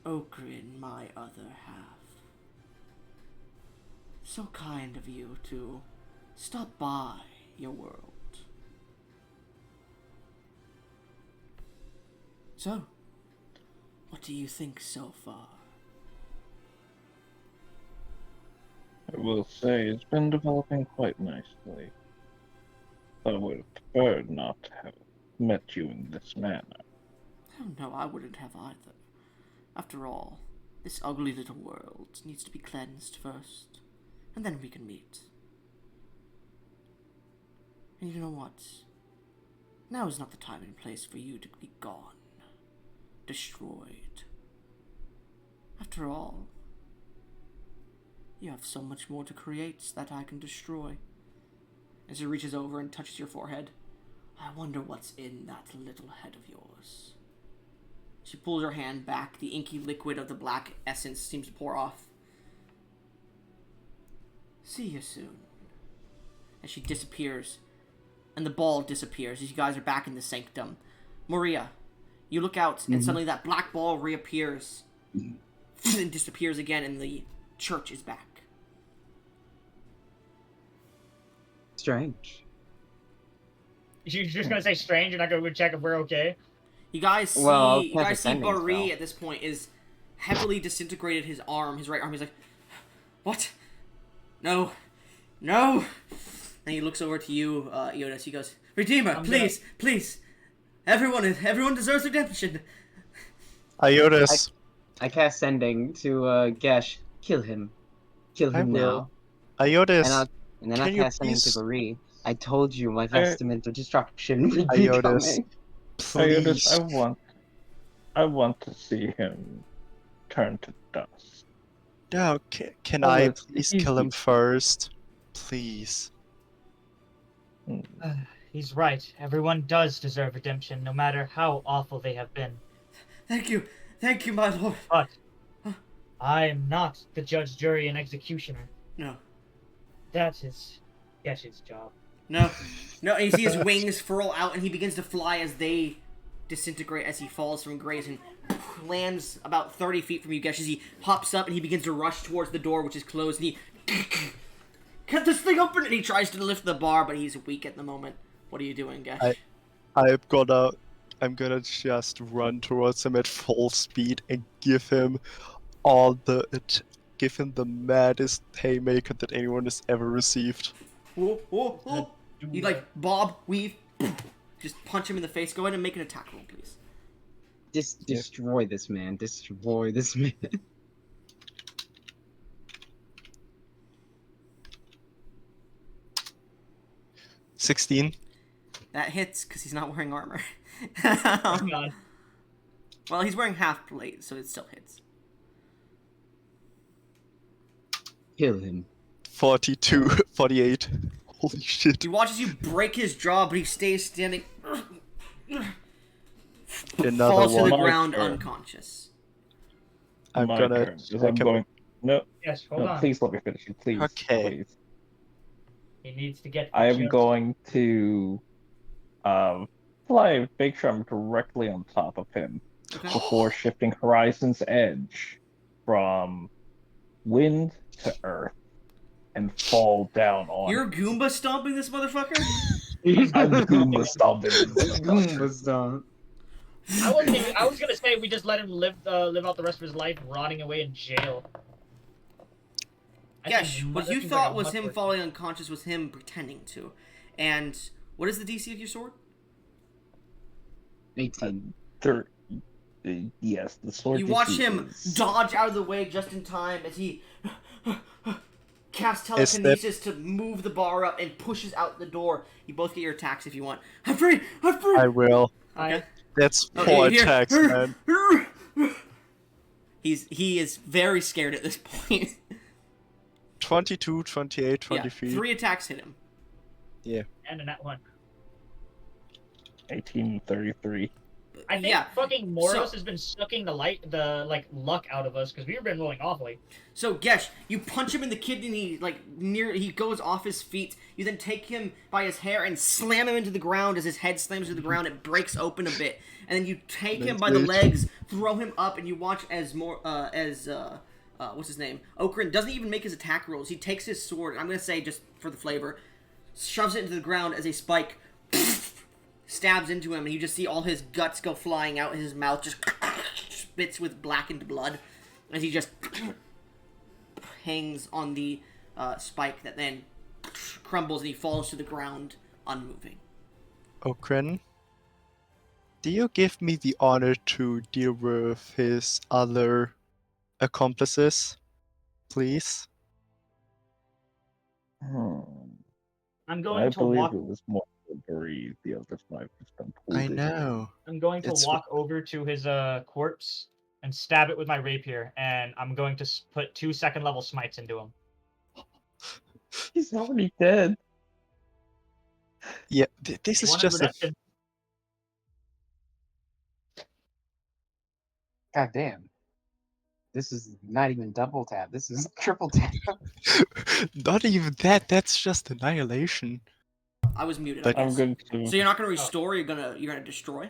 Okrin, my other half. So kind of you to stop by your world. So, what do you think so far? I will say it's been developing quite nicely. I would have preferred not to have met you in this manner. Oh no, I wouldn't have either. After all, this ugly little world needs to be cleansed first, and then we can meet. And you know what? Now is not the time and place for you to be gone, destroyed. After all, you have so much more to create that I can destroy. As he reaches over and touches your forehead, I wonder what's in that little head of yours. She pulls her hand back. The inky liquid of the black essence seems to pour off. See you soon. As she disappears, and the ball disappears as you guys are back in the sanctum. Maria, you look out, and suddenly that black ball reappears and disappears again, and the church is back. Strange. You're just gonna say strange? You're not gonna go check if we're okay? You guys see, Well, you guys see defending Bari spell. at this point is heavily disintegrated his arm, his right arm. He's like, what? No, No! And he looks over to you, Iodas. He goes, Redeemer, please! Everyone deserves redemption! Iodas, I cast sending to Gesh. Kill him. Kill I him will. now. And Iodas, then I can you cast sending to please... Bari. I told you my vestment of destruction would be Iodas, coming. please. I want to see him turn to dust. No, can Oh, I it's please easy. kill him first? Please. He's right. Everyone does deserve redemption, no matter how awful they have been. Thank you, my lord. But I am not the judge, jury, and executioner. No. That is Gesh's job. No, and you see his wings furl out, and he begins to fly as they disintegrate as he falls from grace and lands about 30 feet from you, Gesh, as he hops up and he begins to rush towards the door, which is closed, and he... Get this thing open! And he tries to lift the bar, but he's weak at the moment. What are you doing, Gesh? I'm gonna just run towards him at full speed and give him the maddest haymaker that anyone has ever received. Oh. You like bob, weave, just punch him in the face. Go ahead and make an attack roll, please. Destroy this man. Destroy this man. 16. That hits because he's not wearing armor. Oh, God. Well, he's wearing half plate, so it still hits. Kill him. 42, 48. Holy shit. He watches you break his jaw, but he stays standing. Another Falls to the one. ground turn. unconscious. I'm My gonna turn, 'cause check I'm him. going. No, Yes, hold no, on. please let me finish it. Please. Okay. Please. He needs to get. I am going to fly, make sure I'm directly on top of him Okay. before shifting Horizon's Edge from wind to earth and fall down on You're him. Goomba stomping this motherfucker? I'm Goomba stomping this motherfucker. Goomba stomp. I was gonna say we just let him live out the rest of his life rotting away in jail. Yes, what you thought was him much worse. falling unconscious was him pretending to. And what is the DC of your sword? 18. Yes, the sword. You watch DC him is- dodge out of the way just in time as he casts Is that- telekinesis to move the bar up and pushes out the door. You both get your attacks if you want. I'm free! I'm free! I will. Okay. That's 4 Okay, here. attacks, man. He is very scared at this point. 22, 28, 23. Yeah, 3 attacks hit him. And a nat 1. 18, 33. I think fucking Moros has been sucking the luck out of us because we've been rolling awfully. So Gesh, you punch him in the kidney, he goes off his feet. You then take him by his hair and slam him into the ground. As his head slams to the ground, it breaks open a bit, and then you take him by the legs, throw him up, and you watch as what's his name? Okrin doesn't even make his attack rolls. He takes his sword. I'm gonna say just for the flavor, shoves it into the ground as a spike. Stabs into him, and you just see all his guts go flying out, and his mouth just spits with blackened blood as he just hangs on the spike that then crumbles and he falls to the ground unmoving. Okren, do you give me the honor to deal with his other accomplices, please? I'm I going to believe walk. it was more Bari. The others might have been I included. know. I'm going to It's- walk over to his corpse and stab it with my rapier, and I'm going to put 2 second-level smites into him. He's already dead. Yeah, this He is wanted just a... redemption. God damn. This is not even double tap. This is triple tap. Not even that, that's just annihilation. I was muted. But- I I'm guess. going to. So you're not gonna restore. You're gonna destroy.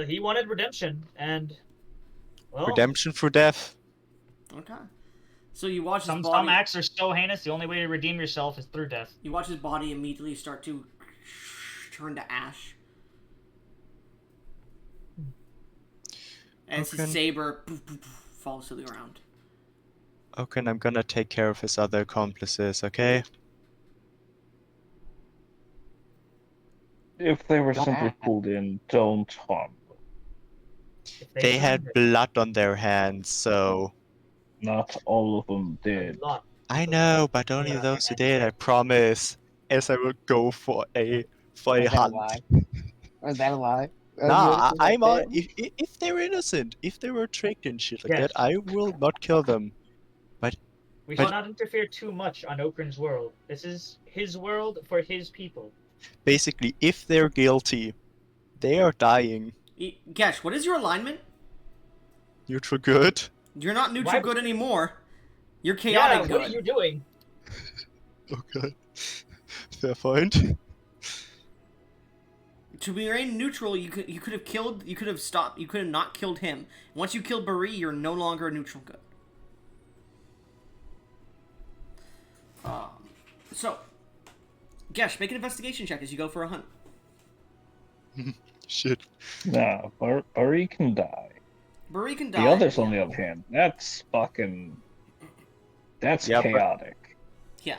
He wanted redemption, and well, Redemption for death. Okay. So you watch his some body. acts are so heinous. The only way to redeem yourself is through death. You watch his body immediately start to turn to ash. As his Okay. saber falls to the ground. Okay, and I'm gonna take care of his other accomplices, okay? If they were Don't simply ask. pulled in, don't harm them. If They had surrender, blood on their hands, so... Not all of them a did. lot. I know, but Blood only on those who their did, I promise. As I will go for a Is that a hunt. lie? Or is that a lie? Are you Nah, innocent like I'm all, that? if they're innocent, if they were tricked and shit like Yes. that, I will not kill them. We But- should not interfere too much on Okrin's world. This is his world for his people. Basically, if they're guilty, they are dying. Gesh, what is your alignment? Neutral good. You're not neutral Why- good anymore. You're Yeah, chaotic what good. are you doing? Okay. Fair point. To remain neutral, you could have killed, you could have stopped, you could have not killed him. Once you kill Bari, you're no longer a neutral good. So, Gesh, make an investigation check as you go for a hunt. Shit. Nah, Bari can die. Bari can die. The others, on yeah. the other hand, that's fucking. That's Yeah, but- chaotic. Yeah.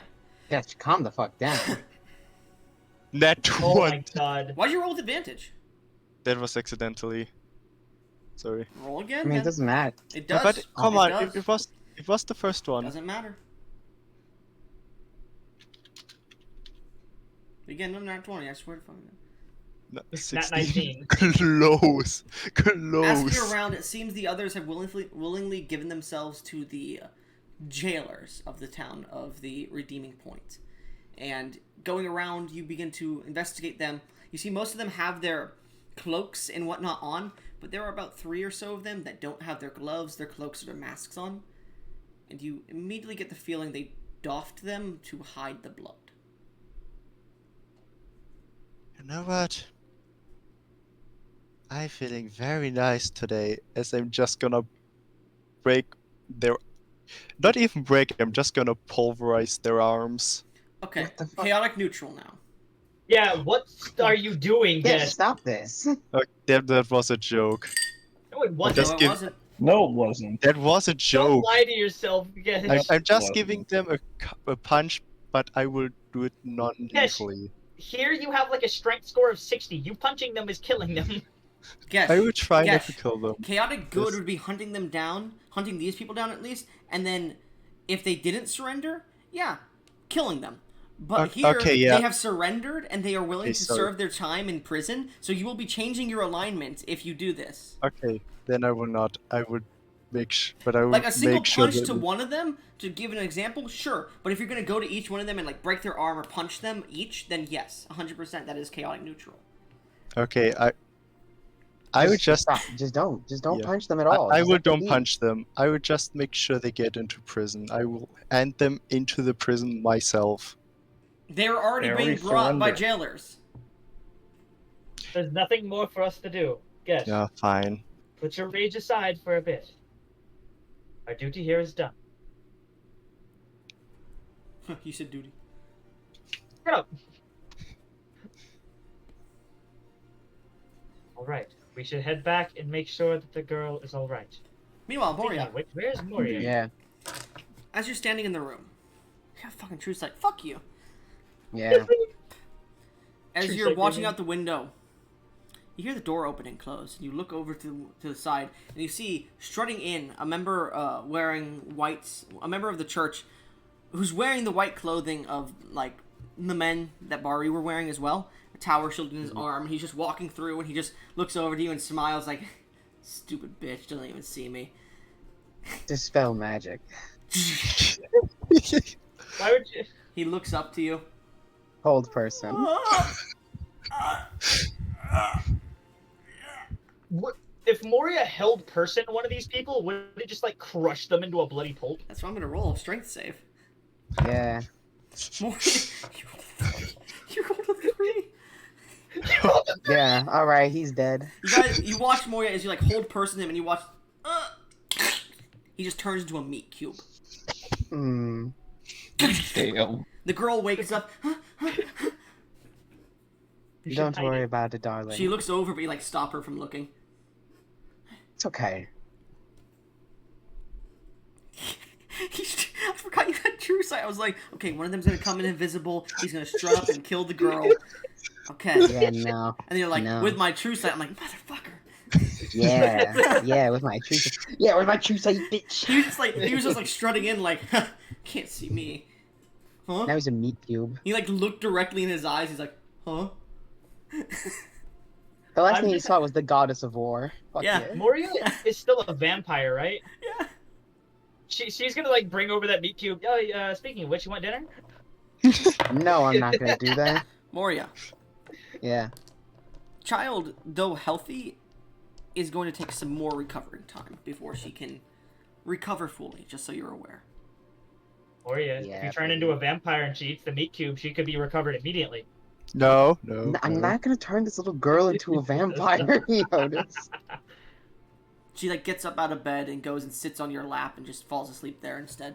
Yes, calm the fuck down. Net Oh one. my god. Why'd you roll with advantage? That was accidentally. Sorry. Roll I again, mean, man. it doesn't matter. It does. But come it on, does. it was the first one. Doesn't matter. Again, no, not 20. I swear to fucking. No, Nat 16. 19. Close. Asking Close. around, it seems the others have willingly given themselves to the jailers of the town of the Redeeming Point. And going around, you begin to investigate them. You see most of them have their cloaks and whatnot on, but there are about 3 or so of them that don't have their gloves, their cloaks, or their masks on. And you immediately get the feeling they doffed them to hide the blood. You know what? I'm feeling very nice today, as I'm just gonna break their... Not even break, I'm just gonna pulverize their arms. Okay, What the fuck? chaotic neutral now. Yeah, what are you doing, Yes, Gesh? stop this. That was a joke. No, it No, wasn't. Just it give- wasn't. No, it wasn't. That was a Don't joke. lie to yourself, Gesh. I'm just What? giving them a punch, but I will do it non-lethally. Here you have like a strength score of 60. You punching them is killing them. Gesh, I will try not to Gesh, kill them. chaotic good Yes. would be hunting them down, hunting these people down at least, and then if they didn't surrender, yeah, killing them. But here, Okay, yeah. they have surrendered and they are willing Okay, to sorry. serve their time in prison, so you will be changing your alignment if you do this. Okay, then I will not. I would but I will Like a single make sure punch that to one of them, to give an example, sure. But if you're going to go to each one of them and like break their arm or punch them each, then yes, 100% that is chaotic neutral. Okay, I would just stop. Just don't Yeah. punch them at all. I Just will let them don't be. punch them. I will just make sure they get into prison. I will hand them into the prison myself. They're already They being already brought by surrendered. jailers. There's nothing more for us to do. Gesh, Yeah, fine. put your rage aside for a bit. Our duty here is done. You said duty. Shut up. Alright, we should head back and make sure that the girl is alright. Meanwhile, Moria, Wait, where's Moria? Yeah, as you're standing in the room, yeah, fucking Truth's like, fuck you. yeah. As Truth's you're like, watching really? out the window, you hear the door open and close, and you look over to the side, and you see strutting in a member wearing whites, a member of the church, who's wearing the white clothing of like the men that Bari were wearing as well. A tower shield in his arm. And he's just walking through, and he just looks over to you and smiles like, "Stupid bitch, doesn't even see me." Dispel magic. Why would you? He looks up to you. Hold person. What? If Moria held person one of these people, would it just like crush them into a bloody pulp? That's what I'm gonna roll. Strength save. Yeah. Moria, you rolled a 3. Yeah. All right. He's dead. You watch Moria as you like hold person him, and you watch. He just turns into a meat cube. Hmm. Damn. The girl wakes up. You should Don't hide worry it. about it, darling. She looks over, but you like stop her from looking. It's okay. He's I was like, okay, one of them's gonna come in invisible. He's gonna strut up and kill the girl. Okay. Yeah, no. And you're like, No. with my true sight. I'm like, motherfucker. Yeah, with my true sight. Yeah, with my true sight, bitch. He was just like strutting in like, can't see me. Huh? Now he's a meat cube. He like looked directly in his eyes. He's like, huh? The last thing he saw was the goddess of war. Fuck Yeah. Moria is still a vampire, right? Yeah. She's gonna like bring over that meat cube. Oh, speaking of which, you want dinner? No, I'm not gonna do that. Moria, Yeah. child, though healthy, is going to take some more recovering time before she can recover fully, just so you're aware. Moria, if Yeah, you turn into a vampire and she eats the meat cube, she could be recovered immediately. No. I'm not gonna turn this little girl into a vampire, Rhotush. She like gets up out of bed and goes and sits on your lap and just falls asleep there instead.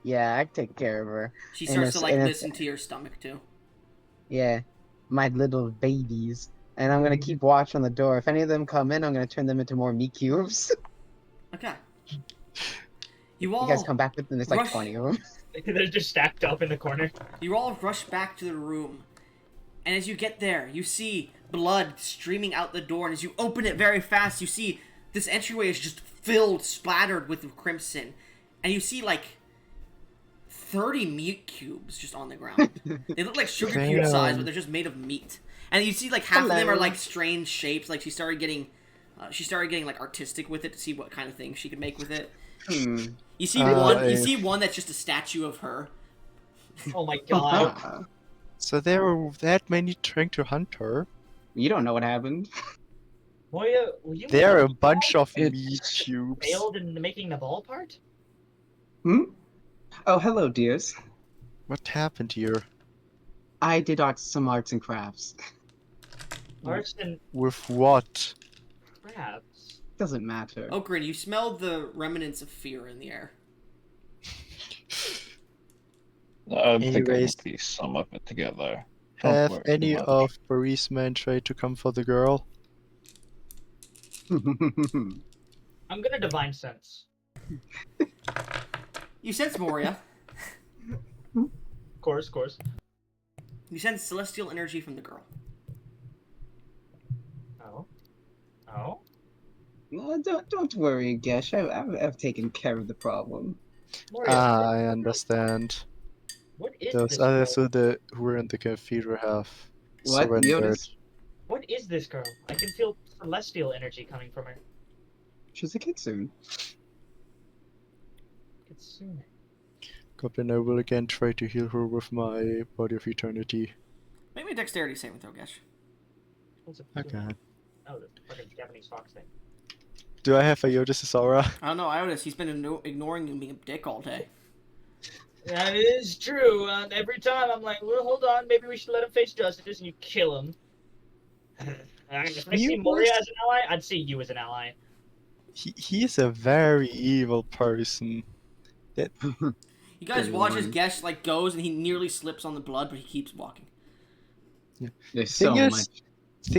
Yeah, I take care of her. She And starts it's- to like and listen to your stomach too. Yeah, my little babies. And I'm gonna keep watch on the door. If any of them come in, I'm gonna turn them into more meat cubes. Okay. You all You guys come back with them. There's like rush- 20 of them. They're just stacked up in the corner. You all rush back to the room, and as you get there, you see blood streaming out the door, and as you open it very fast, you see this entryway is just filled, splattered with crimson, and you see like 30 meat cubes just on the ground. They look like sugar cube size, but they're just made of meat. And you see like half of them are like strange shapes. Like she started getting like artistic with it to see what kind of things she could make with it. You see one that's just a statue of her. Oh my god. So there were that many trying to hunt her. You don't know what happened. Moria, will you There are a bunch of It's- meat cubes. failed in making the ball part? Oh, hello, dears. What happened here? I did some arts and crafts. Arts and With what? crafts. Doesn't matter. Okrin, you smell the remnants of fear in the air. I think I Anyways. can piece some of it together. Don't Have worry any about it. of Barry's men tried to come for the girl? I'm gonna divine sense. You sense Moria. Of course. You sense celestial energy from the girl. Oh. No, don't worry, Gesh. I've taken care of the problem. Moria, I understand. what is Those this others girl? who were in the cathedral have What, surrendered. Yodas? What is this girl? I can feel celestial energy coming from her. She's a kitsune. Kitsune. Goblin, I will again try to heal her with my Body of Eternity. Make me a dexterity saving throw, Gesh. What's a Okay. kitsune? Oh, the fucking Japanese fox thing. Do I have a Yoda's aura? I don't know, Iotis, he's been ignoring you and being a dick all day. That is true. Every time I'm like, well, hold on, maybe we should let him face justice, and you kill him. If I see Moria as an ally, I'd see you as an ally. He's a very evil person. That You guys Good watch as lord. Gesh like goes and he nearly slips on the blood, but he keeps walking. There's so thing much.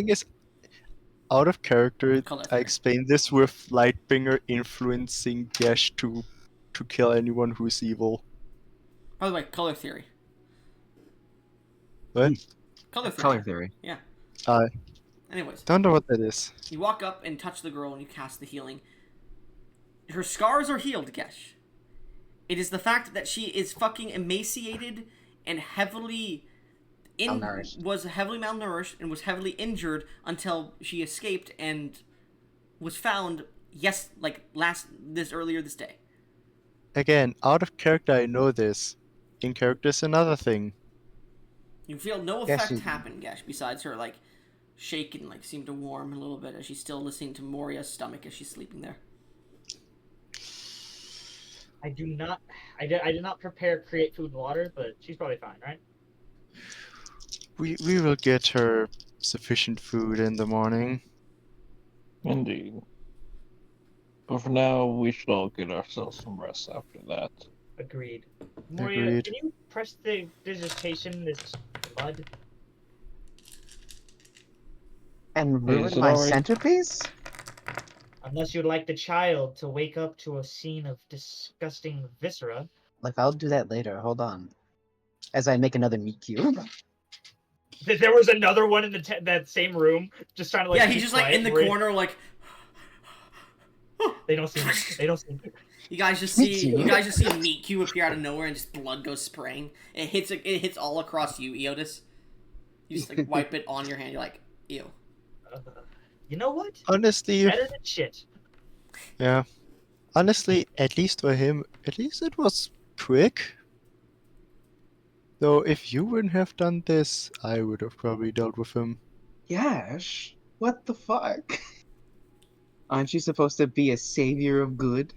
is, out of character, Color I theory. explained this with Lightbringer influencing Gesh to kill anyone who's evil. By the way, color theory. What? Color theory. Color theory. I Anyways, don't know what that is. you walk up and touch the girl and you cast the healing. Her scars are healed, Gesh. It is the fact that she is fucking emaciated and Malnourished. was heavily malnourished and was heavily injured until she escaped and was found earlier this day. Again, out of character, I know this. In character is another thing. You feel no Yes, effect you- happen, Gesh, besides her like shake and like seem to warm a little bit as she's still listening to Moria's stomach as she's sleeping there. I did not prepare create food and water, but she's probably fine, right? We will get her sufficient food in the morning. Indeed. But for now, we should all get ourselves some rest after that. Agreed. Moria, Agreed. can you press the dissertation, this mud? And ruin Is it my alright? centerpiece? Unless you'd like the child to wake up to a scene of disgusting viscera, Like, I'll do that later. Hold on. As I make another meat cube. There was another one in that same room, just trying to like. Yeah, keep he's just like quiet, in the where corner, like. They don't see me. They don't see me. You guys just Me see too. meat cube appear out of nowhere and just blood goes spraying. It hits all across you, Eotis. You just like wipe it on your hand. You're like, ew. You know what? Honestly, Better than shit. yeah. Honestly, at least for him, at least it was quick. Though if you wouldn't have done this, I would have probably dealt with him. Yash, what the fuck? Aren't you supposed to be a savior of good?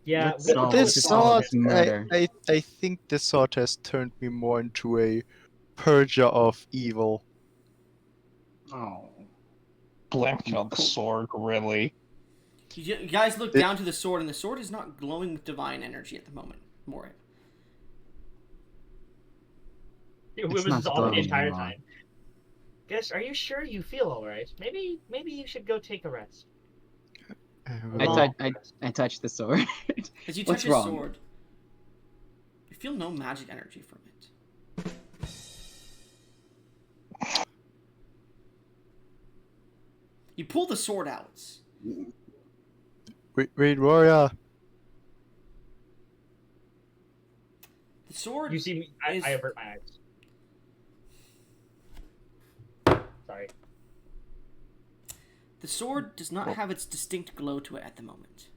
Yeah, Let's solve This this sword, murder. I think this sword has turned me more into a purger of evil. Oh. Blaming on the sword, really. You guys look down to the sword, and the sword is not glowing with divine energy at the moment. More. it It's was not on the glowing entire anymore. time. Guess, are you sure you feel all right? Maybe you should go take a rest. I touched the sword. As you touch What's his wrong? sword, you feel no magic energy from it. You pull the sword out. Wait, warrior. The sword. You see me? is... I avert my eyes. Sorry. The sword does not have its distinct glow to it at the moment.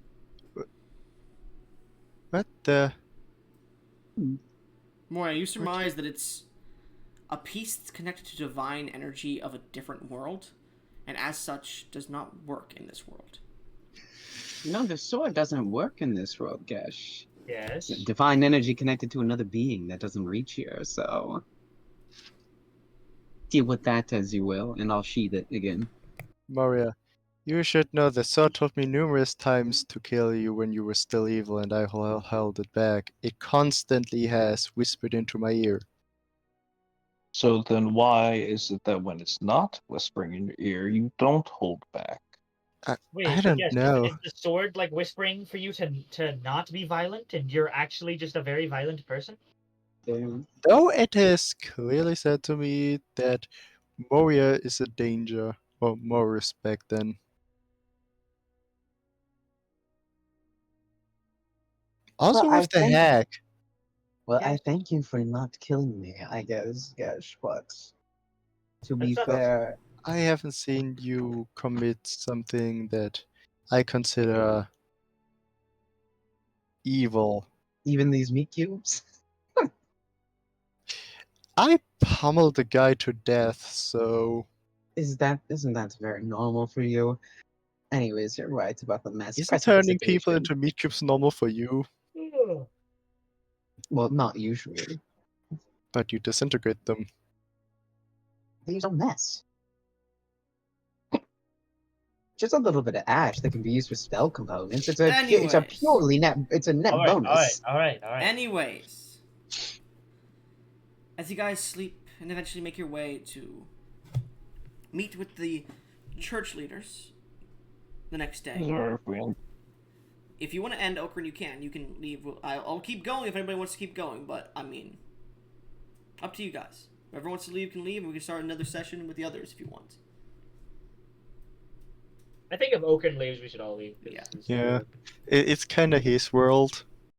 What the? Moria, you surmise that it's a piece that's connected to divine energy of a different world, and as such does not work in this world. No, the sword doesn't work in this world, Gesh. Yes. Divine energy connected to another being that doesn't reach here, so deal with that as you will, and I'll sheath it again. Moria, you should know the sword told me numerous times to kill you when you were still evil and I held it back. It constantly has whispered into my ear. So then why is it that when it's not whispering in your ear, you don't hold back? Wait, I but don't yes, know. is the sword like whispering for you to not be violent, and you're actually just a very violent person? Though it has clearly said to me that Moria is a danger, or more respect than. Also Well, with the hack. Well, Yes. I thank you for not killing me, I guess, Gesh, but to be That's not- fair, I haven't seen you commit something that I consider evil. even these meat cubes, I pummeled the guy to death, so isn't that very normal for you? Anyways, you're right about the mass isn't turning people precipitation. into meat cubes normal for you? Well, not usually. But you disintegrate them. They use a mess. Just a little bit of ash that can be used for spell components. It's a Anyways. purely net. It's a net bonus. All right. Anyways, as you guys sleep and eventually make your way to meet with the church leaders the next day. If you want to end Okran, you can. You can leave. I'll keep going if anybody wants to keep going, but I mean, up to you guys. Whoever wants to leave can leave, and we can start another session with the others if you want. I think if Oaken leaves, we should all leave. Yeah. Yeah. It's kind of his world.